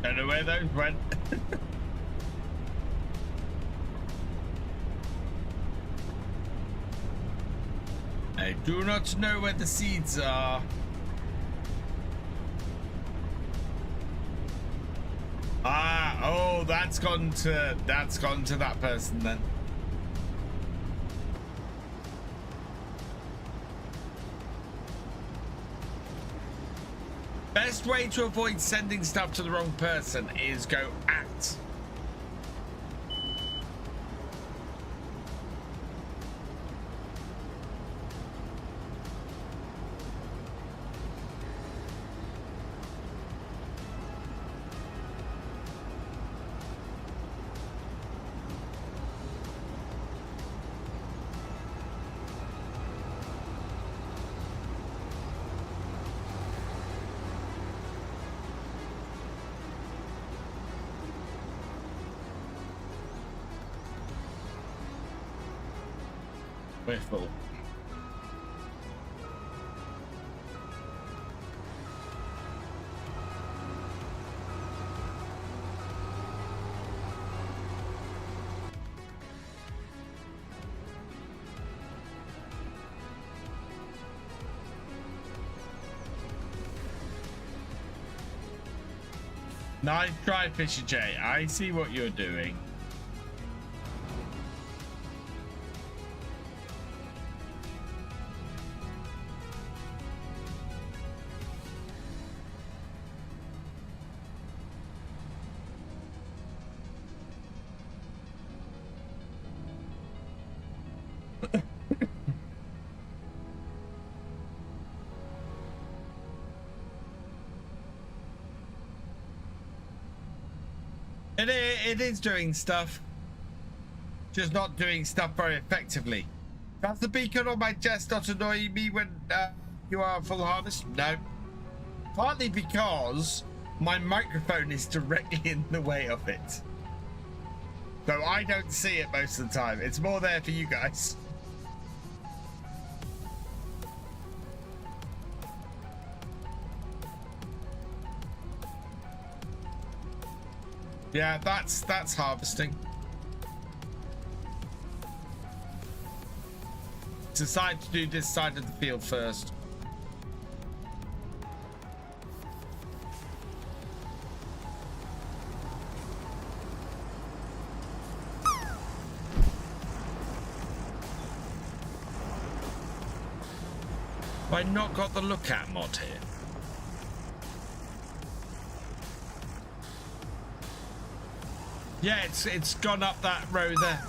Don't know where those went. I do not know where the seeds are. Ah, oh, that's gone to that person then. Best way to avoid sending stuff to the wrong person is go at. We're full. Nice try, Thefisherj. I see what you're doing. It is doing stuff, just not doing stuff very effectively. Does the beacon on my chest not annoy me when you are full harvest? No. Partly because my microphone is directly in the way of it. So I don't see it most of the time. It's more there for you guys. Yeah, that's harvesting. Decide to do this side of the field first. Have I not got the lookout mod here? Yeah, it's gone up that row there.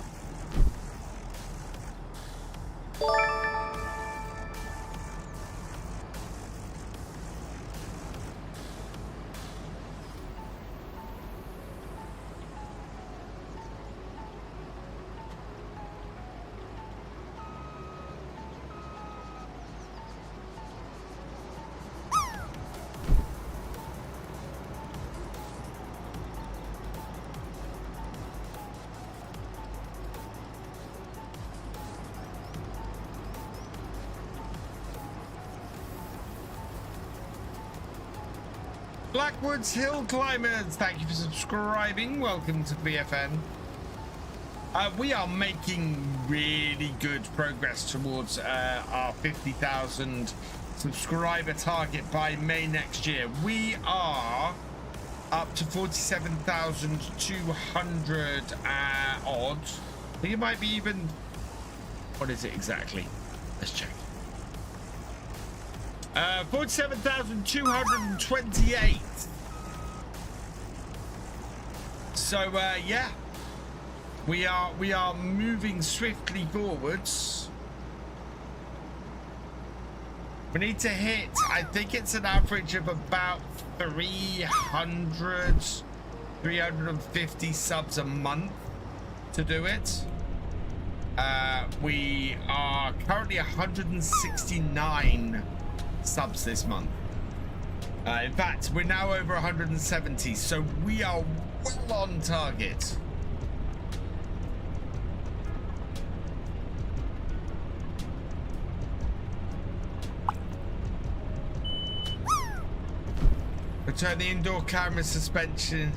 Blackwoods Hill Climbers, thank you for subscribing. Welcome to BFN. We are making really good progress towards our 50,000 subscriber target by May next year. We are up to 47,200 odd. I think it might be even, what is it exactly? Let's check. 47,228. So yeah, we are moving swiftly forwards. We need to hit, I think it's an average of about 350 subs a month to do it. We are currently 169 subs this month. In fact, we're now over 170, so we are well on target. Return the indoor camera suspension.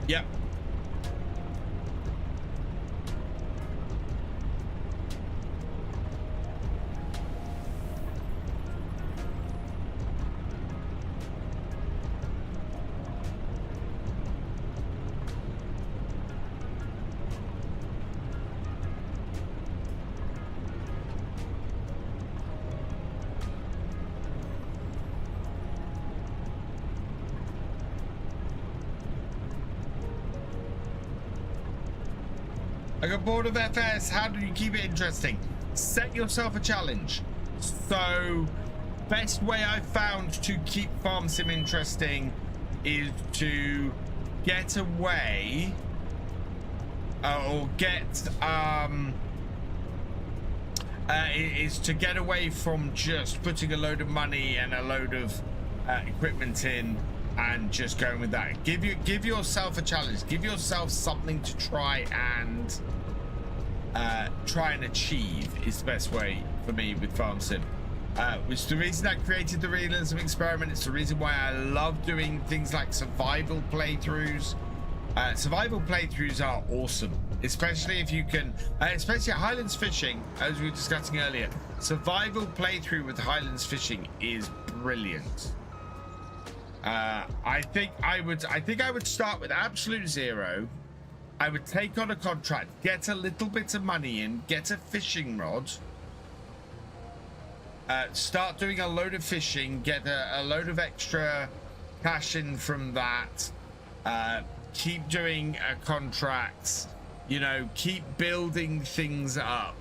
Yep. I got bored of FS. How do you keep it interesting? Set yourself a challenge. So, best way I've found to keep Farm Sim interesting is to get away or get is to get away from just putting a load of money and a load of equipment in and just going with that. Give yourself a challenge. Give yourself something to try and achieve is the best way for me with Farm Sim. Which is the reason I created the realism experiment. It's the reason why I love doing things like survival playthroughs. Survival playthroughs are awesome, especially if you can, especially at Highlands fishing, as we were discussing earlier. Survival playthrough with Highlands fishing is brilliant. I think I would start with absolute zero. I would take on a contract, get a little bit of money in, get a fishing rod, start doing a load of fishing, get a load of extra cash in from that, keep doing contracts, you know, keep building things up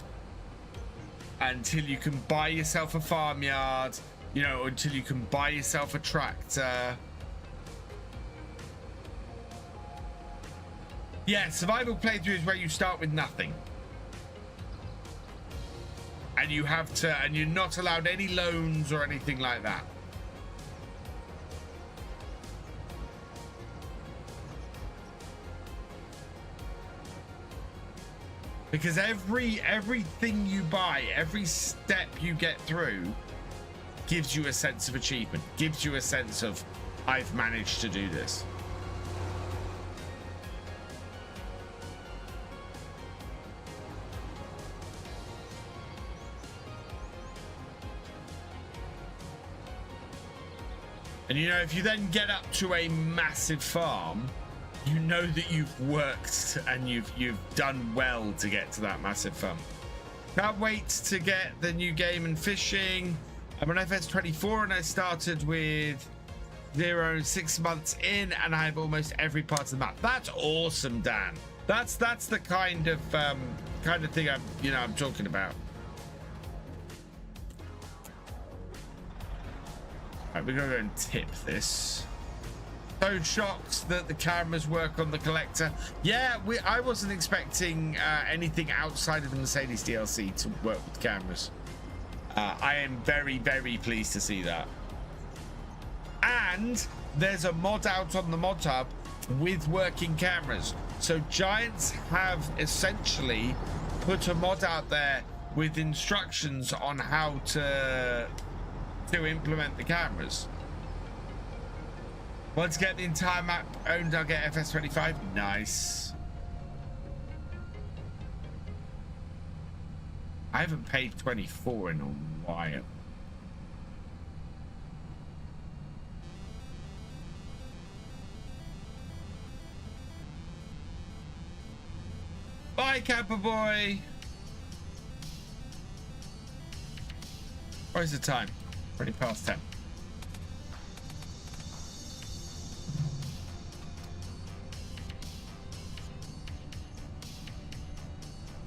until you can buy yourself a farmyard, you know, until you can buy yourself a tractor. Yeah, survival playthrough is where you start with nothing. And you have to, and you're not allowed any loans or anything like that. Because everything you buy, every step you get through gives you a sense of achievement, gives you a sense of, I've managed to do this. And you know, if you then get up to a massive farm, you know that you've worked and you've done well to get to that massive farm. Can't wait to get the new game and fishing. I'm on FS24 and I started with 6 months in and I have almost every part of the map. That's awesome, Dan. That's the kind of thing I'm talking about. Right, we're gonna go and tip this. So shocked that the cameras work on the collector. Yeah, I wasn't expecting anything outside of the Mercedes DLC to work with cameras. I am very, very pleased to see that. And there's a mod out on the mod hub with working cameras. So Giants have essentially put a mod out there with instructions on how to implement the cameras. Once get the entire map owned, I'll get FS25. Nice. I haven't paid 24 in a while. Bye, Camper Boy. Where's the time? 20 past 10.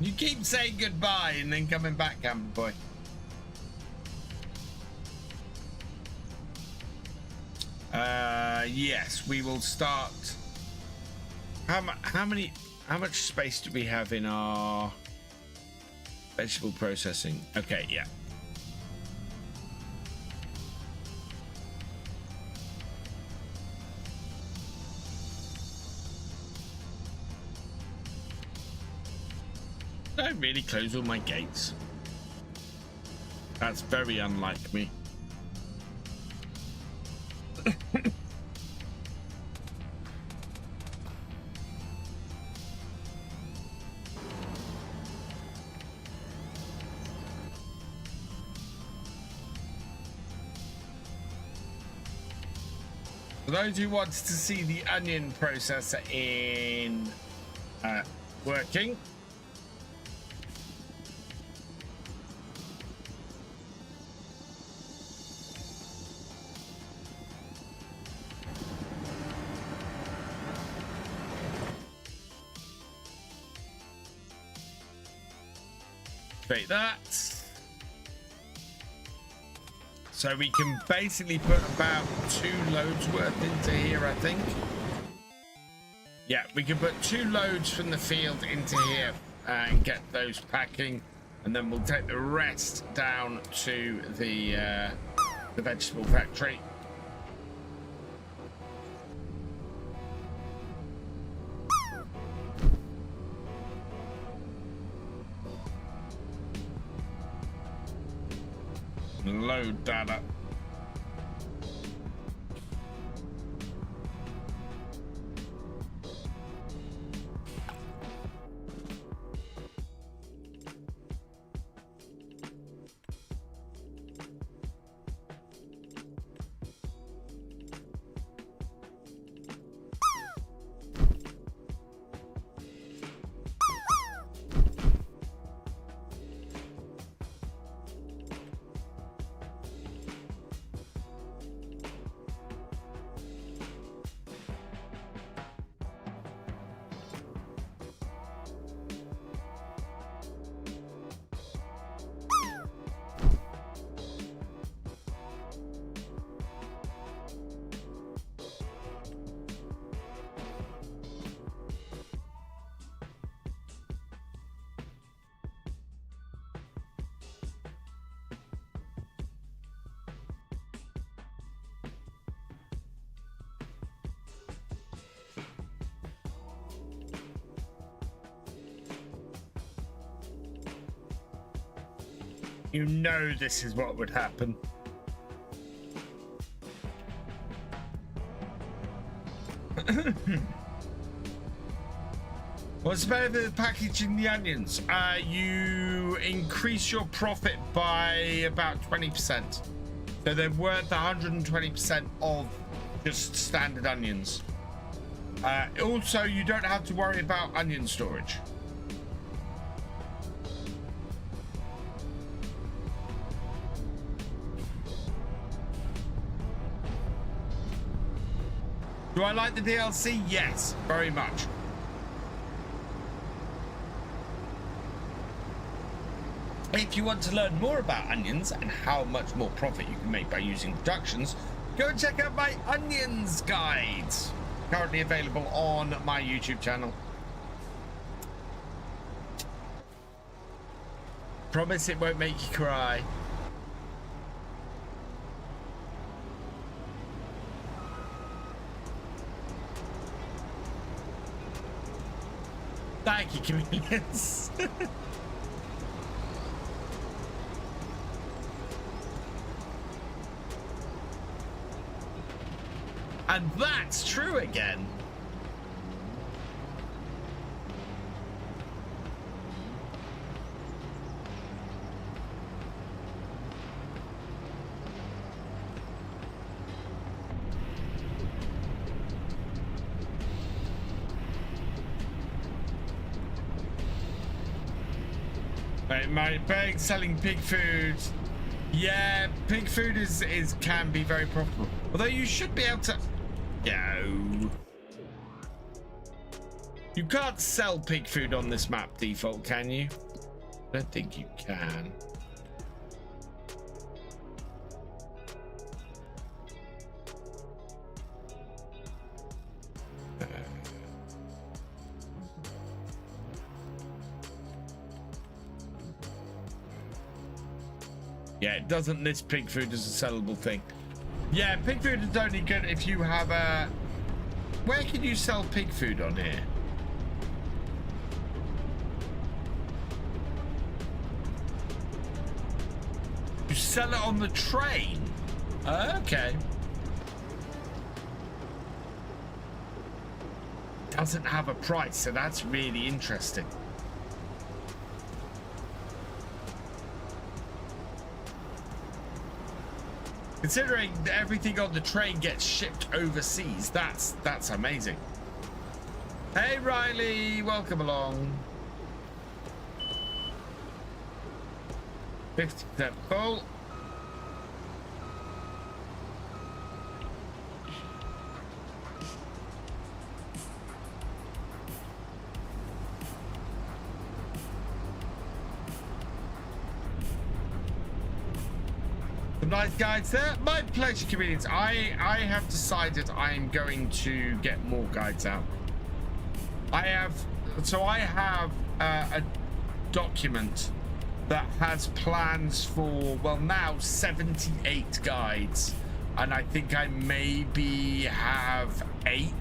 You keep saying goodbye and then coming back, Camper Boy. Yes, we will start. How much space do we have in our vegetable processing? Okay, yeah. I really close all my gates. That's very unlike me. For those who want to see the onion processor in working, that, so we can basically put about 2 loads worth into here, I think. Yeah, we can put 2 loads from the field into here and get those packing, and then we'll take the rest down to the vegetable factory. Load that up. You know this is what would happen. What's the benefit of packaging the onions? You increase your profit by about 20%. So they're worth 120% of just standard onions. Also, you don't have to worry about onion storage. Do I like the DLC? Yes, very much. If you want to learn more about onions and how much more profit you can make by using productions, go and check out my onions guides, currently available on my YouTube channel. Promise it won't make you cry. Thank you, Chameleons. And that's true again. My bag selling pig food. Yeah, pig food can be very profitable. Although you should be able to. No. You can't sell pig food on this map default, can you? I don't think you can. Yeah, it doesn't list pig food as a sellable thing. Yeah, pig food is only good if you have a... Where can you sell pig food on here? You sell it on the train? Okay. Doesn't have a price, so that's really interesting. Considering that everything on the train gets shipped overseas, that's amazing. Hey Riley, welcome along. 50% full. Nice guides there. My pleasure, comedians. I have decided I am going to get more guides out. I have a document that has plans for, well, now 78 guides, and I think I maybe have 8.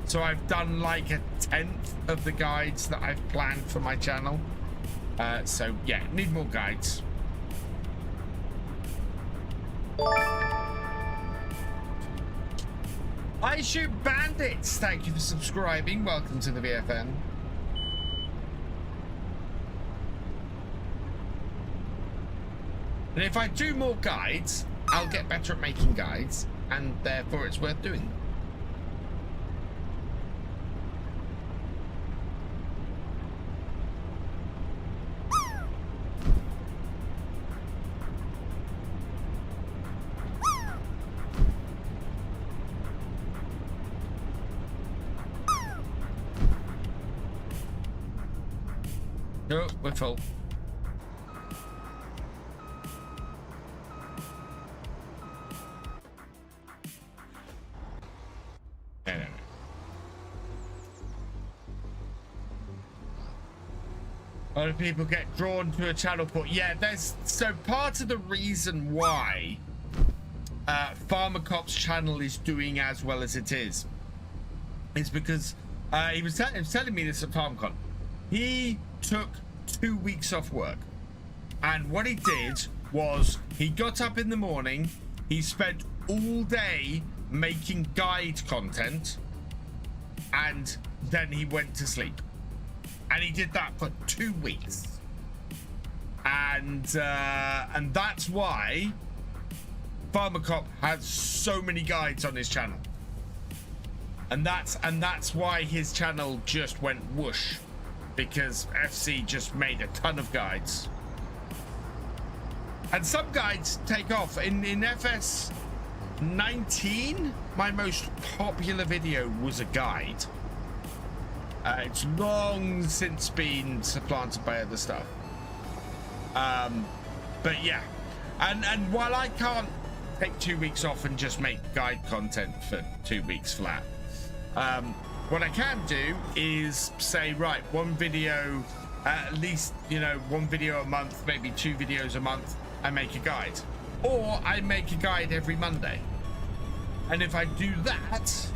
So I've done like a 10th of the guides that I've planned for my channel. So yeah, need more guides. I Shoot Bandits, thank you for subscribing. Welcome to the VFM. And if I do more guides, I'll get better at making guides, and therefore it's worth doing. No, we're full. No. A lot of people get drawn to a channel port. Yeah, there's so part of the reason why FarmerCop's channel is doing as well as it is because he was telling me this at FarmerCon. He took 2 weeks off work, and what he did was he got up in the morning, he spent all day making guide content, and then he went to sleep, and he did that for 2 weeks, and that's why FarmerCop has so many guides on his channel, and that's why his channel just went whoosh. Because FC just made a ton of guides, and some guides take off. In FS 19, my most popular video was a guide. It's long since been supplanted by other stuff, but yeah, and while I can't take 2 weeks off and just make guide content for 2 weeks flat, what I can do is say, right, one video, at least, you know, one video a month, maybe 2 videos a month, I make a guide. Or I make a guide every Monday. And if I do that,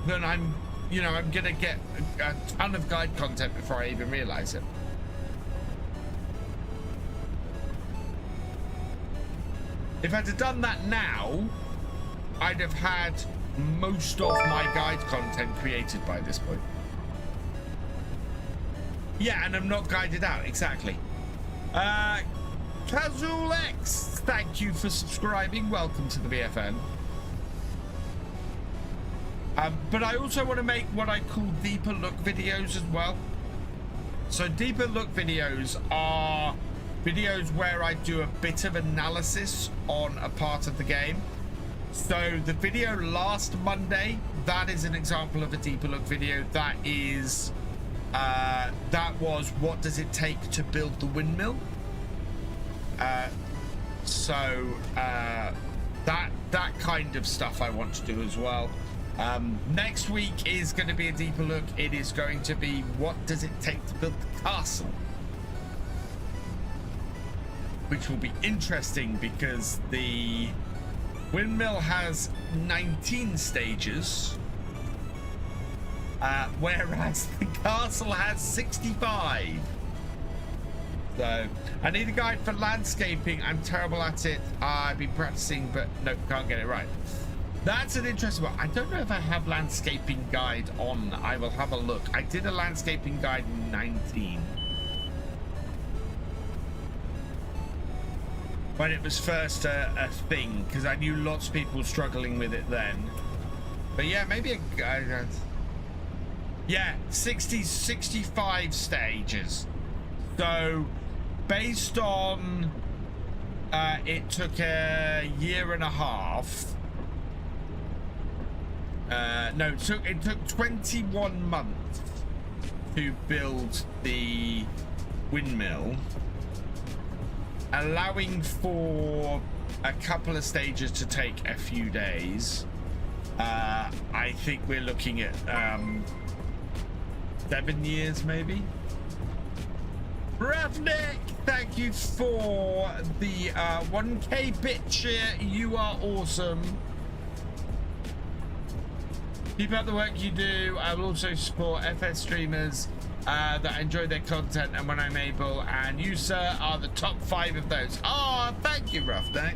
then I'm gonna get a ton of guide content before I even realize it. If I'd have done that now, I'd have had most of my guide content created by this point. Yeah, and I'm not guided out, exactly. Ix, thank you for subscribing. Welcome to the BFN. But I also want to make what I call deeper look videos as well. So deeper look videos are videos where I do a bit of analysis on a part of the game. So the video last Monday, that is an example of a deeper look video. That is, that was what does it take to build the windmill. That kind of stuff I want to do as well. Next week is going to be a deeper look. It is going to be what does it take to build the castle, which will be interesting because the windmill has 19 stages, whereas the castle has 65. So I need a guide for landscaping. I'm terrible at it. I've been practicing, but no, can't get it right. That's an interesting one. I don't know if I have landscaping guide on. I will have a look. I did a landscaping guide in 19 when it was first a thing, because I knew lots of people struggling with it then. But yeah, maybe a guide. Yeah, 65 stages. So based on it took a year and a half. No, it took 21 months to build the windmill, allowing for a couple of stages to take a few days. I think we're looking at 7 years maybe. Ravnik, thank you for the 1K bit share. You are awesome. Keep up the work you do. I will also support FS streamers that enjoy their content and when I'm able, and you, sir, are the top 5 of those. Oh, thank you, Roughneck.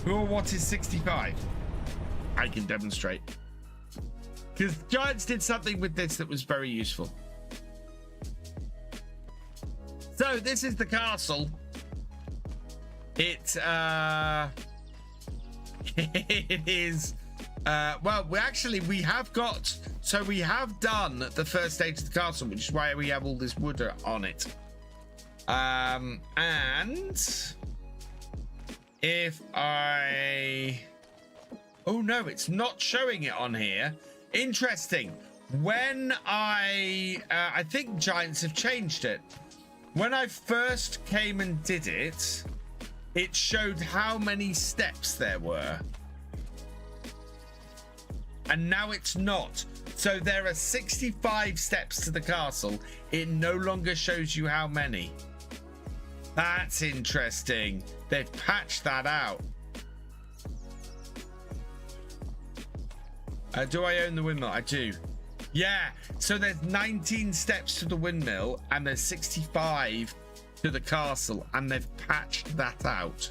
Who or what is 65? I can demonstrate. Because Giants did something with this that was very useful. So this is the castle. It it is well, we have got, so we have done the first stage of the castle, which is why we have all this wood on it. And if I, oh no, it's not showing it on here. Interesting. When I think Giants have changed it. When I first came and did it, it showed how many steps there were. And now it's not. So there are 65 steps to the castle. It no longer shows you how many. That's interesting. They've patched that out. Do I own the windmill? I do. Yeah, so there's 19 steps to the windmill and there's 65 to the castle, and they've patched that out.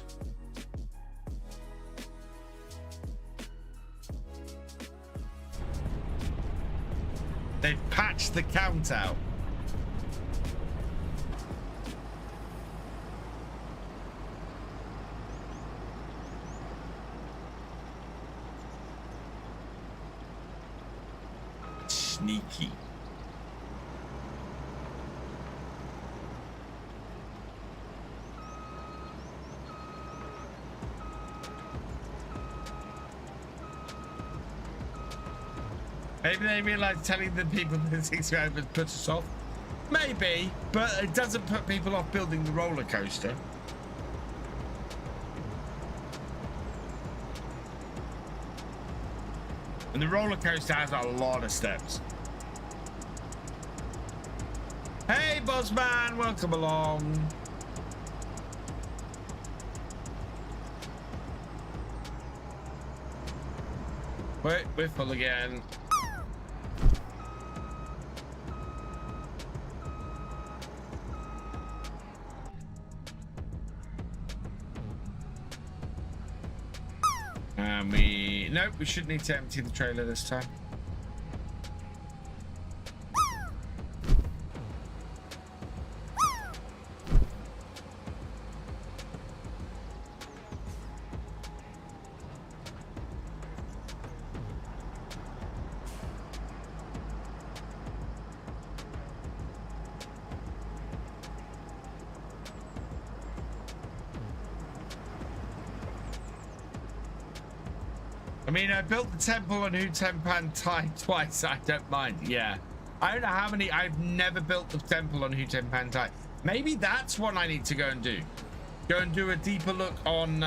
They've patched the count out. Sneaky. Maybe they realize telling the people that 65 would put us off. Maybe, but it doesn't put people off building the roller coaster. And the roller coaster has a lot of steps. Hey, Bossman, welcome along. Wait, we're full again. Nope, we should need to empty the trailer this time. I mean, I built the temple on Hutempantai twice. I don't mind. Yeah. I don't know how many. I've never built the temple on Hutempantai. Maybe that's what I need to go and do. Go and do a deeper look on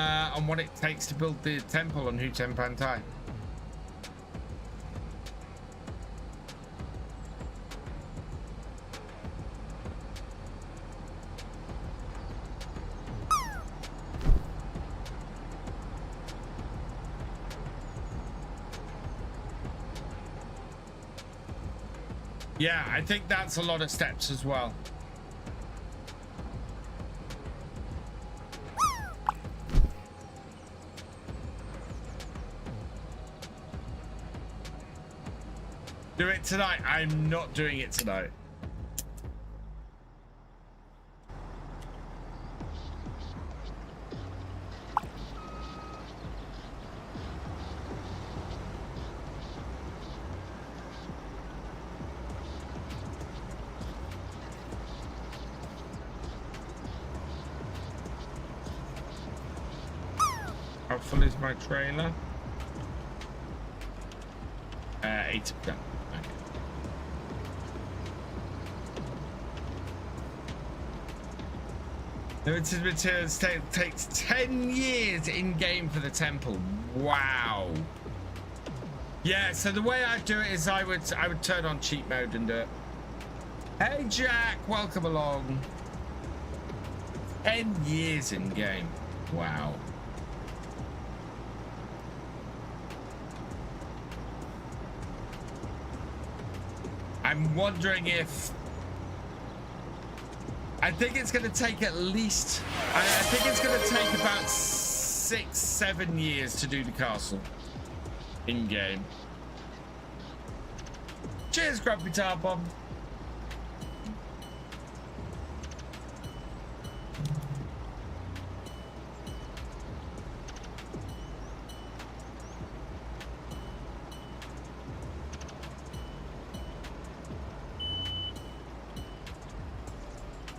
what it takes to build the temple on Hutempantai. Yeah, I think that's a lot of steps as well. Do it tonight. I'm not doing it tonight. How full is my trailer? 80%. Okay. Limited materials takes 10 years in game for the temple. Wow. Yeah, so the way I do it is I would turn on cheat mode and do it. Hey Jack, welcome along. 10 years in game. Wow. I'm wondering if I think it's going to take at least I think it's going to take about 6-7 years to do the castle in game. Cheers, Grumpy Tar Bomb.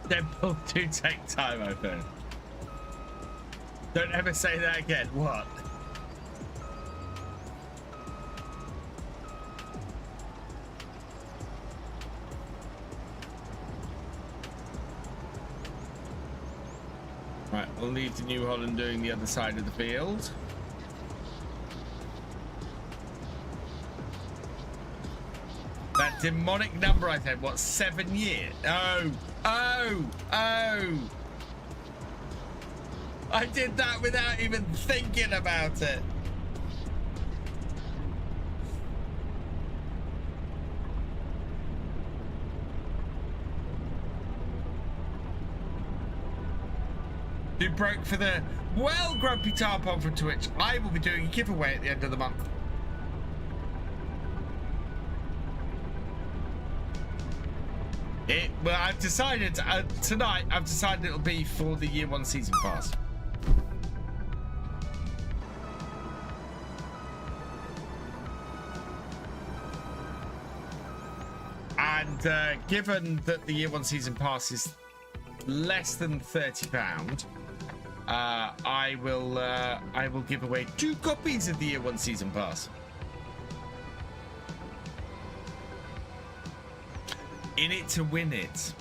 They both do take time, I think. Don't ever say that again. What? Right, we'll leave the New Holland doing the other side of the field. That demonic number I said, what, 7 years? Oh. I did that without even thinking about it. You broke for the Grumpy Tarpon from Twitch. I will be doing a giveaway at the end of the month. Well, I've decided tonight. I've decided it'll be for the year 1 season pass. And given that the year 1 season pass is less than £30, I will give away 2 copies of the year 1 season pass. In it to win it.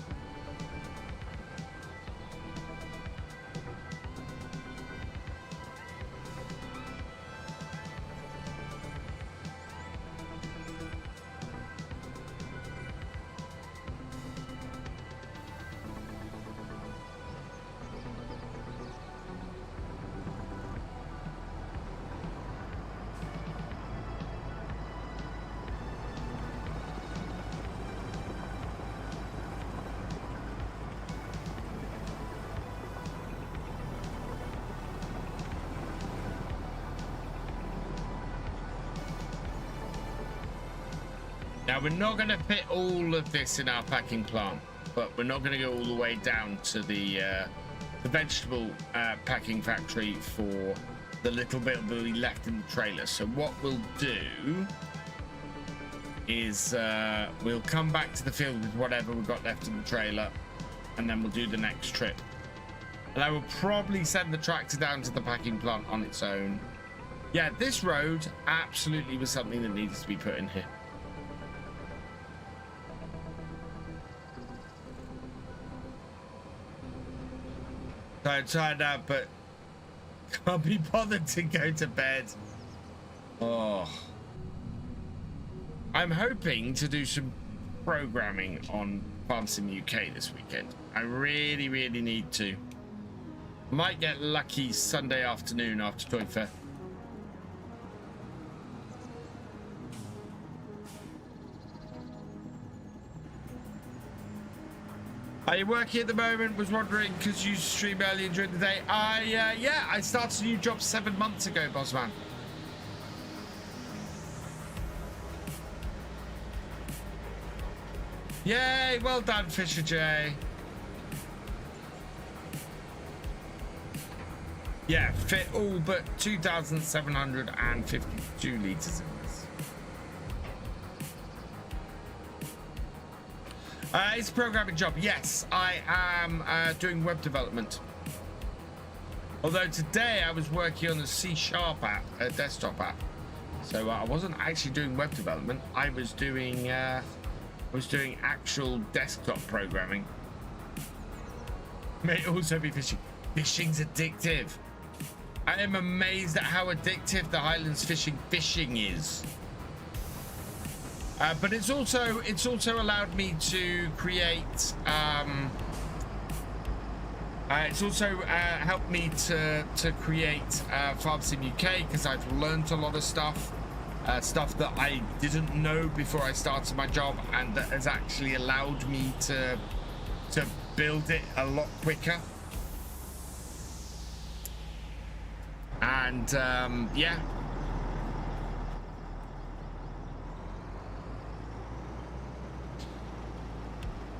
Now, we're not going to fit all of this in our packing plant, but we're not going to go all the way down to the vegetable packing factory for the little bit that we left in the trailer. So what we'll do is we'll come back to the field with whatever we've got left in the trailer, and then we'll do the next trip. And I will probably send the tractor down to the packing plant on its own. Yeah, this road absolutely was something that needs to be put in here. So I'm tired out, but can't be bothered to go to bed. Oh. I'm hoping to do some programming on Farm Sim UK this weekend. I really, really need to. Might get lucky Sunday afternoon after Toy Fair. Are you working at the moment? Was wondering because you stream early during the day. Yeah, I started a new job 7 months ago, Bossman. Yay, well done, Thefisherj. Yeah, fit all but 2,752 litres in this. It's a programming job. Yes, I am doing web development. Although today I was working on a C# app, a desktop app. So I wasn't actually doing web development. I was doing actual desktop programming. May also be fishing. Fishing's addictive. I am amazed at how addictive the Highlands fishing is. But it's also allowed me to create. It's also helped me to create Farm Sim UK because I've learned a lot of stuff. Stuff that I didn't know before I started my job, and that has actually allowed me to build it a lot quicker. And yeah,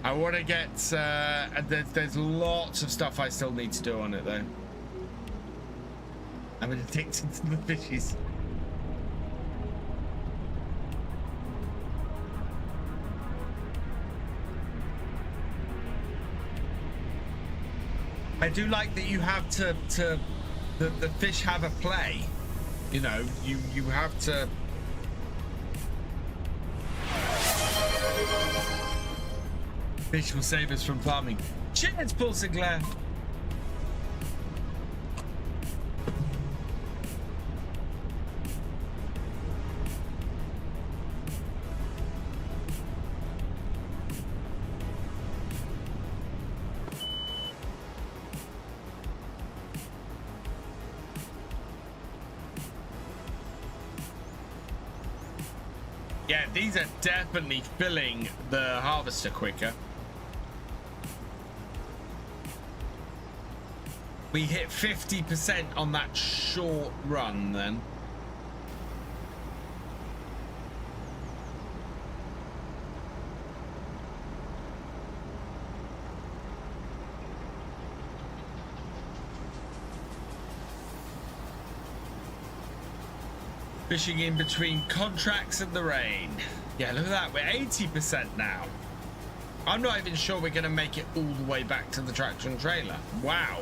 I want to get there's lots of stuff I still need to do on it though. I'm addicted to the fishies. I do like that you have to the fish have a play. You know, you have to. Fish will save us from farming. Cheers, Paul Sinclair. Yeah, these are definitely filling the harvester quicker. We hit 50% on that short run then. Fishing in between contracts and the rain. Yeah, look at that. We're 80% now. I'm not even sure we're going to make it all the way back to the tractor and trailer. Wow.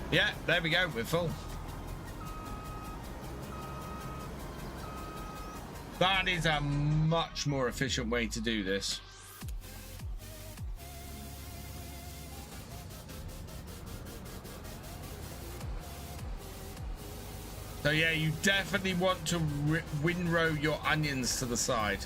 Yeah, there we go. We're full. That is a much more efficient way to do this. So yeah, you definitely want to windrow your onions to the side.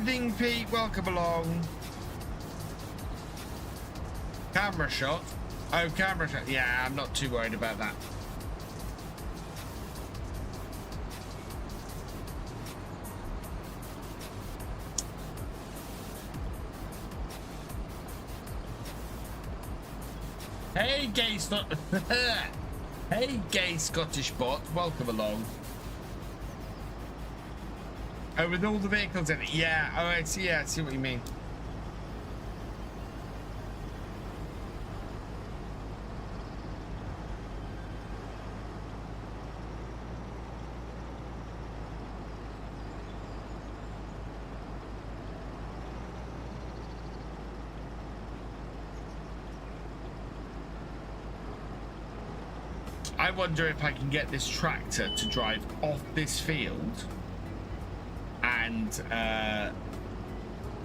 evening, Pete. Welcome along. Camera shot. Oh, camera shot. Yeah, I'm not too worried about that. Hey, hey, gay Scottish bot. Welcome along. Oh, with all the vehicles in it. Yeah. Oh, I see. Yeah, I see what you mean. I wonder if I can get this tractor to drive off this field and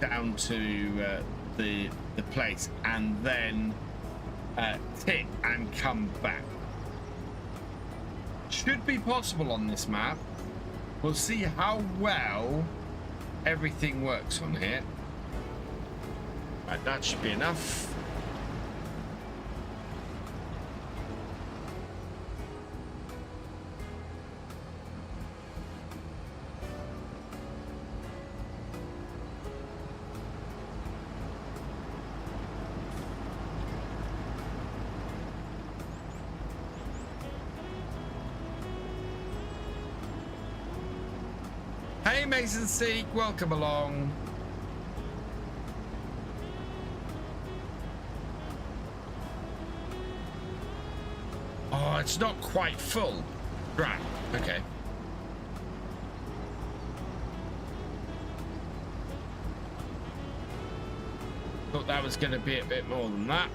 down to the place, and then tip and come back. Should be possible on this map. We'll see how well everything works on here. Right, that should be enough. Hey Mason Seek, welcome along. Oh, it's not quite full. Right, okay. Thought that was going to be a bit more than that.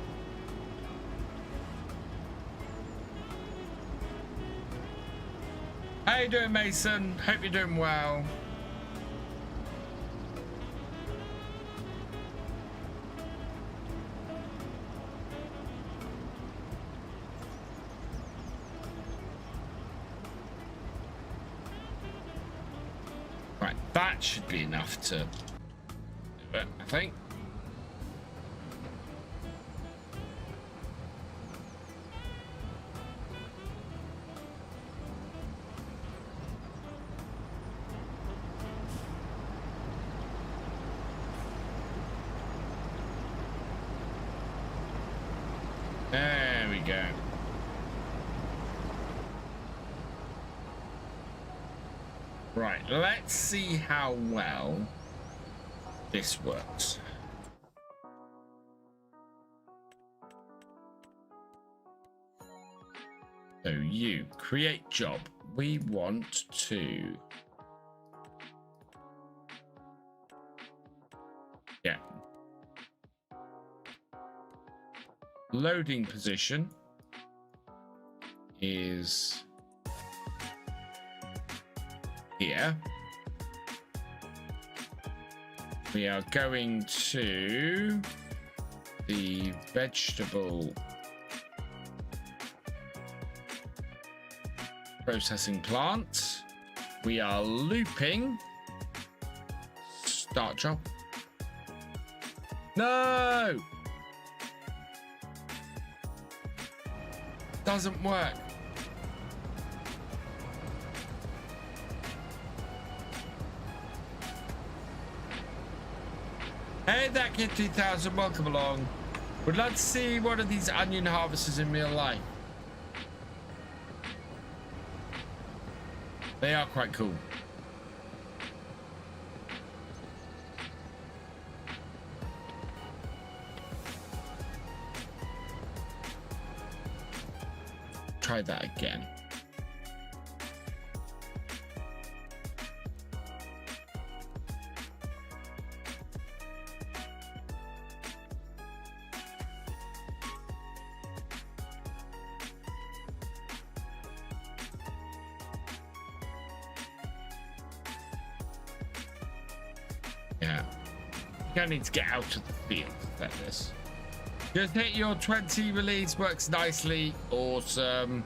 How you doing, Mason? Hope you're doing well. Right, that should be enough to do it, I think. There we go. Right, let's see how well this works. So you create job. We want to loading position is here. We are going to the vegetable processing plant. We are looping. Start job. No! Doesn't work. Hey, that kid 2000, welcome along. Would love to see one of these onion harvesters in real life. They are quite cool. Try that again. Yeah. You need to get out of the field like this. Just hit your 20 release, works nicely. Awesome.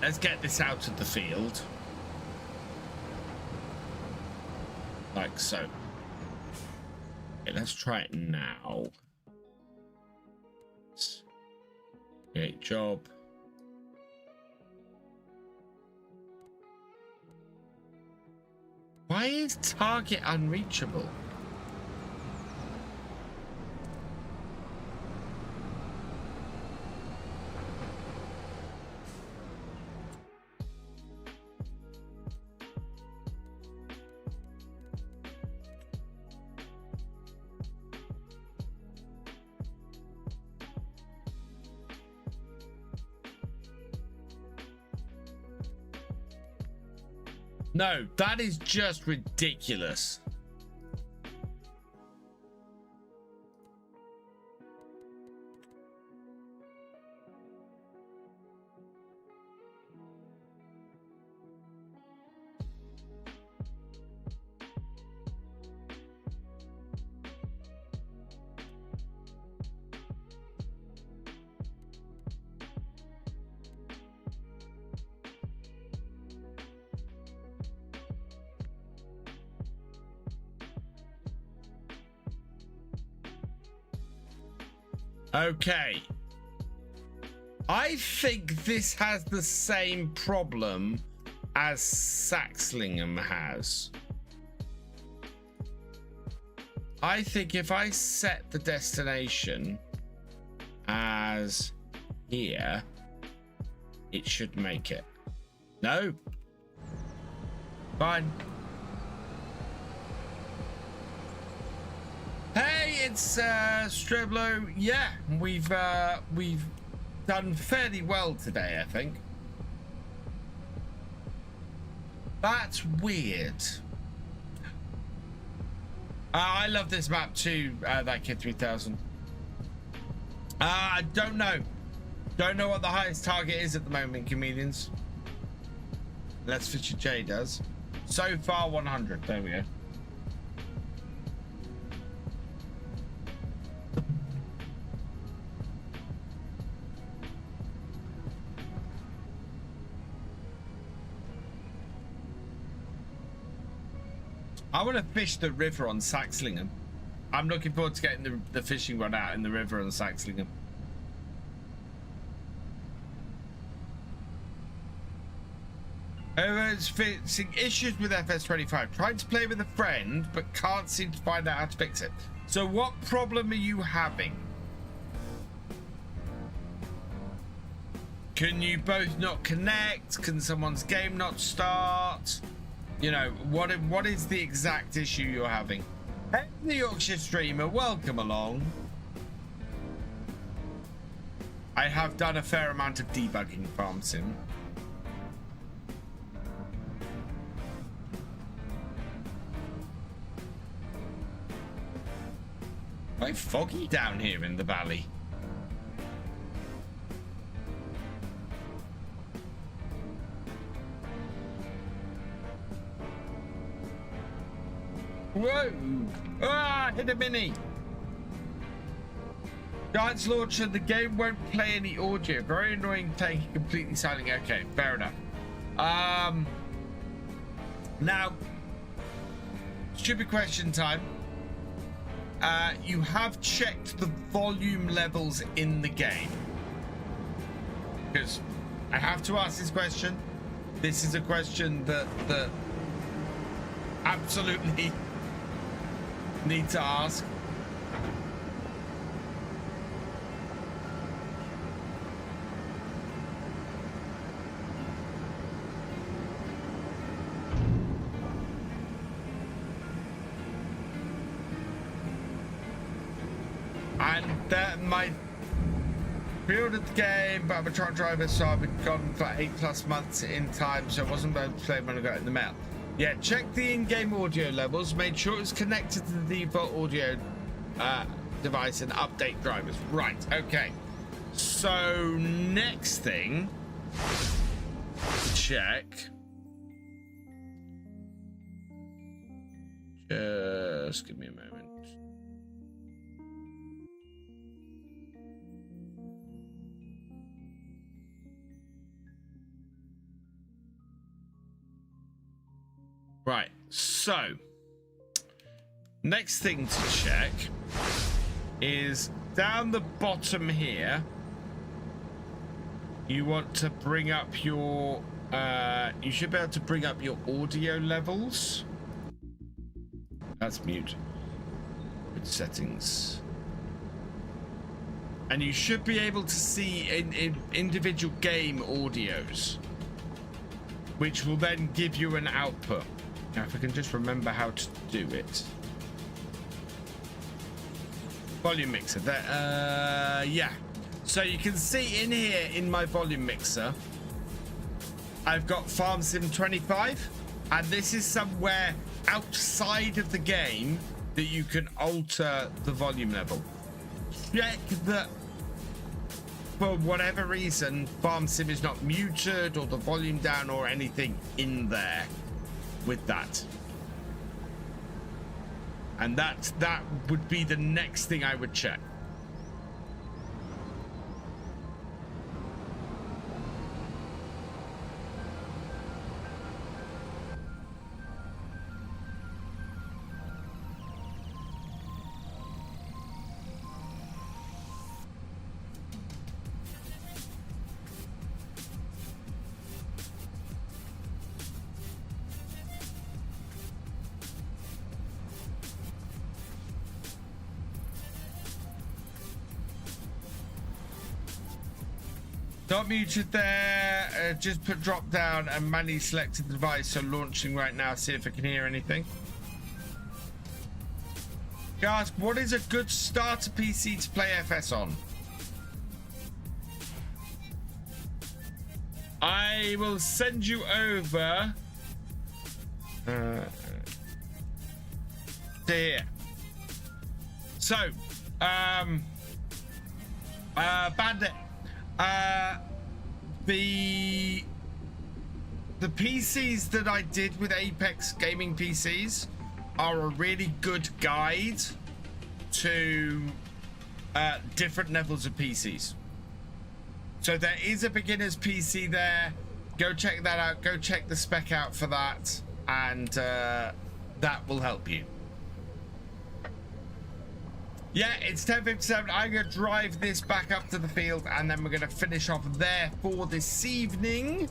let's get this out of the field. Like so. Okay, let's try it now. Create job. Why is target unreachable? No, that is just ridiculous. Okay. I think this has the same problem as Saxlingham has. I think if I set the destination as here, it should make it. No. Fine. Hey, it's Streblo. Yeah, we've done fairly well today, I think. That's weird. I love this map too, that kid 3000. I don't know. Don't know what the highest target is at the moment, comedians. Let's Fisher J does. So far 100. There we go. I want to fish the river on Saxlingham. I'm looking forward to getting the fishing rod out in the river on Saxlingham. Fixing issues with FS25. Trying to play with a friend, but can't seem to find out how to fix it. So what problem are you having? Can you both not connect? Can someone's game not start? You know, what is the exact issue you're having? Hey, the Yorkshire streamer, welcome along. I have done a fair amount of debugging farm sim. Quite foggy down here in the valley. Whoa! Ah, hit a mini. Giants launcher, the game won't play any audio. Very annoying, taking completely silent. Okay, fair enough. Now, stupid question time. You have checked the volume levels in the game, because I have to ask this question. This is a question that absolutely need to ask. And that my pre-ordered the game, but I'm a truck driver, so I've been gone for 8+ months in time, so I wasn't able to play when I got it in the mail. Yeah, check the in-game audio levels, made sure it was connected to the default audio device, and update drivers. Right, okay. So next thing, check. Just give me a moment. Right, so next thing to check is down the bottom here. You want to bring up your you should be able to bring up your audio levels. That's mute. Good settings. And you should be able to see in individual game audios, which will then give you an output. Now, if I can just remember how to do it. Volume mixer. There, yeah. So you can see in here in my volume mixer, I've got Farm Sim 25, and this is somewhere outside of the game that you can alter the volume level. Check that for whatever reason Farm Sim is not muted or the volume down or anything in there with that. And that would be the next thing I would check. Not muted there. Just put drop down and manually selected the device. So launching right now. See if I can hear anything. Guys, what is a good starter PC to play FS on? I will send you over to here. So, Bandit. The PCs that I did with Apex Gaming PCs are a really good guide to different levels of PCs. So there is a beginner's PC there. Go check that out. Go check the spec out for that, and that will help you. Yeah, it's 10:57. I'm going to drive this back up to the field, and then we're going to finish off there for this evening.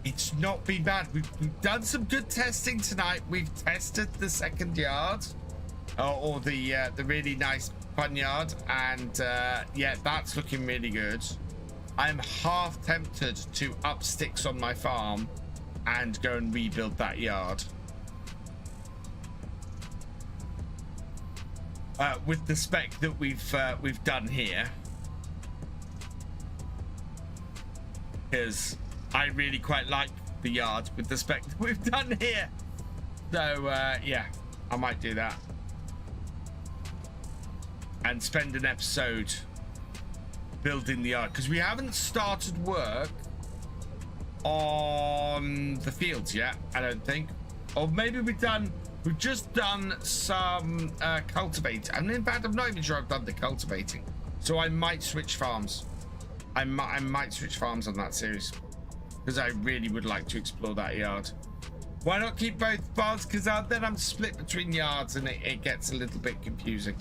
It's not been bad. We've done some good testing tonight. We've tested the second yard, or the really nice fun yard, and yeah, that's looking really good. I'm half tempted to up sticks on my farm and go and rebuild that yard. With the spec that we've done here, because I really quite like the yard with the spec that we've done here. So yeah, I might do that and spend an episode building the yard, because we haven't started work on the fields yet, I don't think. Or maybe we've just done some cultivating. And in fact, I'm not even sure I've done the cultivating. So I might switch farms. I might switch farms on that series, because I really would like to explore that yard. Why not keep both farms? Because then I'm split between yards and it gets a little bit confusing.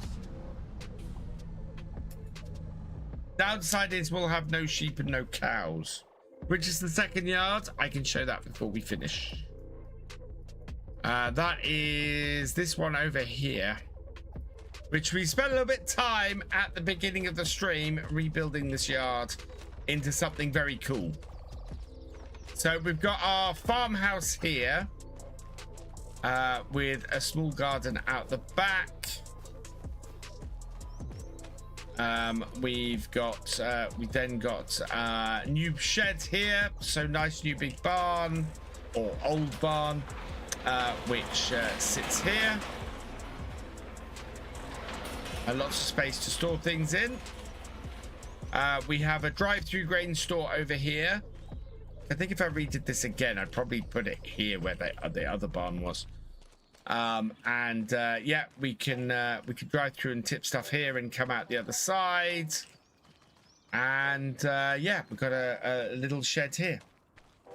Downside is we'll have no sheep and no cows. Which is the second yard? I can show that before we finish. That is this one over here, which we spent a little bit of time at the beginning of the stream rebuilding this yard into something very cool. So we've got our farmhouse here with a small garden out the back. We then got new sheds here, so nice new big barn, or old barn, which sits here. Lots of space to store things in. We have a drive-through grain store over here. I think if I redid this again, I'd probably put it here where the other barn was. Yeah, we can drive through and tip stuff here and come out the other side. And yeah, we've got a little shed here.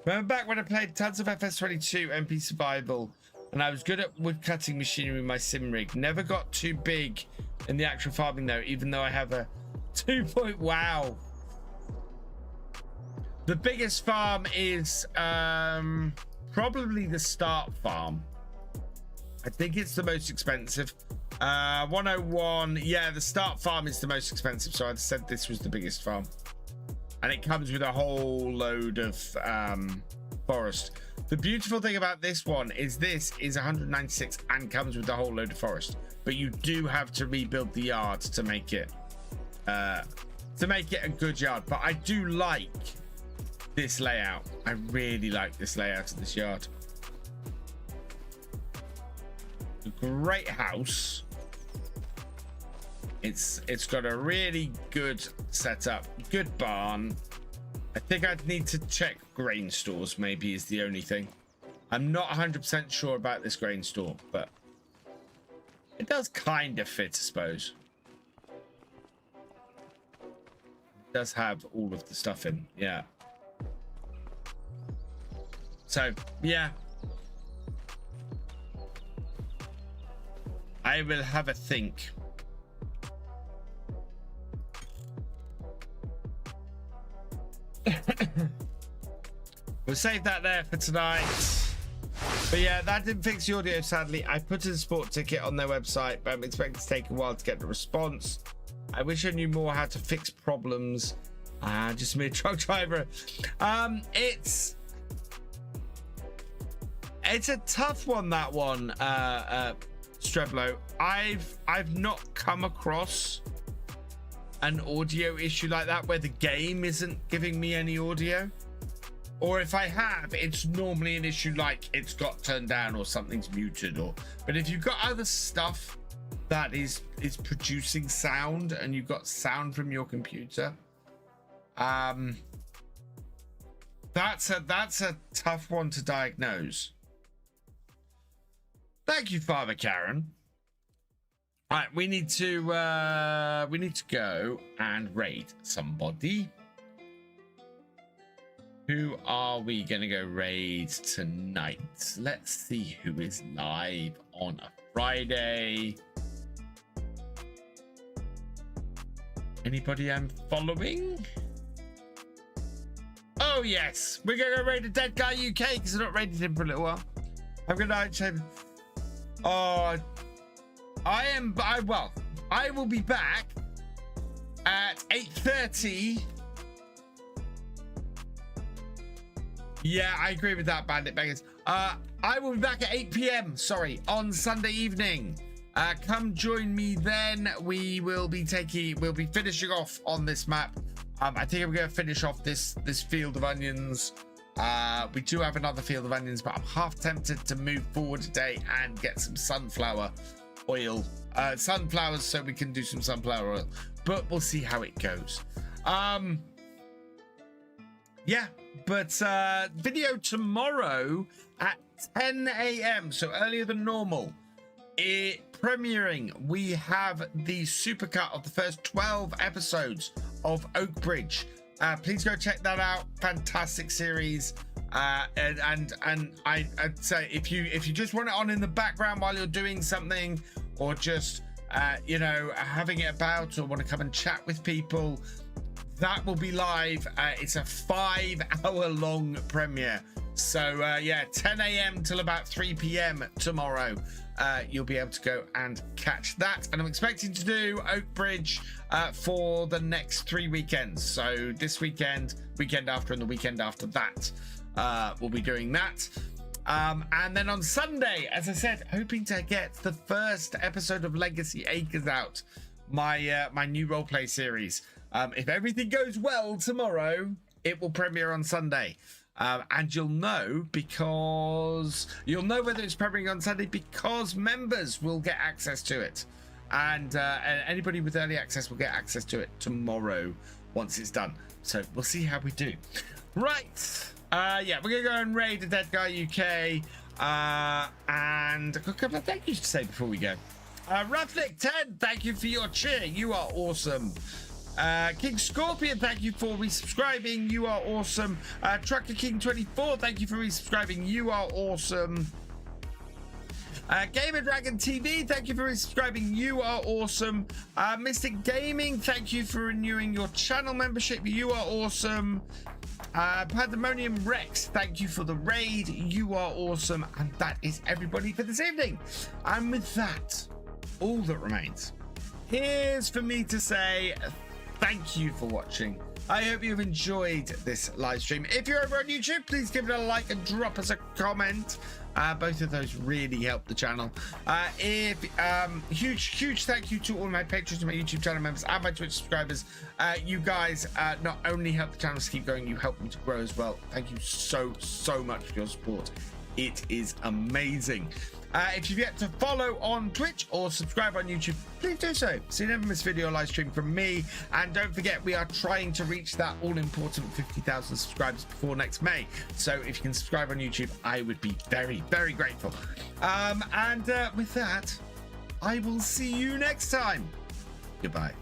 Remember back when I played tons of FS22 MP Survival and I was good at wood cutting machinery with my sim rig. Never got too big in the actual farming though, even though I have a 2 wow. The biggest farm is probably the start farm. I think it's the most expensive. 101, yeah, the start farm is the most expensive, so I said this was the biggest farm. And it comes with a whole load of forest. The beautiful thing about this one is this is 196 and comes with a whole load of forest, but you do have to rebuild the yard to make it a good yard. But I do like this layout. I really like this layout of this yard. A great house. It's got a really good setup, good barn. I think I'd need to check grain stores, maybe, is the only thing. I'm not 100% sure about this grain store, but it does kind of fit, I suppose. It does have all of the stuff in, yeah. So, yeah. I will have a think. We'll save that there for tonight. But yeah, that didn't fix the audio, sadly. I put in a sport ticket on their website, but I'm expecting to take a while to get the response. I wish I knew more how to fix problems. Just me, a truck driver. It's a tough one, that one, Streblo. I've not come across an audio issue like that where the game isn't giving me any audio, or if I have, it's normally an issue like it's got turned down or something's muted, or but if you've got other stuff that is producing sound and you've got sound from your computer, that's a tough one to diagnose. Thank you, Father Karen. All right, we need to go and raid somebody. Who are we gonna go raid tonight? Let's see who is live on a Friday. Anybody I'm following? Oh yes, we're gonna go raid a dead guy UK because I've not raided him for a little while. I'm gonna oh, I will be back at 8:30. Yeah, I agree with that, Bandit Beggars. I will be back at 8 p.m. Sorry, on Sunday evening. Come join me then. We'll be finishing off on this map. I think I'm going to finish off this field of onions. We do have another field of onions, but I'm half tempted to move forward today and get some sunflower oil, sunflowers, so we can do some sunflower oil. But we'll see how it goes. Yeah, but video tomorrow at 10 a.m. so earlier than normal. Premiering, we have the supercut of the first 12 episodes of Oak Bridge. Please go check that out. Fantastic series. And I'd say if you just want it on in the background while you're doing something, or just having it about, or want to come and chat with people, that will be live. It's a 5-hour long premiere. So yeah, 10 a.m. till about 3 p.m. tomorrow. You'll be able to go and catch that. And I'm expecting to do Oak Bridge for the next 3 weekends. So this weekend, weekend after, and the weekend after that, we'll be doing that. And then on Sunday, as I said, hoping to get the first episode of Legacy Acres out, my new roleplay series. If everything goes well tomorrow, it will premiere on Sunday. And you'll know whether it's premiering on Sunday because members will get access to it, and anybody with early access will get access to it tomorrow once it's done. So we'll see how we do. Right, yeah, we're gonna go and raid the Dead Guy UK, and I've got a couple of thank yous to say before we go. Roughlick 10, thank you for your cheer. You are awesome. King Scorpion, thank you for resubscribing. You are awesome. Trucker King 24, thank you for resubscribing. You are awesome. Gamer Dragon TV, thank you for resubscribing. You are awesome. Mystic Gaming, thank you for renewing your channel membership. You are awesome. Pandemonium Rex, thank you for the raid. You are awesome. And that is everybody for this evening. And with that, all that remains here's for me to say thank you for watching. I hope you've enjoyed this live stream. If you're over on YouTube, please give it a like and drop us a comment. Both of those really help the channel. Huge thank you to all my patrons, my YouTube channel members, and my Twitch subscribers. You guys not only help the channel to keep going, you help them to grow as well. Thank you so much for your support. It is amazing. If you've yet to follow on Twitch or subscribe on YouTube, please do so, so you never miss video or live stream from me. And don't forget, we are trying to reach that all-important 50,000 subscribers before next May. So if you can subscribe on YouTube, I would be very grateful. With that, I will see you next time. Goodbye.